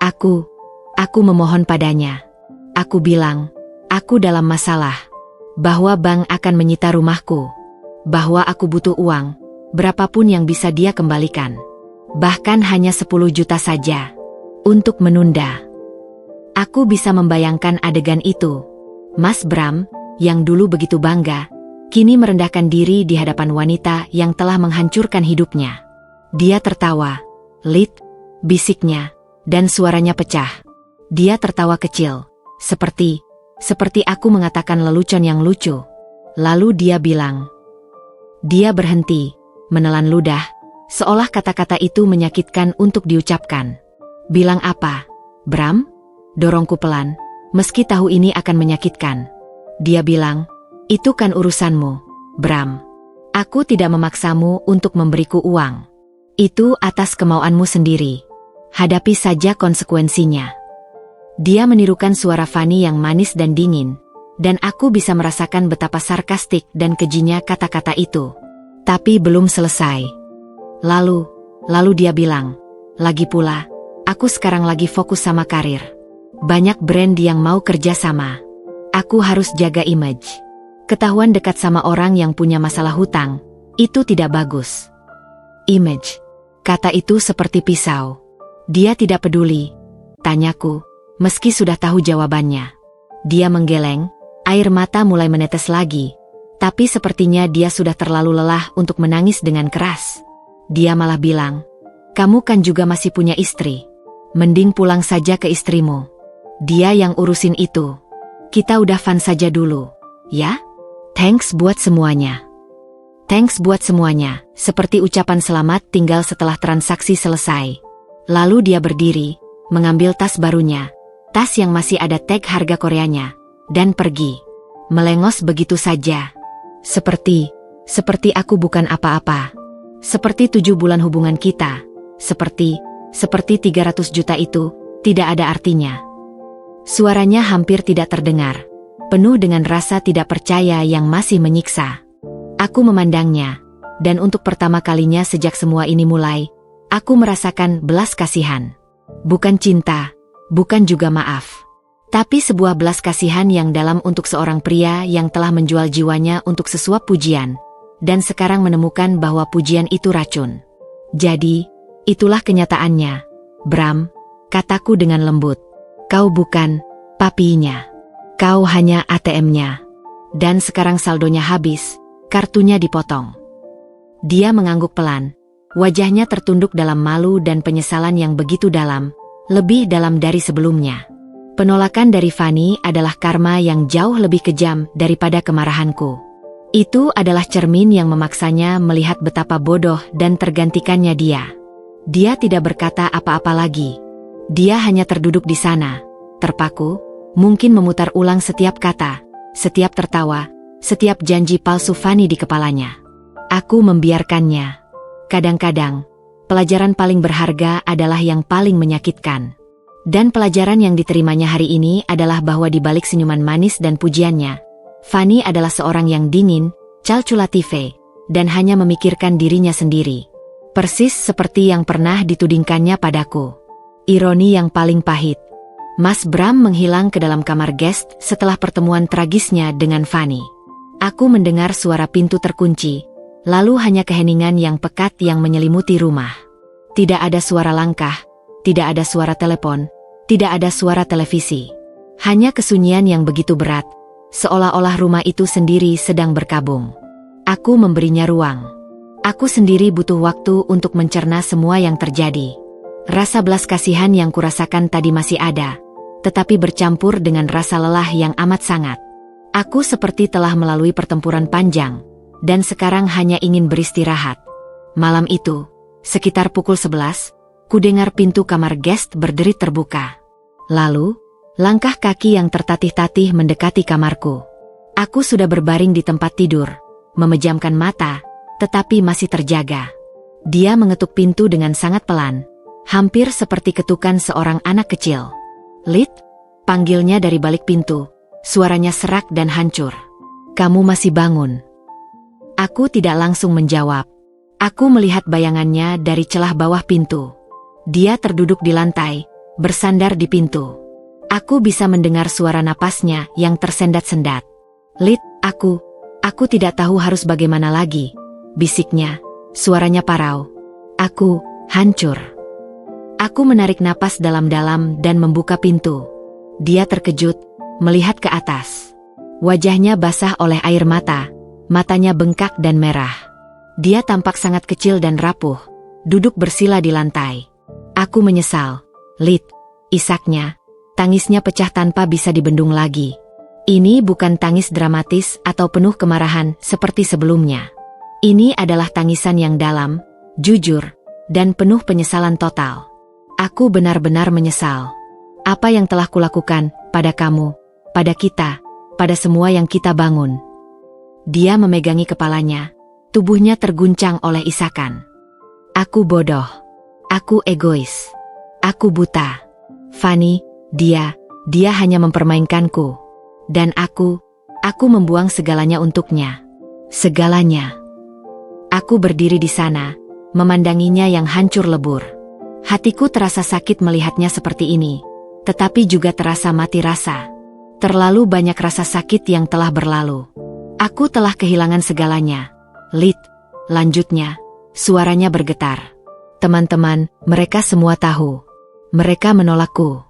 Aku memohon padanya. Aku bilang, aku dalam masalah. Bahwa bank akan menyita rumahku. Bahwa aku butuh uang, berapapun yang bisa dia kembalikan. Bahkan hanya 10 juta saja. Untuk menunda. Aku bisa membayangkan adegan itu. Mas Bram, yang dulu begitu bangga, kini merendahkan diri di hadapan wanita yang telah menghancurkan hidupnya. Dia tertawa. Lit, bisiknya, dan suaranya pecah. Dia tertawa kecil, seperti aku mengatakan lelucon yang lucu. Lalu dia bilang. Dia berhenti, menelan ludah, seolah kata-kata itu menyakitkan untuk diucapkan. Bilang apa, Bram? Dorongku pelan, meski tahu ini akan menyakitkan. Dia bilang, itu kan urusanmu, Bram. Aku tidak memaksamu untuk memberiku uang. Itu atas kemauanmu sendiri. Hadapi saja konsekuensinya. Dia menirukan suara Fanny yang manis dan dingin, dan aku bisa merasakan betapa sarkastik dan kejinya kata-kata itu. Tapi belum selesai. Lalu dia bilang, lagi pula, aku sekarang lagi fokus sama karir. Banyak brand yang mau kerja sama. Aku harus jaga image. Ketahuan dekat sama orang yang punya masalah hutang, itu tidak bagus. Image. Kata itu seperti pisau. Dia tidak peduli. Tanyaku, meski sudah tahu jawabannya. Dia menggeleng, air mata mulai menetes lagi. Tapi sepertinya dia sudah terlalu lelah untuk menangis dengan keras. Dia malah bilang, kamu kan juga masih punya istri. Mending pulang saja ke istrimu. Dia yang urusin itu. Kita udah fun saja dulu, ya? Thanks buat semuanya. Thanks buat semuanya, seperti ucapan selamat tinggal setelah transaksi selesai. Lalu dia berdiri, mengambil tas barunya, tas yang masih ada tag harga Koreanya, dan pergi. Melengos begitu saja. Seperti aku bukan apa-apa. Seperti 7 bulan hubungan kita. Seperti 300 juta itu, tidak ada artinya. Suaranya hampir tidak terdengar, penuh dengan rasa tidak percaya yang masih menyiksa. Aku memandangnya, dan untuk pertama kalinya sejak semua ini mulai, aku merasakan belas kasihan. Bukan cinta, bukan juga maaf. Tapi sebuah belas kasihan yang dalam untuk seorang pria yang telah menjual jiwanya untuk sesuap pujian, dan sekarang menemukan bahwa pujian itu racun. Jadi, itulah kenyataannya. Bram, kataku dengan lembut. Kau bukan papinya. Kau hanya ATM-nya. Dan sekarang saldonya habis, kartunya dipotong. Dia mengangguk pelan. Wajahnya tertunduk dalam malu dan penyesalan yang begitu dalam, lebih dalam dari sebelumnya. Penolakan dari Fanny adalah karma yang jauh lebih kejam daripada kemarahanku. Itu adalah cermin yang memaksanya melihat betapa bodoh dan tergantikannya dia. Dia tidak berkata apa-apa lagi. Dia hanya terduduk di sana, terpaku, mungkin memutar ulang setiap kata, setiap tertawa, setiap janji palsu Fanny di kepalanya. Aku membiarkannya. Kadang-kadang, pelajaran paling berharga adalah yang paling menyakitkan. Dan pelajaran yang diterimanya hari ini adalah bahwa di balik senyuman manis dan pujiannya, Fanny adalah seorang yang dingin, calculative, dan hanya memikirkan dirinya sendiri. Persis seperti yang pernah ditudingkannya padaku. Ironi yang paling pahit. Mas Bram menghilang ke dalam kamar guest setelah pertemuan tragisnya dengan Fanny. Aku mendengar suara pintu terkunci, lalu hanya keheningan yang pekat yang menyelimuti rumah. Tidak ada suara langkah, tidak ada suara telepon, tidak ada suara televisi. Hanya kesunyian yang begitu berat, seolah-olah rumah itu sendiri sedang berkabung. Aku memberinya ruang. Aku sendiri butuh waktu untuk mencerna semua yang terjadi. Rasa belas kasihan yang kurasakan tadi masih ada, tetapi bercampur dengan rasa lelah yang amat sangat. Aku seperti telah melalui pertempuran panjang, dan sekarang hanya ingin beristirahat. Malam itu, sekitar pukul 11, kudengar pintu kamar guest berderit terbuka. Lalu, langkah kaki yang tertatih-tatih mendekati kamarku. Aku sudah berbaring di tempat tidur, memejamkan mata, tetapi masih terjaga. Dia mengetuk pintu dengan sangat pelan, hampir seperti ketukan seorang anak kecil. "Lit," panggilnya dari balik pintu, suaranya serak dan hancur. "Kamu masih bangun?" Aku tidak langsung menjawab. Aku melihat bayangannya dari celah bawah pintu. Dia terduduk di lantai, bersandar di pintu. Aku bisa mendengar suara napasnya yang tersendat-sendat. "Lit, aku tidak tahu harus bagaimana lagi," bisiknya, suaranya parau. "Aku hancur." Aku menarik napas dalam-dalam dan membuka pintu. Dia terkejut, melihat ke atas. Wajahnya basah oleh air mata, matanya bengkak dan merah. Dia tampak sangat kecil dan rapuh, duduk bersila di lantai. Aku menyesal. "Lit," isaknya, tangisnya pecah tanpa bisa dibendung lagi. Ini bukan tangis dramatis atau penuh kemarahan seperti sebelumnya. Ini adalah tangisan yang dalam, jujur, dan penuh penyesalan total. Aku benar-benar menyesal. Apa yang telah kulakukan pada kamu, pada kita, pada semua yang kita bangun. Dia memegangi kepalanya, tubuhnya terguncang oleh isakan. Aku bodoh. Aku egois. Aku buta. Fanny, dia hanya mempermainkanku. Dan aku membuang segalanya untuknya. Segalanya. Aku berdiri di sana, memandanginya yang hancur lebur. Hatiku terasa sakit melihatnya seperti ini, tetapi juga terasa mati rasa. Terlalu banyak rasa sakit yang telah berlalu. Aku telah kehilangan segalanya. "Lit," lanjutnya, suaranya bergetar. "Teman-teman, mereka semua tahu. Mereka menolakku.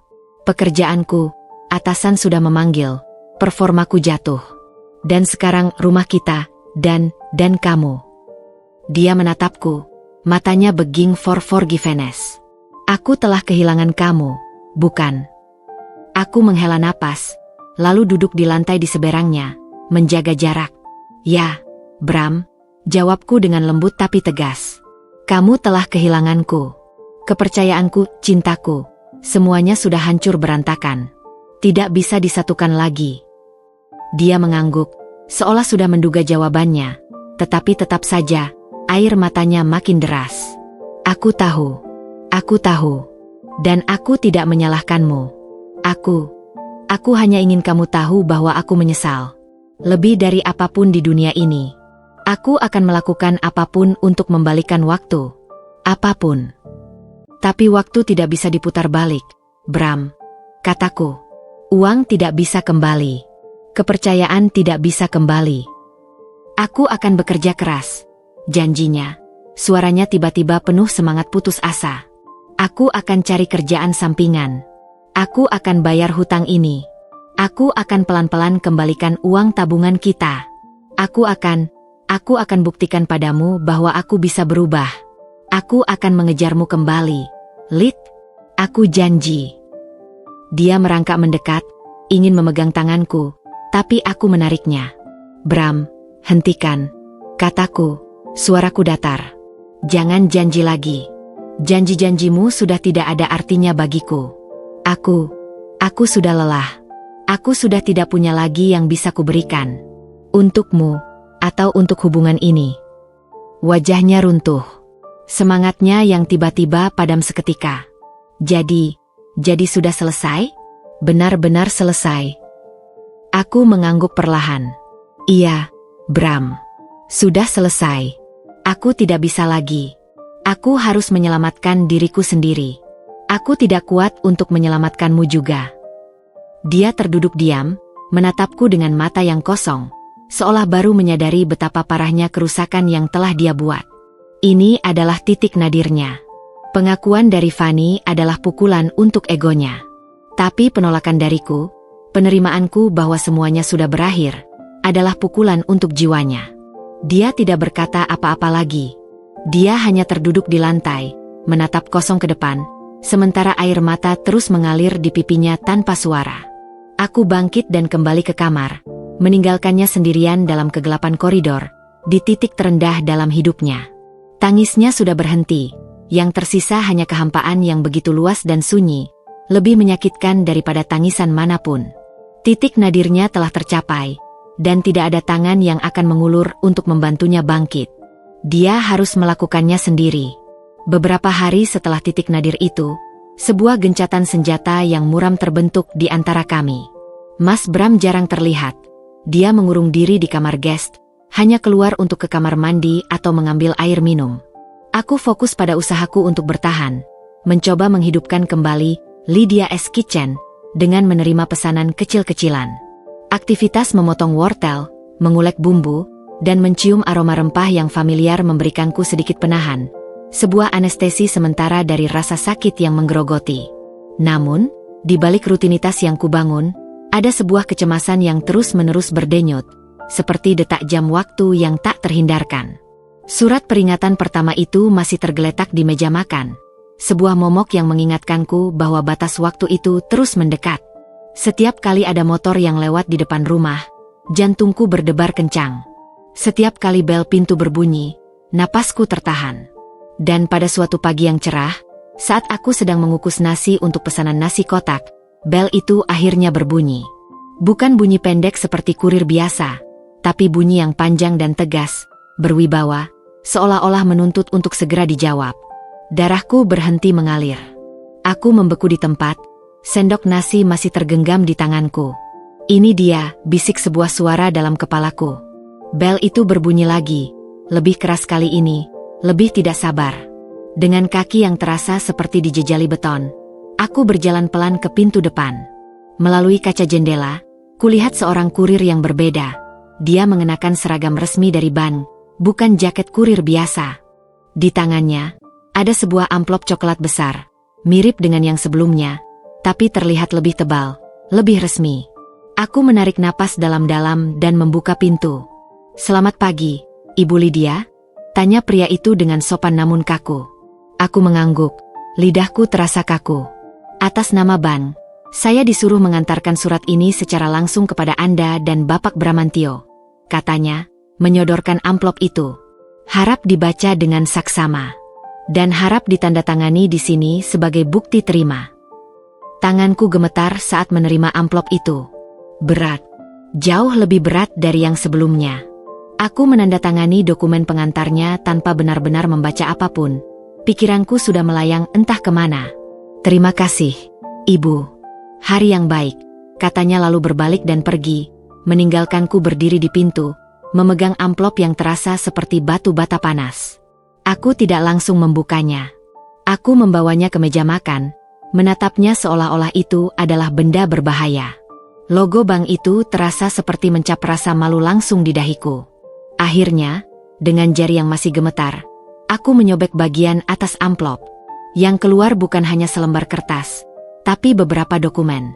Pekerjaanku, atasan sudah memanggil, performaku jatuh. Dan sekarang rumah kita, dan kamu." Dia menatapku, matanya begging for forgiveness. "Aku telah kehilangan kamu, bukan?" Aku menghela napas, lalu duduk di lantai di seberangnya, menjaga jarak. "Ya, Bram," jawabku dengan lembut tapi tegas. "Kamu telah kehilanganku. Kepercayaanku, cintaku, semuanya sudah hancur berantakan. Tidak bisa disatukan lagi." Dia mengangguk, seolah sudah menduga jawabannya, tetapi tetap saja, air matanya makin deras. Aku tahu, dan aku tidak menyalahkanmu. Aku hanya ingin kamu tahu bahwa aku menyesal. Lebih dari apapun di dunia ini. Aku akan melakukan apapun untuk membalikan waktu. Apapun. Tapi waktu tidak bisa diputar balik, Bram. Kataku. Uang tidak bisa kembali. Kepercayaan tidak bisa kembali. Aku akan bekerja keras. Janjinya. Suaranya tiba-tiba penuh semangat putus asa. Aku akan cari kerjaan sampingan. Aku akan bayar hutang ini. Aku akan pelan-pelan kembalikan uang tabungan kita. Aku akan buktikan padamu bahwa aku bisa berubah. Aku akan mengejarmu kembali, Lid. Aku janji. Dia merangkak mendekat, ingin memegang tanganku, tapi aku menariknya. Bram, hentikan, kataku, suaraku datar. Jangan janji lagi. Janji-janjimu sudah tidak ada artinya bagiku. Aku sudah lelah. Aku sudah tidak punya lagi yang bisa kuberikan. Untukmu, atau untuk hubungan ini. Wajahnya runtuh. Semangatnya yang tiba-tiba padam seketika. Jadi sudah selesai? Benar-benar selesai. Aku mengangguk perlahan. Iya, Bram. Sudah selesai. Aku tidak bisa lagi. Aku harus menyelamatkan diriku sendiri. Aku tidak kuat untuk menyelamatkanmu juga. Dia terduduk diam, menatapku dengan mata yang kosong, seolah baru menyadari betapa parahnya kerusakan yang telah dia buat. Ini adalah titik nadirnya. Pengakuan dari Fanny adalah pukulan untuk egonya. Tapi penolakan dariku, penerimaanku bahwa semuanya sudah berakhir, adalah pukulan untuk jiwanya. Dia tidak berkata apa-apa lagi. Dia hanya terduduk di lantai, menatap kosong ke depan, sementara air mata terus mengalir di pipinya tanpa suara. Aku bangkit dan kembali ke kamar, meninggalkannya sendirian dalam kegelapan koridor, di titik terendah dalam hidupnya. Tangisnya sudah berhenti, yang tersisa hanya kehampaan yang begitu luas dan sunyi, lebih menyakitkan daripada tangisan manapun. Titik nadirnya telah tercapai, dan tidak ada tangan yang akan mengulur untuk membantunya bangkit. Dia harus melakukannya sendiri. Beberapa hari setelah titik nadir itu, sebuah gencatan senjata yang muram terbentuk di antara kami. Mas Bram jarang terlihat. Dia mengurung diri di kamar guest, hanya keluar untuk ke kamar mandi atau mengambil air minum. Aku fokus pada usahaku untuk bertahan, mencoba menghidupkan kembali Lydia S. Kitchen dengan menerima pesanan kecil-kecilan. Aktivitas memotong wortel, mengulek bumbu, dan mencium aroma rempah yang familiar memberikanku sedikit penahan, sebuah anestesi sementara dari rasa sakit yang menggerogoti. Namun, di balik rutinitas yang kubangun, ada sebuah kecemasan yang terus-menerus berdenyut, seperti detak jam waktu yang tak terhindarkan. Surat peringatan pertama itu masih tergeletak di meja makan, sebuah momok yang mengingatkanku bahwa batas waktu itu terus mendekat. Setiap kali ada motor yang lewat di depan rumah, jantungku berdebar kencang. Setiap kali bel pintu berbunyi, napasku tertahan. Dan pada suatu pagi yang cerah, saat aku sedang mengukus nasi untuk pesanan nasi kotak, bel itu akhirnya berbunyi. Bukan bunyi pendek seperti kurir biasa, tapi bunyi yang panjang dan tegas, berwibawa, seolah-olah menuntut untuk segera dijawab. Darahku berhenti mengalir. Aku membeku di tempat, sendok nasi masih tergenggam di tanganku. Ini dia, bisik sebuah suara dalam kepalaku. Bel itu berbunyi lagi, lebih keras kali ini, lebih tidak sabar. Dengan kaki yang terasa seperti dijejali beton, aku berjalan pelan ke pintu depan. Melalui kaca jendela, kulihat seorang kurir yang berbeda. Dia mengenakan seragam resmi dari bank, bukan jaket kurir biasa. Di tangannya, ada sebuah amplop coklat besar, mirip dengan yang sebelumnya, tapi terlihat lebih tebal, lebih resmi. Aku menarik napas dalam-dalam dan membuka pintu. "Selamat pagi, Ibu Lydia?" tanya pria itu dengan sopan namun kaku. Aku mengangguk, lidahku terasa kaku. "Atas nama Ban, saya disuruh mengantarkan surat ini secara langsung kepada Anda dan Bapak Bramantio," katanya, menyodorkan amplop itu. "Harap dibaca dengan saksama. Dan harap ditandatangani di sini sebagai bukti terima." Tanganku gemetar saat menerima amplop itu. Berat. Jauh lebih berat dari yang sebelumnya. Aku menandatangani dokumen pengantarnya tanpa benar-benar membaca apapun. Pikiranku sudah melayang entah kemana. "Terima kasih, Ibu. Hari yang baik," katanya lalu berbalik dan pergi, meninggalkanku berdiri di pintu, memegang amplop yang terasa seperti batu bata panas. Aku tidak langsung membukanya. Aku membawanya ke meja makan, menatapnya seolah-olah itu adalah benda berbahaya. Logo bank itu terasa seperti mencap rasa malu langsung di dahiku. Akhirnya, dengan jari yang masih gemetar, aku menyobek bagian atas amplop. Yang keluar bukan hanya selembar kertas, tapi beberapa dokumen.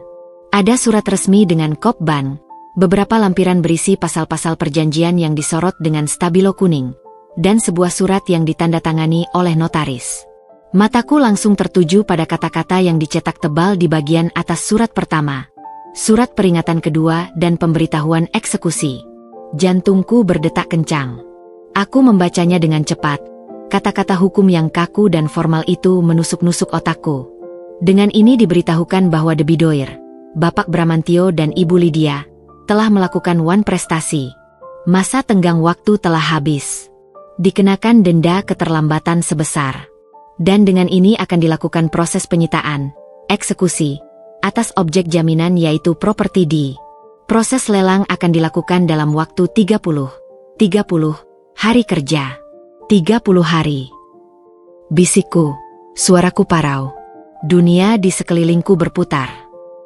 Ada surat resmi dengan kop bank, beberapa lampiran berisi pasal-pasal perjanjian yang disorot dengan stabilo kuning, dan sebuah surat yang ditandatangani oleh notaris. Mataku langsung tertuju pada kata-kata yang dicetak tebal di bagian atas surat pertama, surat peringatan kedua dan pemberitahuan eksekusi. Jantungku berdetak kencang. Aku membacanya dengan cepat. Kata-kata hukum yang kaku dan formal itu menusuk-nusuk otakku. Dengan ini diberitahukan bahwa Debidoir, Bapak Bramantio dan Ibu Lydia, telah melakukan prestasi. Masa tenggang waktu telah habis. Dikenakan denda keterlambatan sebesar. Dan dengan ini akan dilakukan proses penyitaan, eksekusi, atas objek jaminan yaitu properti D. Proses lelang akan dilakukan dalam waktu 30 hari kerja. 30 hari. Bisikku, suaraku parau. Dunia di sekelilingku berputar.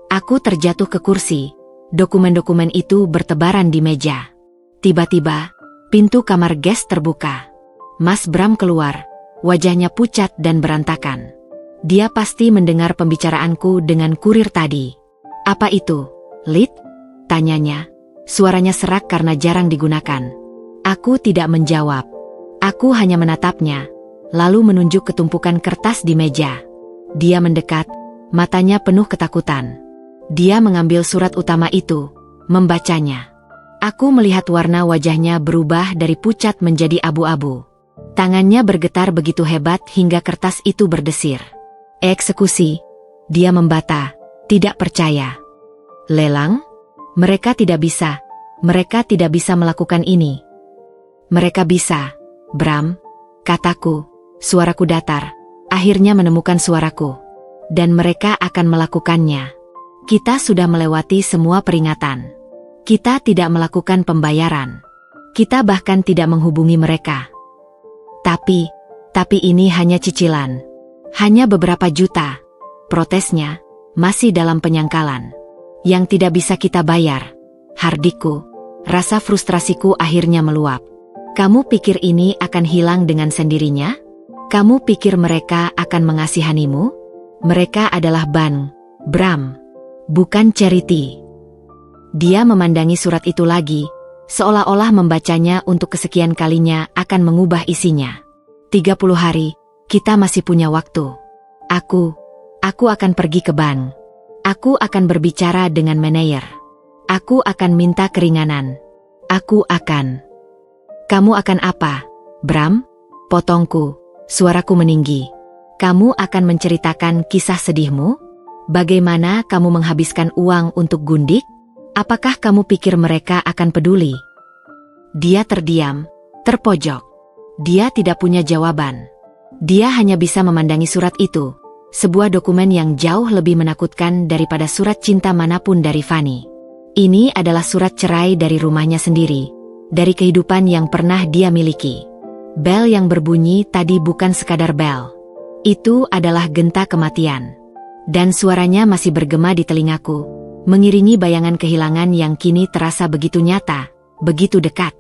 Aku terjatuh ke kursi, dokumen-dokumen itu bertebaran di meja. Tiba-tiba, pintu kamar guest terbuka. Mas Bram keluar. Wajahnya pucat dan berantakan. Dia pasti mendengar pembicaraanku dengan kurir tadi. Apa itu, Lid? Tanyanya. Suaranya serak karena jarang digunakan. Aku tidak menjawab. Aku hanya menatapnya, lalu menunjuk ke tumpukan kertas di meja. Dia mendekat, matanya penuh ketakutan. Dia mengambil surat utama itu, membacanya. Aku melihat warna wajahnya berubah dari pucat menjadi abu-abu. Tangannya bergetar begitu hebat hingga kertas itu berdesir. Eksekusi. Dia membata, tidak percaya. Lelang? Mereka tidak bisa. Mereka tidak bisa melakukan ini. Mereka bisa, Bram, kataku. Suaraku datar, akhirnya menemukan suaraku. Dan mereka akan melakukannya. Kita sudah melewati semua peringatan. Kita tidak melakukan pembayaran. Kita bahkan tidak menghubungi mereka. Tapi ini hanya cicilan. Hanya beberapa juta. Protesnya masih dalam penyangkalan. Yang tidak bisa kita bayar. Hardiku, rasa frustrasiku akhirnya meluap. Kamu pikir ini akan hilang dengan sendirinya? Kamu pikir mereka akan mengasihanimu? Mereka adalah Bram, bukan charity. Dia memandangi surat itu lagi, seolah-olah membacanya untuk kesekian kalinya akan mengubah isinya. 30 hari, kita masih punya waktu. Aku akan pergi ke bank. Aku akan berbicara dengan manajer. Aku akan minta keringanan. Kamu akan apa, Bram? Potongku, suaraku meninggi. Kamu akan menceritakan kisah sedihmu? Bagaimana kamu menghabiskan uang untuk gundik? Apakah kamu pikir mereka akan peduli? Dia terdiam, terpojok. Dia tidak punya jawaban. Dia hanya bisa memandangi surat itu, sebuah dokumen yang jauh lebih menakutkan daripada surat cinta manapun dari Fanny. Ini adalah surat cerai dari rumahnya sendiri, dari kehidupan yang pernah dia miliki. Bel yang berbunyi tadi bukan sekadar bel. Itu adalah genta kematian. Dan suaranya masih bergema di telingaku, mengiringi bayangan kehilangan yang kini terasa begitu nyata, begitu dekat.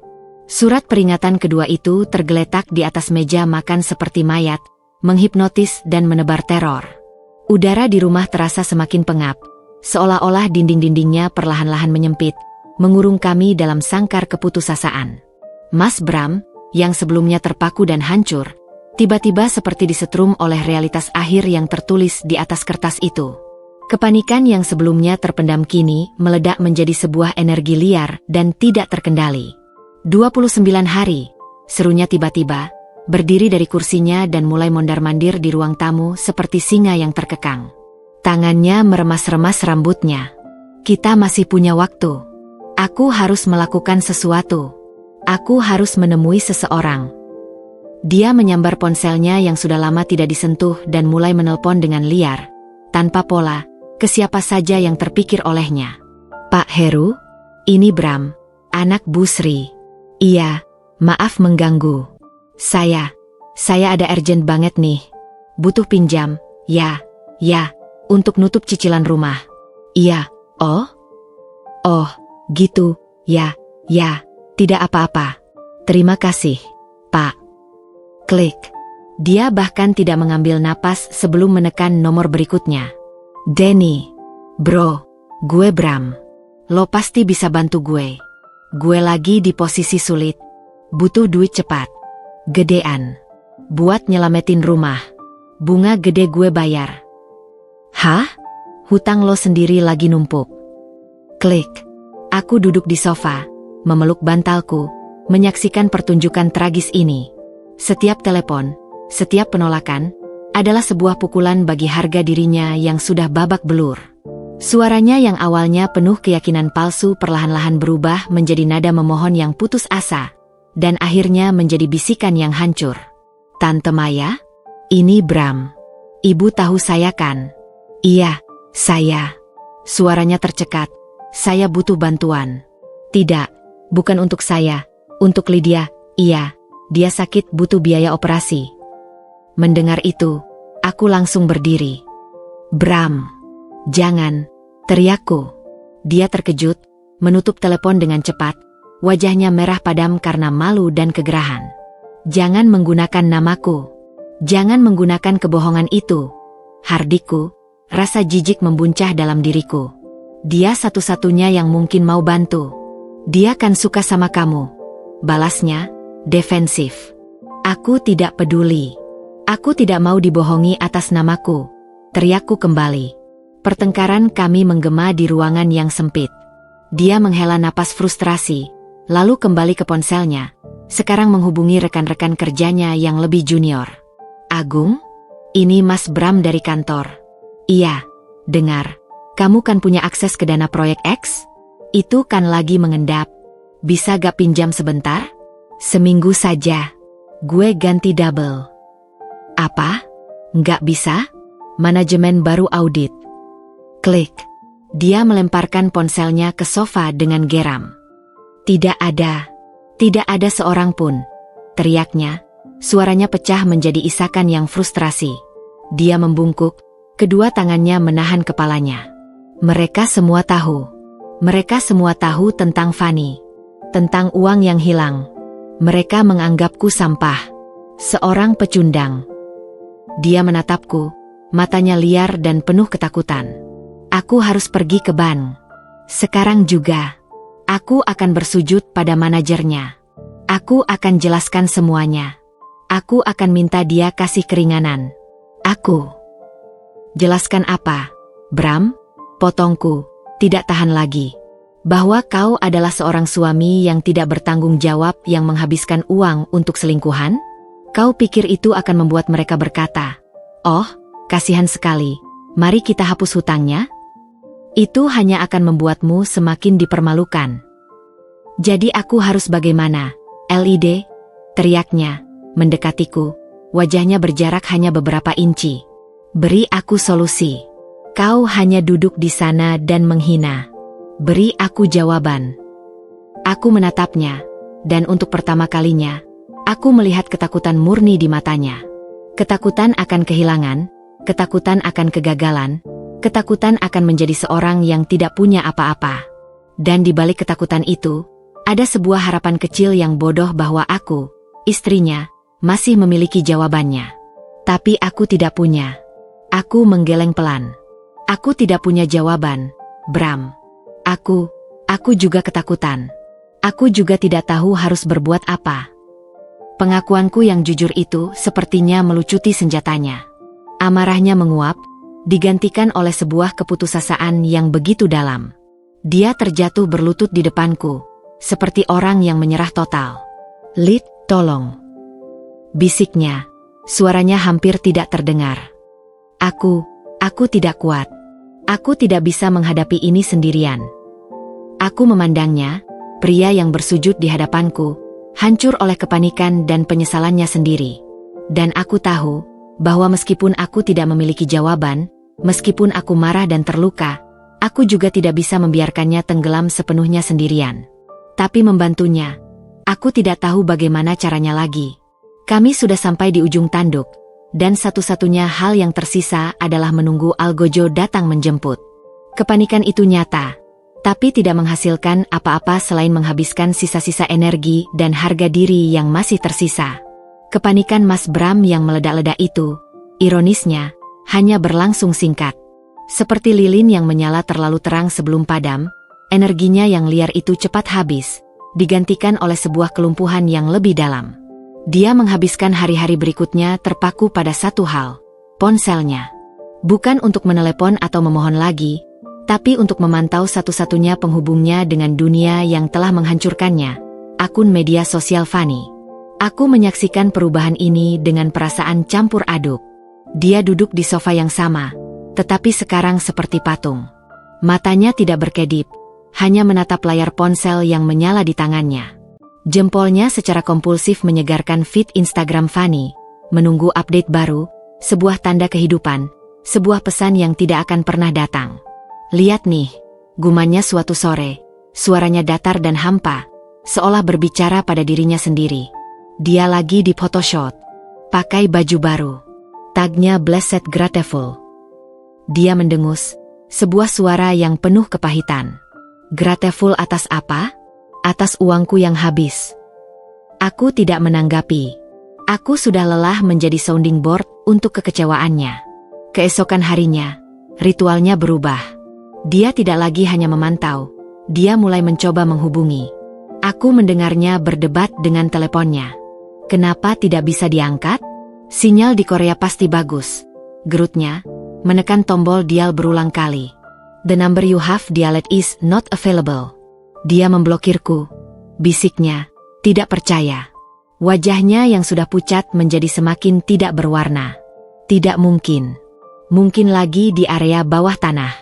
Surat peringatan kedua itu tergeletak di atas meja makan seperti mayat, menghipnotis dan menebar teror. Udara di rumah terasa semakin pengap, seolah-olah dinding-dindingnya perlahan-lahan menyempit, mengurung kami dalam sangkar keputusasaan. Mas Bram, yang sebelumnya terpaku dan hancur, tiba-tiba seperti disetrum oleh realitas akhir yang tertulis di atas kertas itu. Kepanikan yang sebelumnya terpendam kini meledak menjadi sebuah energi liar dan tidak terkendali. 29 hari, serunya tiba-tiba, berdiri dari kursinya dan mulai mondar-mandir di ruang tamu seperti singa yang terkekang. Tangannya meremas-remas rambutnya. Kita masih punya waktu. Aku harus melakukan sesuatu. Aku harus menemui seseorang. Dia menyambar ponselnya yang sudah lama tidak disentuh dan mulai menelpon dengan liar, tanpa pola, ke siapa saja yang terpikir olehnya. Pak Heru, ini Bram, anak Bu Sri. Iya, maaf mengganggu. Saya ada urgent banget nih. Butuh pinjam, ya, untuk nutup cicilan rumah. Iya, oh, gitu, ya, tidak apa-apa. Terima kasih, Pak. Klik. Dia bahkan tidak mengambil napas sebelum menekan nomor berikutnya. Denny. Bro, gue Bram. Lo pasti bisa bantu gue. Gue lagi di posisi sulit. Butuh duit cepat. Gedean. Buat nyelamatin rumah. Bunga gede gue bayar. Hah? Hutang lo sendiri lagi numpuk. Klik. Aku duduk di sofa, memeluk bantalku, menyaksikan pertunjukan tragis ini. Setiap telepon, setiap penolakan, adalah sebuah pukulan bagi harga dirinya yang sudah babak belur. Suaranya yang awalnya penuh keyakinan palsu perlahan-lahan berubah menjadi nada memohon yang putus asa, dan akhirnya menjadi bisikan yang hancur. Tante Maya? Ini Bram. Ibu tahu saya kan? Iya, saya. Suaranya tercekat. Saya butuh bantuan. Tidak, bukan untuk saya, untuk Lydia. Iya, dia sakit butuh biaya operasi. Mendengar itu, aku langsung berdiri. Bram, jangan, teriakku. Dia terkejut, menutup telepon dengan cepat, wajahnya merah padam karena malu dan kegerahan. Jangan menggunakan namaku. Jangan menggunakan kebohongan itu. Hardiku, rasa jijik membuncah dalam diriku. Dia satu-satunya yang mungkin mau bantu. Dia kan suka sama kamu. Balasnya, defensif. Aku tidak peduli. Aku tidak mau dibohongi atas namaku. Teriakku kembali. Pertengkaran kami menggema di ruangan yang sempit. Dia menghela napas frustrasi, lalu kembali ke ponselnya. Sekarang menghubungi rekan-rekan kerjanya yang lebih junior. Agung? Ini Mas Bram dari kantor. Iya, dengar. Kamu kan punya akses ke dana proyek X? Itu kan lagi mengendap. Bisa gak pinjam sebentar? Seminggu saja. Gue ganti double. Apa? Nggak bisa? Manajemen baru audit. Klik. Dia melemparkan ponselnya ke sofa dengan geram. Tidak ada seorang pun. Teriaknya, suaranya pecah menjadi isakan yang frustrasi. Dia membungkuk, kedua tangannya menahan kepalanya. Mereka semua tahu. Mereka semua tahu tentang Fanny. Tentang uang yang hilang. Mereka menganggapku sampah. Seorang pecundang. Dia menatapku, matanya liar dan penuh ketakutan. Aku harus pergi ke bank. Sekarang juga. Aku akan bersujud pada manajernya. Aku akan jelaskan semuanya. Aku akan minta dia kasih keringanan. Aku. Jelaskan apa, Bram? Potongku, tidak tahan lagi. Bahwa kau adalah seorang suami yang tidak bertanggung jawab yang menghabiskan uang untuk selingkuhan? Kau pikir itu akan membuat mereka berkata, "Oh, kasihan sekali, mari kita hapus hutangnya"? Itu hanya akan membuatmu semakin dipermalukan. Jadi aku harus bagaimana, Lid? Teriaknya, mendekatiku, wajahnya berjarak hanya beberapa inci. Beri aku solusi. Kau hanya duduk di sana dan menghina. Beri aku jawaban. Aku menatapnya, dan untuk pertama kalinya, aku melihat ketakutan murni di matanya. Ketakutan akan kehilangan, ketakutan akan kegagalan, ketakutan akan menjadi seorang yang tidak punya apa-apa. Dan di balik ketakutan itu, ada sebuah harapan kecil yang bodoh bahwa aku, istrinya, masih memiliki jawabannya. Tapi aku tidak punya. Aku menggeleng pelan. Aku tidak punya jawaban, Bram. Aku juga ketakutan. Aku juga tidak tahu harus berbuat apa. Pengakuanku yang jujur itu sepertinya melucuti senjatanya. Amarahnya menguap, digantikan oleh sebuah keputusasaan yang begitu dalam. Dia terjatuh berlutut di depanku, seperti orang yang menyerah total. Lid, tolong. Bisiknya, suaranya hampir tidak terdengar. Aku tidak kuat. Aku tidak bisa menghadapi ini sendirian. Aku memandangnya, pria yang bersujud di hadapanku, hancur oleh kepanikan dan penyesalannya sendiri. Dan aku tahu, bahwa meskipun aku tidak memiliki jawaban, meskipun aku marah dan terluka, aku juga tidak bisa membiarkannya tenggelam sepenuhnya sendirian. Tapi membantunya, aku tidak tahu bagaimana caranya lagi. Kami sudah sampai di ujung tanduk, dan satu-satunya hal yang tersisa adalah menunggu Algojo datang menjemput. Kepanikan itu nyata, tapi tidak menghasilkan apa-apa selain menghabiskan sisa-sisa energi dan harga diri yang masih tersisa. Kepanikan Mas Bram yang meledak-ledak itu, ironisnya, hanya berlangsung singkat. Seperti lilin yang menyala terlalu terang sebelum padam, energinya yang liar itu cepat habis, digantikan oleh sebuah kelumpuhan yang lebih dalam. Dia menghabiskan hari-hari berikutnya terpaku pada satu hal, ponselnya. Bukan untuk menelepon atau memohon lagi, tapi untuk memantau satu-satunya penghubungnya dengan dunia yang telah menghancurkannya, akun media sosial Fanny. Aku menyaksikan perubahan ini dengan perasaan campur aduk. Dia duduk di sofa yang sama, tetapi sekarang seperti patung. Matanya tidak berkedip, hanya menatap layar ponsel yang menyala di tangannya. Jempolnya secara kompulsif menyegarkan feed Instagram Fanny, menunggu update baru, sebuah tanda kehidupan, sebuah pesan yang tidak akan pernah datang. Lihat nih, gumannya suatu sore, suaranya datar dan hampa, seolah berbicara pada dirinya sendiri. Dia lagi di photoshoot, pakai baju baru. Tagnya Blessed Grateful. Dia mendengus, sebuah suara yang penuh kepahitan. Grateful atas apa? Atas uangku yang habis. Aku tidak menanggapi. Aku sudah lelah menjadi sounding board untuk kekecewaannya. Keesokan harinya, ritualnya berubah. Dia tidak lagi hanya memantau, dia mulai mencoba menghubungi. Aku mendengarnya berdebat dengan teleponnya. Kenapa tidak bisa diangkat? Sinyal di Korea pasti bagus, gerutnya, menekan tombol dial berulang kali. The number you have dialed is not available. Dia memblokirku, bisiknya, tidak percaya. Wajahnya yang sudah pucat menjadi semakin tidak berwarna. Tidak mungkin. Mungkin lagi di area bawah tanah.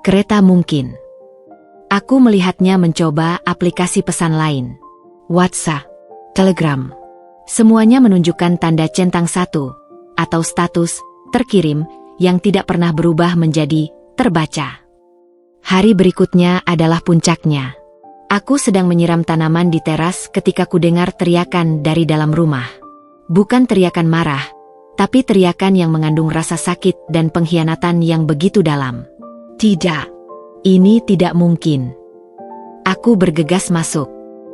Kereta mungkin. Aku melihatnya mencoba aplikasi pesan lain. WhatsApp, Telegram. Semuanya menunjukkan tanda centang 1, atau status, terkirim, yang tidak pernah berubah menjadi terbaca. Hari berikutnya adalah puncaknya. Aku sedang menyiram tanaman di teras ketika kudengar teriakan dari dalam rumah. Bukan teriakan marah, tapi teriakan yang mengandung rasa sakit dan pengkhianatan yang begitu dalam. Tidak, ini tidak mungkin. Aku bergegas masuk.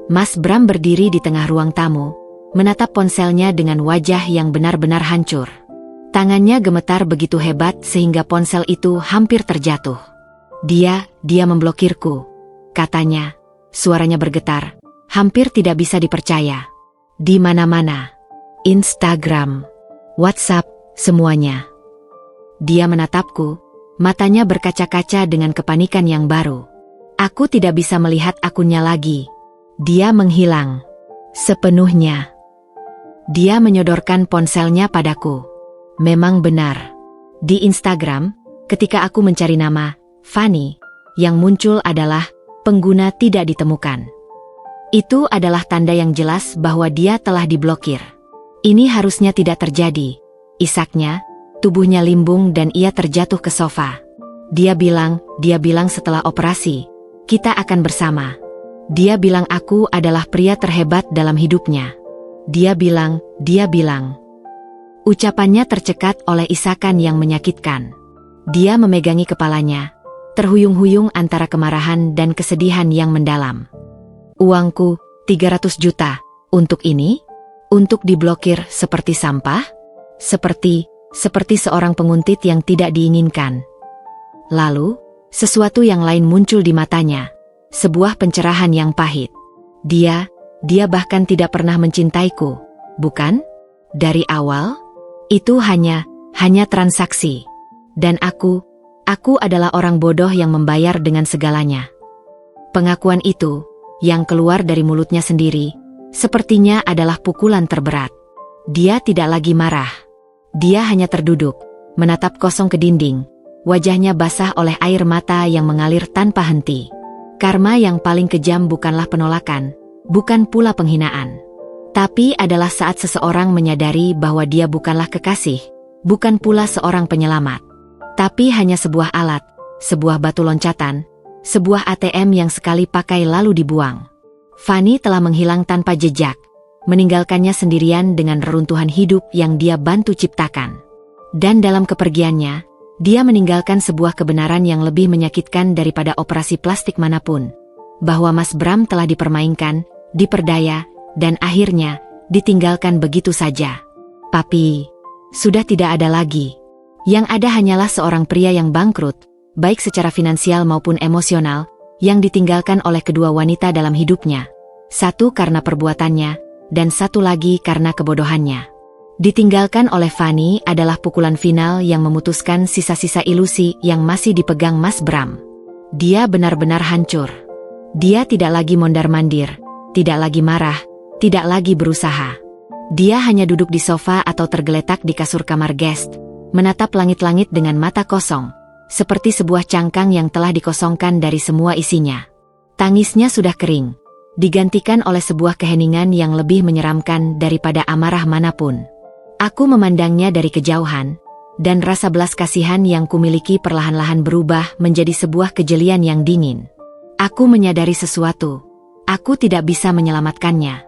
Mas Bram berdiri di tengah ruang tamu, menatap ponselnya dengan wajah yang benar-benar hancur. Tangannya gemetar begitu hebat sehingga ponsel itu hampir terjatuh. Dia memblokirku, katanya, suaranya bergetar, hampir tidak bisa dipercaya. Di mana-mana, Instagram, WhatsApp, semuanya. Dia menatapku, matanya berkaca-kaca dengan kepanikan yang baru. Aku tidak bisa melihat akunnya lagi. Dia menghilang sepenuhnya. Dia menyodorkan ponselnya padaku. Memang benar. Di Instagram, ketika aku mencari nama Fanny, yang muncul adalah pengguna tidak ditemukan. Itu adalah tanda yang jelas bahwa dia telah diblokir. Ini harusnya tidak terjadi. Isaknya, tubuhnya limbung dan ia terjatuh ke sofa. Dia bilang setelah operasi, kita akan bersama. Dia bilang aku adalah pria terhebat dalam hidupnya. Dia bilang. Ucapannya tercekat oleh isakan yang menyakitkan. Dia memegangi kepalanya, terhuyung-huyung antara kemarahan dan kesedihan yang mendalam. Uangku, 300 juta, untuk ini? Untuk diblokir seperti sampah? Seperti seorang penguntit yang tidak diinginkan. Lalu, sesuatu yang lain muncul di matanya. Sebuah pencerahan yang pahit. Dia bahkan tidak pernah mencintaiku, bukan? Dari awal, itu hanya transaksi. Dan aku adalah orang bodoh yang membayar dengan segalanya. Pengakuan itu, yang keluar dari mulutnya sendiri, sepertinya adalah pukulan terberat. Dia tidak lagi marah. Dia hanya terduduk, menatap kosong ke dinding, wajahnya basah oleh air mata yang mengalir tanpa henti. Karma yang paling kejam bukanlah penolakan, bukan pula penghinaan. Tapi adalah saat seseorang menyadari bahwa dia bukanlah kekasih, bukan pula seorang penyelamat. Tapi hanya sebuah alat, sebuah batu loncatan, sebuah ATM yang sekali pakai lalu dibuang. Fanny telah menghilang tanpa jejak, meninggalkannya sendirian dengan reruntuhan hidup yang dia bantu ciptakan. Dan dalam kepergiannya, dia meninggalkan sebuah kebenaran yang lebih menyakitkan daripada operasi plastik manapun. Bahwa Mas Bram telah dipermainkan, diperdaya, dan akhirnya, ditinggalkan begitu saja. Papi, sudah tidak ada lagi. Yang ada hanyalah seorang pria yang bangkrut, baik secara finansial maupun emosional, yang ditinggalkan oleh kedua wanita dalam hidupnya. Satu karena perbuatannya, dan satu lagi karena kebodohannya. Ditinggalkan oleh Fanny adalah pukulan final yang memutuskan sisa-sisa ilusi yang masih dipegang Mas Bram. Dia benar-benar hancur. Dia tidak lagi mondar-mandir, tidak lagi marah, tidak lagi berusaha. Dia hanya duduk di sofa atau tergeletak di kasur kamar guest, menatap langit-langit dengan mata kosong, seperti sebuah cangkang yang telah dikosongkan dari semua isinya. Tangisnya sudah kering, digantikan oleh sebuah keheningan yang lebih menyeramkan daripada amarah manapun. Aku memandangnya dari kejauhan, dan rasa belas kasihan yang kumiliki perlahan-lahan berubah menjadi sebuah kejelian yang dingin. Aku menyadari sesuatu. Aku tidak bisa menyelamatkannya.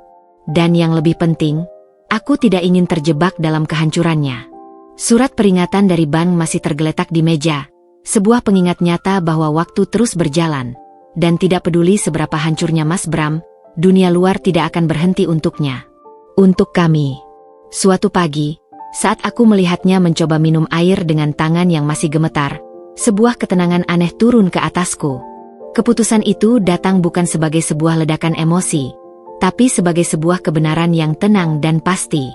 Dan yang lebih penting, aku tidak ingin terjebak dalam kehancurannya. Surat peringatan dari bank masih tergeletak di meja, sebuah pengingat nyata bahwa waktu terus berjalan, dan tidak peduli seberapa hancurnya Mas Bram, dunia luar tidak akan berhenti untuknya. Untuk kami. Suatu pagi, saat aku melihatnya mencoba minum air dengan tangan yang masih gemetar, sebuah ketenangan aneh turun ke atasku. Keputusan itu datang bukan sebagai sebuah ledakan emosi, tapi sebagai sebuah kebenaran yang tenang dan pasti.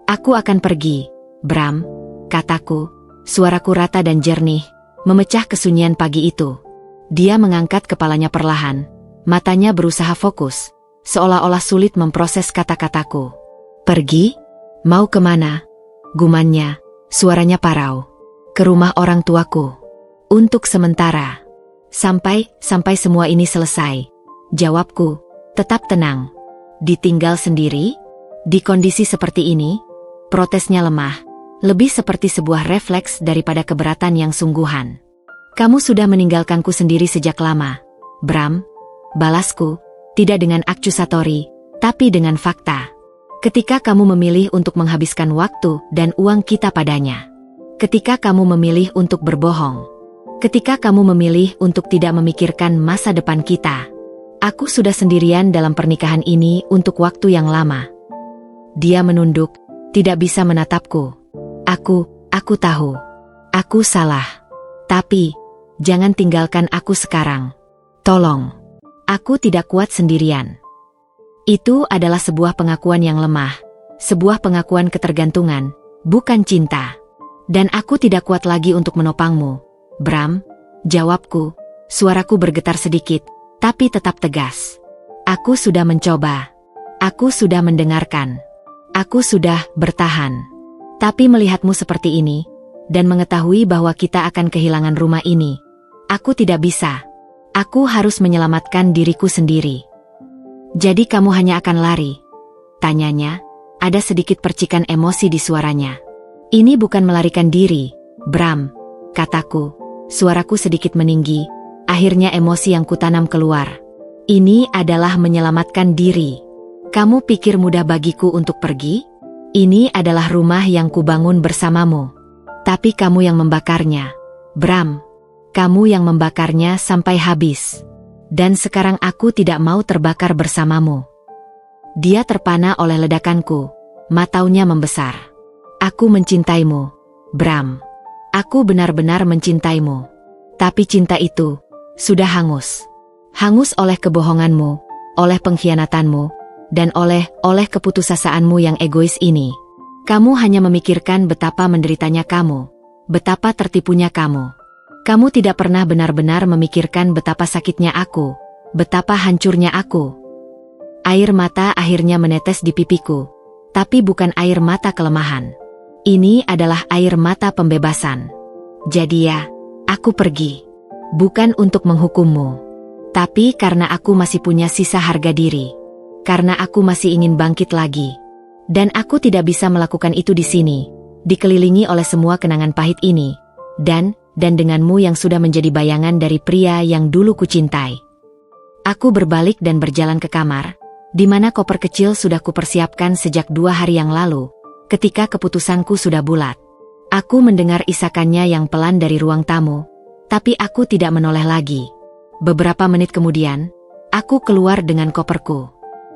Aku akan pergi, Bram, kataku, suaraku rata dan jernih, memecah kesunyian pagi itu. Dia mengangkat kepalanya perlahan, matanya berusaha fokus, seolah-olah sulit memproses kata-kataku. Pergi? Mau kemana? Gumannya, suaranya parau. Ke rumah orang tuaku. Untuk sementara. Sampai semua ini selesai. Jawabku, tetap tenang. Ditinggal sendiri? Di kondisi seperti ini? Protesnya lemah, lebih seperti sebuah refleks daripada keberatan yang sungguhan. Kamu sudah meninggalkanku sendiri sejak lama, Bram. Balasku, tidak dengan akcusatori, tapi dengan fakta. Ketika kamu memilih untuk menghabiskan waktu dan uang kita padanya. Ketika kamu memilih untuk berbohong. Ketika kamu memilih untuk tidak memikirkan masa depan kita. Aku sudah sendirian dalam pernikahan ini untuk waktu yang lama. Dia menunduk, tidak bisa menatapku. Aku tahu. Aku salah. Tapi, jangan tinggalkan aku sekarang. Tolong. Aku tidak kuat sendirian. Itu adalah sebuah pengakuan yang lemah, sebuah pengakuan ketergantungan, bukan cinta. Dan aku tidak kuat lagi untuk menopangmu, Bram. Jawabku, suaraku bergetar sedikit, tapi tetap tegas. Aku sudah mencoba. Aku sudah mendengarkan. Aku sudah bertahan. Tapi melihatmu seperti ini, dan mengetahui bahwa kita akan kehilangan rumah ini, aku tidak bisa. Aku harus menyelamatkan diriku sendiri. Jadi kamu hanya akan lari? Tanyanya, ada sedikit percikan emosi di suaranya. Ini bukan melarikan diri, Bram, kataku. Suaraku sedikit meninggi, akhirnya emosi yang kutanam keluar. Ini adalah menyelamatkan diri. Kamu pikir mudah bagiku untuk pergi? Ini adalah rumah yang kubangun bersamamu. Tapi kamu yang membakarnya, Bram. Kamu yang membakarnya sampai habis. Dan sekarang aku tidak mau terbakar bersamamu. Dia terpana oleh ledakanku, matanya membesar. Aku mencintaimu, Bram. Aku benar-benar mencintaimu. Tapi cinta itu sudah hangus. Hangus oleh kebohonganmu, oleh pengkhianatanmu, dan oleh keputusasaanmu yang egois ini. Kamu hanya memikirkan betapa menderitanya kamu, betapa tertipunya kamu. Kamu tidak pernah benar-benar memikirkan betapa sakitnya aku, betapa hancurnya aku. Air mata akhirnya menetes di pipiku, tapi bukan air mata kelemahan. Ini adalah air mata pembebasan. Jadi ya, aku pergi. Bukan untuk menghukummu, tapi karena aku masih punya sisa harga diri. Karena aku masih ingin bangkit lagi. Dan aku tidak bisa melakukan itu di sini, dikelilingi oleh semua kenangan pahit ini. Dan denganmu yang sudah menjadi bayangan dari pria yang dulu kucintai. Aku berbalik dan berjalan ke kamar, di mana koper kecil sudah kupersiapkan sejak 2 hari yang lalu, ketika keputusanku sudah bulat. Aku mendengar isakannya yang pelan dari ruang tamu, tapi aku tidak menoleh lagi. Beberapa menit kemudian, aku keluar dengan koperku.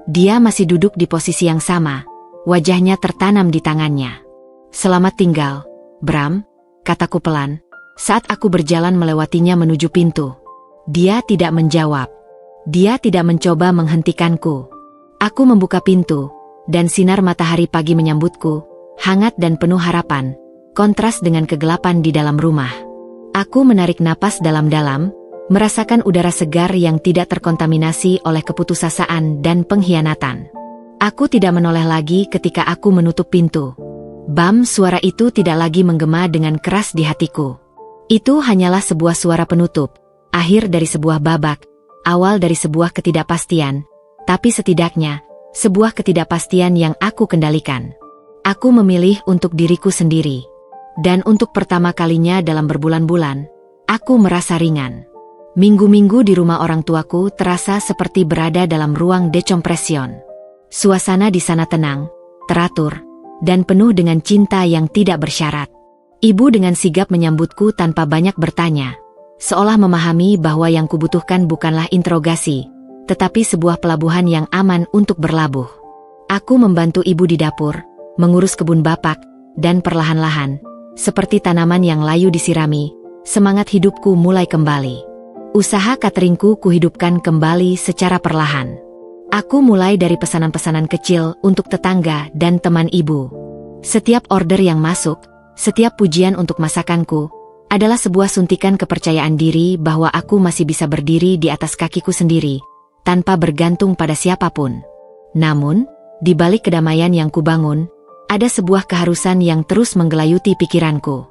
Dia masih duduk di posisi yang sama, wajahnya tertanam di tangannya. Selamat tinggal, Bram, kataku pelan. Saat aku berjalan melewatinya menuju pintu, dia tidak menjawab. Dia tidak mencoba menghentikanku. Aku membuka pintu, dan sinar matahari pagi menyambutku, hangat dan penuh harapan, kontras dengan kegelapan di dalam rumah. Aku menarik napas dalam-dalam, merasakan udara segar yang tidak terkontaminasi oleh keputusasaan dan pengkhianatan. Aku tidak menoleh lagi ketika aku menutup pintu. Bam, suara itu tidak lagi menggema dengan keras di hatiku. Itu hanyalah sebuah suara penutup, akhir dari sebuah babak, awal dari sebuah ketidakpastian, tapi setidaknya, sebuah ketidakpastian yang aku kendalikan. Aku memilih untuk diriku sendiri. Dan untuk pertama kalinya dalam berbulan-bulan, aku merasa ringan. Minggu-minggu di rumah orang tuaku terasa seperti berada dalam ruang decompression. Suasana di sana tenang, teratur, dan penuh dengan cinta yang tidak bersyarat. Ibu dengan sigap menyambutku tanpa banyak bertanya, seolah memahami bahwa yang kubutuhkan bukanlah interogasi, tetapi sebuah pelabuhan yang aman untuk berlabuh. Aku membantu ibu di dapur, mengurus kebun bapak, dan perlahan-lahan, seperti tanaman yang layu disirami, semangat hidupku mulai kembali. Usaha cateringku kuhidupkan kembali secara perlahan. Aku mulai dari pesanan-pesanan kecil untuk tetangga dan teman ibu. Setiap order yang masuk, setiap pujian untuk masakanku, adalah sebuah suntikan kepercayaan diri bahwa aku masih bisa berdiri di atas kakiku sendiri, tanpa bergantung pada siapapun. Namun, di balik kedamaian yang kubangun, ada sebuah keharusan yang terus menggelayuti pikiranku.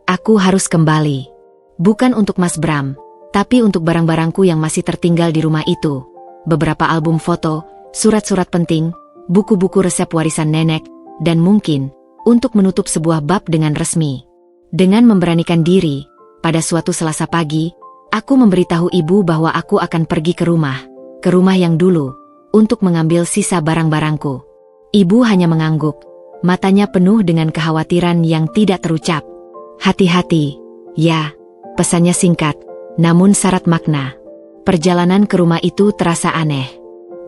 Aku harus kembali. Bukan untuk Mas Bram, tapi untuk barang-barangku yang masih tertinggal di rumah itu. Beberapa album foto, surat-surat penting, buku-buku resep warisan nenek, dan mungkin, untuk menutup sebuah bab dengan resmi. Dengan memberanikan diri, pada suatu Selasa pagi, aku memberitahu ibu bahwa aku akan pergi ke rumah yang dulu, untuk mengambil sisa barang-barangku. Ibu hanya mengangguk, matanya penuh dengan kekhawatiran yang tidak terucap. Hati-hati, ya, pesannya singkat, namun syarat makna. Perjalanan ke rumah itu terasa aneh.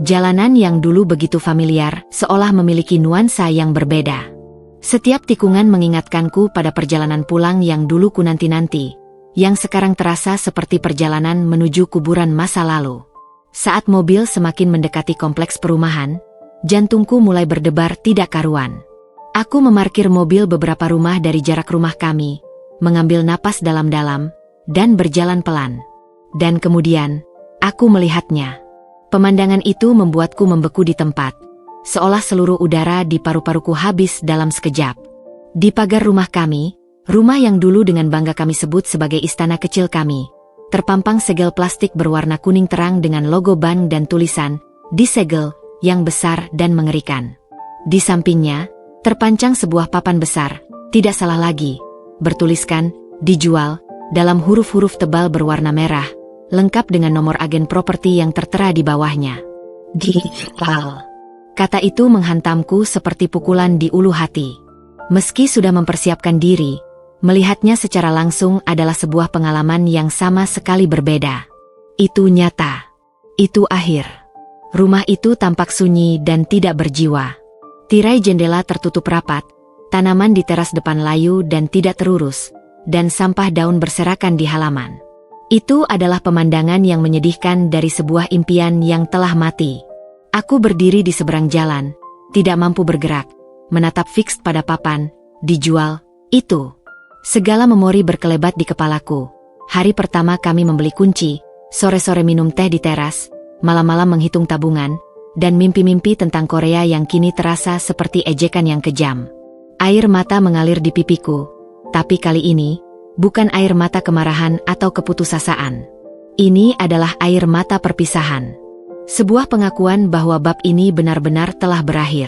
Jalanan yang dulu begitu familiar, seolah memiliki nuansa yang berbeda. Setiap tikungan mengingatkanku pada perjalanan pulang yang dulu ku nanti-nanti, yang sekarang terasa seperti perjalanan menuju kuburan masa lalu. Saat mobil semakin mendekati kompleks perumahan, jantungku mulai berdebar tidak karuan. Aku memarkir mobil beberapa rumah dari jarak rumah kami, mengambil napas dalam-dalam, dan berjalan pelan. Dan kemudian, aku melihatnya. Pemandangan itu membuatku membeku di tempat, seolah seluruh udara di paru-paruku habis dalam sekejap. Di pagar rumah kami, rumah yang dulu dengan bangga kami sebut sebagai istana kecil kami, terpampang segel plastik berwarna kuning terang dengan logo bank dan tulisan, disegel, yang besar dan mengerikan. Di sampingnya, terpancang sebuah papan besar, tidak salah lagi, bertuliskan, dijual, dalam huruf-huruf tebal berwarna merah, lengkap dengan nomor agen properti yang tertera di bawahnya. Dijual. Kata itu menghantamku seperti pukulan di ulu hati. Meski sudah mempersiapkan diri, melihatnya secara langsung adalah sebuah pengalaman yang sama sekali berbeda. Itu nyata. Itu akhir. Rumah itu tampak sunyi dan tidak berjiwa. Tirai jendela tertutup rapat, tanaman di teras depan layu dan tidak terurus, dan sampah daun berserakan di halaman. Itu adalah pemandangan yang menyedihkan dari sebuah impian yang telah mati. Aku berdiri di seberang jalan, tidak mampu bergerak, menatap fiks pada papan, dijual, itu. Segala memori berkelebat di kepalaku. Hari pertama kami membeli kunci, sore-sore minum teh di teras, malam-malam menghitung tabungan, dan mimpi-mimpi tentang Korea yang kini terasa seperti ejekan yang kejam. Air mata mengalir di pipiku, tapi kali ini, bukan air mata kemarahan atau keputusasaan. Ini adalah air mata perpisahan. Sebuah pengakuan bahwa bab ini benar-benar telah berakhir.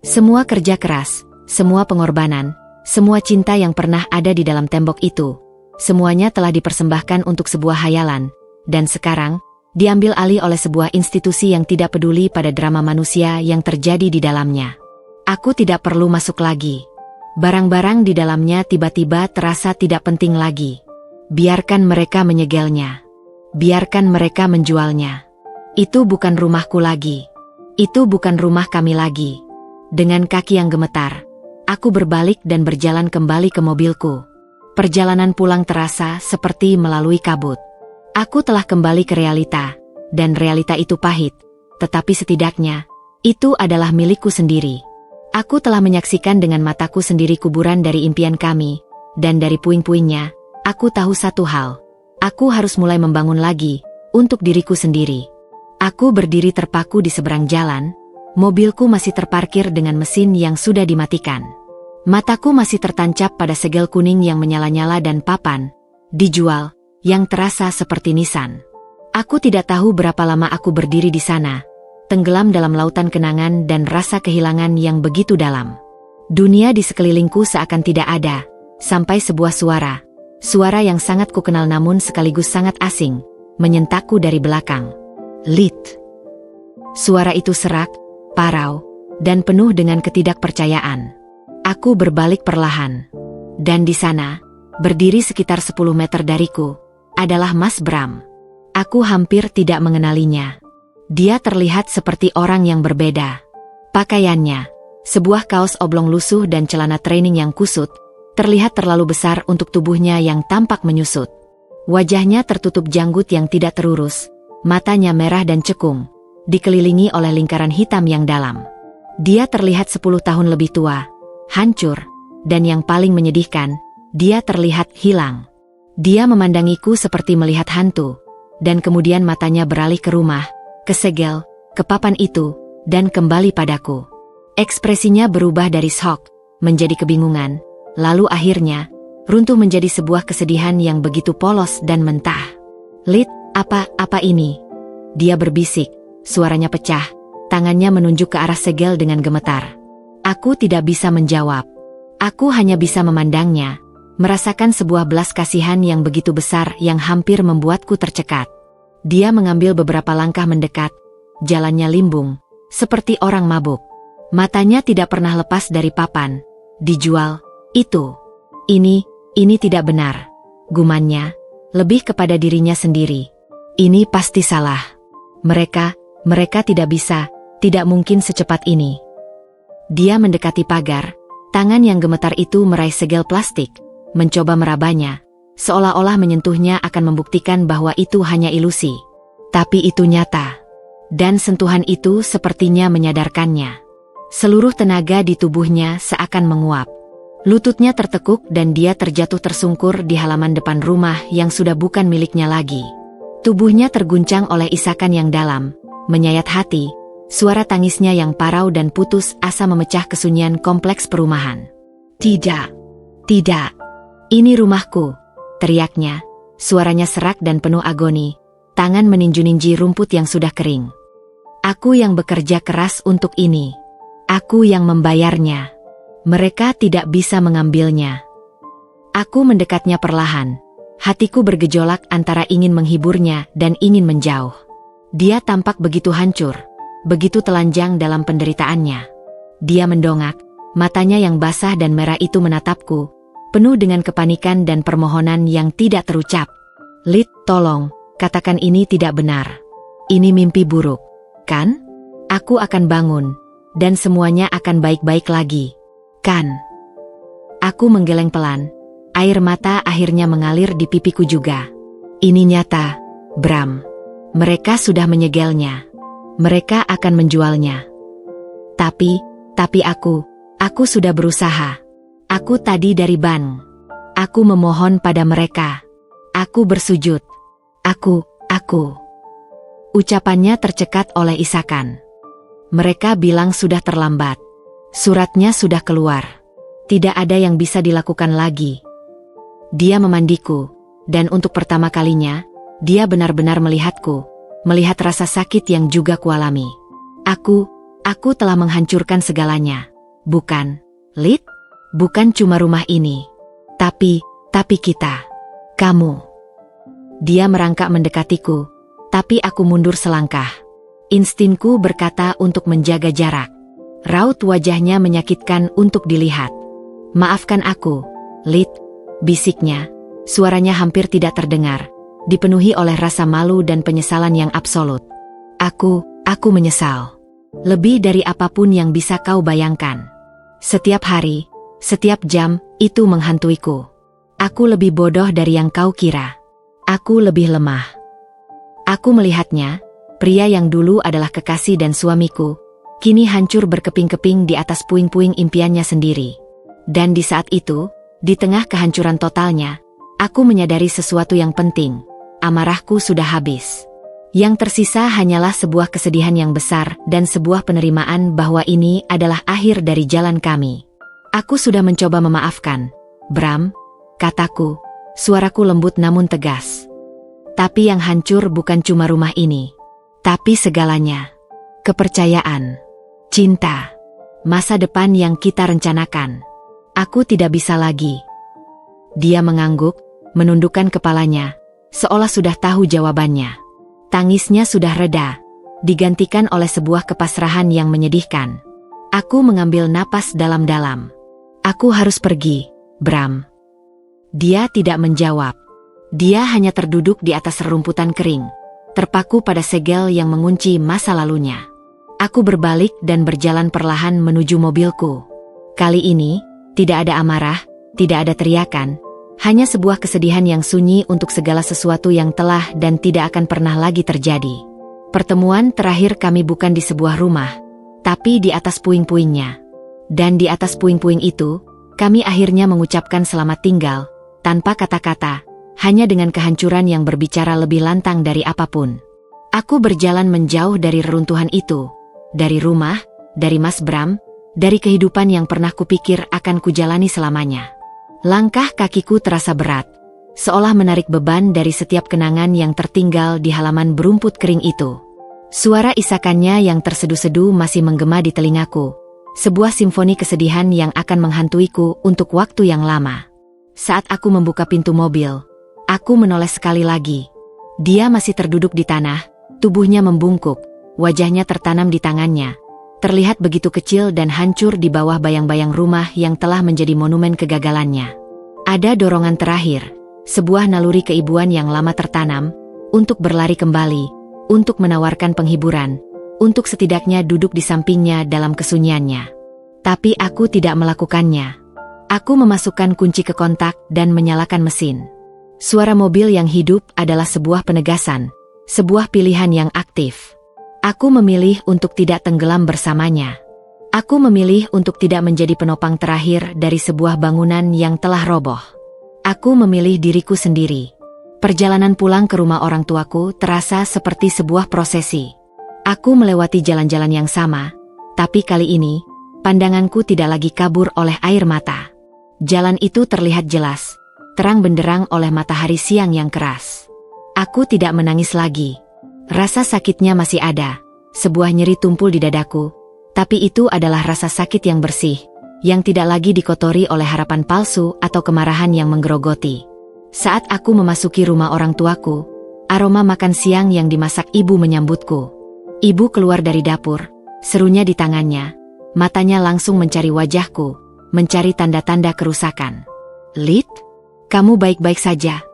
Semua kerja keras, semua pengorbanan, semua cinta yang pernah ada di dalam tembok itu, semuanya telah dipersembahkan untuk sebuah hayalan, dan sekarang, diambil alih oleh sebuah institusi yang tidak peduli pada drama manusia yang terjadi di dalamnya. Aku tidak perlu masuk lagi. Barang-barang di dalamnya tiba-tiba terasa tidak penting lagi. Biarkan mereka menyegelnya. Biarkan mereka menjualnya. Itu bukan rumahku lagi. Itu bukan rumah kami lagi. Dengan kaki yang gemetar, aku berbalik dan berjalan kembali ke mobilku. Perjalanan pulang terasa seperti melalui kabut. Aku telah kembali ke realita, dan realita itu pahit, tetapi setidaknya, itu adalah milikku sendiri. Aku telah menyaksikan dengan mataku sendiri kuburan dari impian kami, dan dari puing-puingnya, aku tahu satu hal. Aku harus mulai membangun lagi, untuk diriku sendiri. Aku berdiri terpaku di seberang jalan, mobilku masih terparkir dengan mesin yang sudah dimatikan. Mataku masih tertancap pada segel kuning yang menyala-nyala dan papan, dijual, yang terasa seperti nisan. Aku tidak tahu berapa lama aku berdiri di sana, tenggelam dalam lautan kenangan dan rasa kehilangan yang begitu dalam. Dunia di sekelilingku seakan tidak ada, sampai sebuah suara yang sangat kukenal namun sekaligus sangat asing, menyentakku dari belakang. Lit. Suara itu serak, parau, dan penuh dengan ketidakpercayaan. Aku berbalik perlahan. Dan di sana, berdiri sekitar 10 meter dariku, adalah Mas Bram. Aku hampir tidak mengenalinya. Dia terlihat seperti orang yang berbeda. Pakaiannya, sebuah kaos oblong lusuh dan celana training yang kusut, terlihat terlalu besar untuk tubuhnya yang tampak menyusut. Wajahnya tertutup janggut yang tidak terurus, matanya merah dan cekung, dikelilingi oleh lingkaran hitam yang dalam. Dia terlihat 10 tahun lebih tua, hancur, dan yang paling menyedihkan, dia terlihat hilang. Dia memandangiku seperti melihat hantu, dan kemudian matanya beralih ke rumah, ke segel, ke papan itu, dan kembali padaku. Ekspresinya berubah dari shock, menjadi kebingungan, lalu akhirnya, runtuh menjadi sebuah kesedihan yang begitu polos dan mentah. Lit, apa ini? Dia berbisik, suaranya pecah, tangannya menunjuk ke arah segel dengan gemetar. Aku tidak bisa menjawab. Aku hanya bisa memandangnya, merasakan sebuah belas kasihan yang begitu besar yang hampir membuatku tercekat. Dia mengambil beberapa langkah mendekat, jalannya limbung, seperti orang mabuk. Matanya tidak pernah lepas dari papan. Dijual, itu. Ini tidak benar. Gumannya, lebih kepada dirinya sendiri. Ini pasti salah. Mereka tidak bisa, tidak mungkin secepat ini. Dia mendekati pagar, tangan yang gemetar itu meraih segel plastik, mencoba merabanya, seolah-olah menyentuhnya akan membuktikan bahwa itu hanya ilusi. Tapi itu nyata. Dan sentuhan itu sepertinya menyadarkannya. Seluruh tenaga di tubuhnya seakan menguap. Lututnya tertekuk dan dia terjatuh tersungkur di halaman depan rumah yang sudah bukan miliknya lagi. Tubuhnya terguncang oleh isakan yang dalam, menyayat hati, suara tangisnya yang parau dan putus asa memecah kesunyian kompleks perumahan. Tidak, ini rumahku, teriaknya, suaranya serak dan penuh agoni, tangan meninju-ninji rumput yang sudah kering. Aku yang bekerja keras untuk ini. Aku yang membayarnya. Mereka tidak bisa mengambilnya. Aku mendekatnya perlahan. Hatiku bergejolak antara ingin menghiburnya dan ingin menjauh. Dia tampak begitu hancur, begitu telanjang dalam penderitaannya. Dia mendongak, matanya yang basah dan merah itu menatapku, penuh dengan kepanikan dan permohonan yang tidak terucap. Lit, tolong, katakan ini tidak benar. Ini mimpi buruk, kan? Aku akan bangun, dan semuanya akan baik-baik lagi. Kan? Aku menggeleng pelan, air mata akhirnya mengalir di pipiku juga. Ini nyata, Bram. Mereka sudah menyegelnya. Mereka akan menjualnya. Tapi aku sudah berusaha. Aku tadi dari Ban. Aku memohon pada mereka. Aku bersujud. Aku. Ucapannya tercekat oleh isakan. Mereka bilang sudah terlambat. Suratnya sudah keluar. Tidak ada yang bisa dilakukan lagi. Dia memandiku, dan untuk pertama kalinya, dia benar-benar melihatku, melihat rasa sakit yang juga kualami. Aku telah menghancurkan segalanya. Bukan, Lit? Bukan cuma rumah ini. Tapi kita. Kamu. Dia merangkak mendekatiku, tapi aku mundur selangkah. Instinku berkata untuk menjaga jarak. Raut wajahnya menyakitkan untuk dilihat. Maafkan aku, Lit, bisiknya, suaranya hampir tidak terdengar, dipenuhi oleh rasa malu dan penyesalan yang absolut. Aku menyesal. Lebih dari apapun yang bisa kau bayangkan. Setiap hari, setiap jam, itu menghantuiku. Aku lebih bodoh dari yang kau kira. Aku lebih lemah. Aku melihatnya, pria yang dulu adalah kekasih dan suamiku, kini hancur berkeping-keping di atas puing-puing impiannya sendiri. Dan di saat itu, di tengah kehancuran totalnya, aku menyadari sesuatu yang penting. Amarahku sudah habis. Yang tersisa hanyalah sebuah kesedihan yang besar dan sebuah penerimaan bahwa ini adalah akhir dari jalan kami. Aku sudah mencoba memaafkan, Bram, kataku, suaraku lembut namun tegas. Tapi yang hancur bukan cuma rumah ini, tapi segalanya. Kepercayaan, cinta, masa depan yang kita rencanakan. Aku tidak bisa lagi. Dia mengangguk, menundukkan kepalanya, seolah sudah tahu jawabannya. Tangisnya sudah reda, digantikan oleh sebuah kepasrahan yang menyedihkan. Aku mengambil napas dalam-dalam. Aku harus pergi, Bram. Dia tidak menjawab. Dia hanya terduduk di atas rerumputan kering, terpaku pada segel yang mengunci masa lalunya. Aku berbalik dan berjalan perlahan menuju mobilku. Kali ini, tidak ada amarah, tidak ada teriakan, hanya sebuah kesedihan yang sunyi untuk segala sesuatu yang telah dan tidak akan pernah lagi terjadi. Pertemuan terakhir kami bukan di sebuah rumah, tapi di atas puing-puingnya. Dan di atas puing-puing itu, kami akhirnya mengucapkan selamat tinggal, tanpa kata-kata, hanya dengan kehancuran yang berbicara lebih lantang dari apapun. Aku berjalan menjauh dari reruntuhan itu, dari rumah, dari Mas Bram, dari kehidupan yang pernah kupikir akan kujalani selamanya. Langkah kakiku terasa berat, seolah menarik beban dari setiap kenangan yang tertinggal di halaman berumput kering itu. Suara isakannya yang terseduh-seduh masih menggema di telingaku, sebuah simfoni kesedihan yang akan menghantuiku untuk waktu yang lama. Saat aku membuka pintu mobil, aku menoleh sekali lagi. Dia masih terduduk di tanah, tubuhnya membungkuk, wajahnya tertanam di tangannya. Terlihat begitu kecil dan hancur di bawah bayang-bayang rumah yang telah menjadi monumen kegagalannya. Ada dorongan terakhir, sebuah naluri keibuan yang lama tertanam, untuk berlari kembali, untuk menawarkan penghiburan, untuk setidaknya duduk di sampingnya dalam kesunyiannya. Tapi aku tidak melakukannya. Aku memasukkan kunci ke kontak dan menyalakan mesin. Suara mobil yang hidup adalah sebuah penegasan, sebuah pilihan yang aktif. Aku memilih untuk tidak tenggelam bersamanya. Aku memilih untuk tidak menjadi penopang terakhir dari sebuah bangunan yang telah roboh. Aku memilih diriku sendiri. Perjalanan pulang ke rumah orang tuaku terasa seperti sebuah prosesi. Aku melewati jalan-jalan yang sama, tapi kali ini, pandanganku tidak lagi kabur oleh air mata. Jalan itu terlihat jelas, terang benderang oleh matahari siang yang keras. Aku tidak menangis lagi. Rasa sakitnya masih ada, sebuah nyeri tumpul di dadaku, tapi itu adalah rasa sakit yang bersih, yang tidak lagi dikotori oleh harapan palsu atau kemarahan yang menggerogoti. Saat aku memasuki rumah orang tuaku, aroma makan siang yang dimasak ibu menyambutku. Ibu keluar dari dapur, serunya di tangannya, matanya langsung mencari wajahku, mencari tanda-tanda kerusakan. "Lid, kamu baik-baik saja?"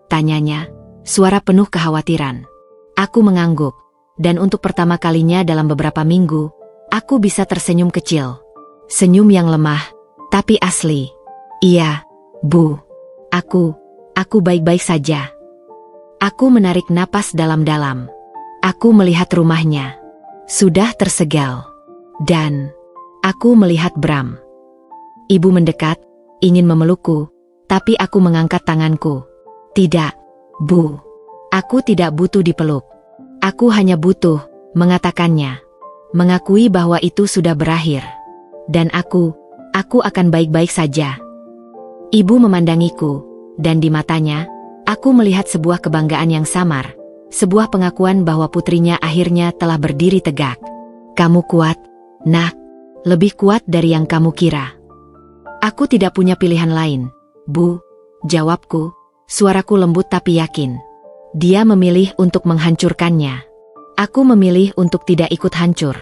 tanyanya, suara penuh kekhawatiran. Aku mengangguk, dan untuk pertama kalinya dalam beberapa minggu, aku bisa tersenyum kecil. Senyum yang lemah, tapi asli. "Iya, Bu. Aku baik-baik saja." Aku menarik napas dalam-dalam. Aku melihat rumahnya. Sudah tersegel. Dan aku melihat Bram. Ibu mendekat, ingin memelukku, tapi aku mengangkat tanganku. "Tidak, Bu. Aku tidak butuh dipeluk. Aku hanya butuh mengatakannya. Mengakui bahwa itu sudah berakhir. Dan aku akan baik-baik saja." Ibu memandangiku, dan di matanya, aku melihat sebuah kebanggaan yang samar, sebuah pengakuan bahwa putrinya akhirnya telah berdiri tegak. "Kamu kuat, Nak. Lebih kuat dari yang kamu kira." "Aku tidak punya pilihan lain, Bu," jawabku, suaraku lembut tapi yakin. Dia memilih untuk menghancurkannya. Aku memilih untuk tidak ikut hancur.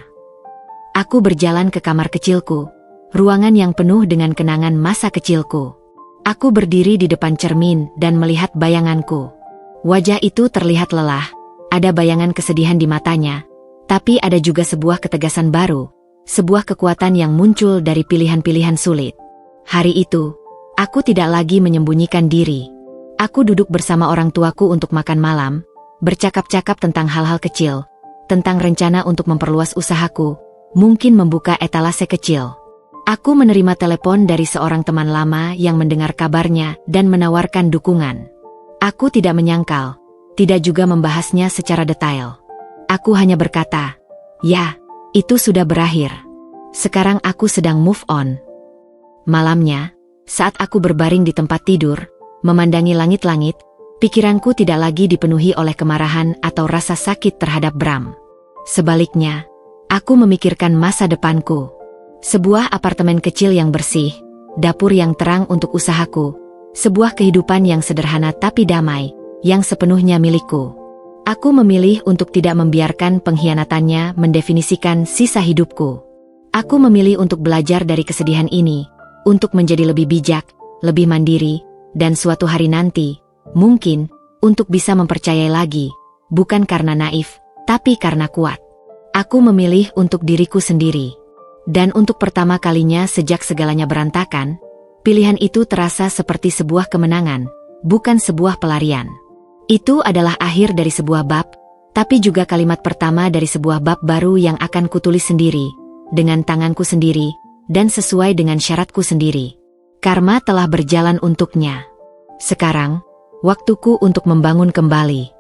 Aku berjalan ke kamar kecilku, ruangan yang penuh dengan kenangan masa kecilku. Aku berdiri di depan cermin dan melihat bayanganku. Wajah itu terlihat lelah, ada bayangan kesedihan di matanya, tapi ada juga sebuah ketegasan baru, sebuah kekuatan yang muncul dari pilihan-pilihan sulit. Hari itu, Aku tidak lagi menyembunyikan diri. Aku duduk bersama orang tuaku untuk makan malam, bercakap-cakap tentang hal-hal kecil, tentang rencana untuk memperluas usahaku, mungkin membuka etalase kecil. Aku menerima telepon dari seorang teman lama yang mendengar kabarnya dan menawarkan dukungan. Aku tidak menyangkal, tidak juga membahasnya secara detail. Aku hanya berkata, "Ya, itu sudah berakhir. Sekarang aku sedang move on." Malamnya, saat aku berbaring di tempat tidur, memandangi langit-langit, pikiranku tidak lagi dipenuhi oleh kemarahan atau rasa sakit terhadap Bram. Sebaliknya, aku memikirkan masa depanku. Sebuah apartemen kecil yang bersih, dapur yang terang untuk usahaku, sebuah kehidupan yang sederhana tapi damai, yang sepenuhnya milikku. Aku memilih untuk tidak membiarkan pengkhianatannya mendefinisikan sisa hidupku. Aku memilih untuk belajar dari kesedihan ini, untuk menjadi lebih bijak, lebih mandiri, dan suatu hari nanti, mungkin, untuk bisa mempercayai lagi, bukan karena naif, tapi karena kuat. Aku memilih untuk diriku sendiri. Dan untuk pertama kalinya sejak segalanya berantakan, pilihan itu terasa seperti sebuah kemenangan, bukan sebuah pelarian. Itu adalah akhir dari sebuah bab, tapi juga kalimat pertama dari sebuah bab baru yang akan kutulis sendiri, dengan tanganku sendiri, dan sesuai dengan syaratku sendiri. Karma telah berjalan untuknya. Sekarang, waktuku untuk membangun kembali.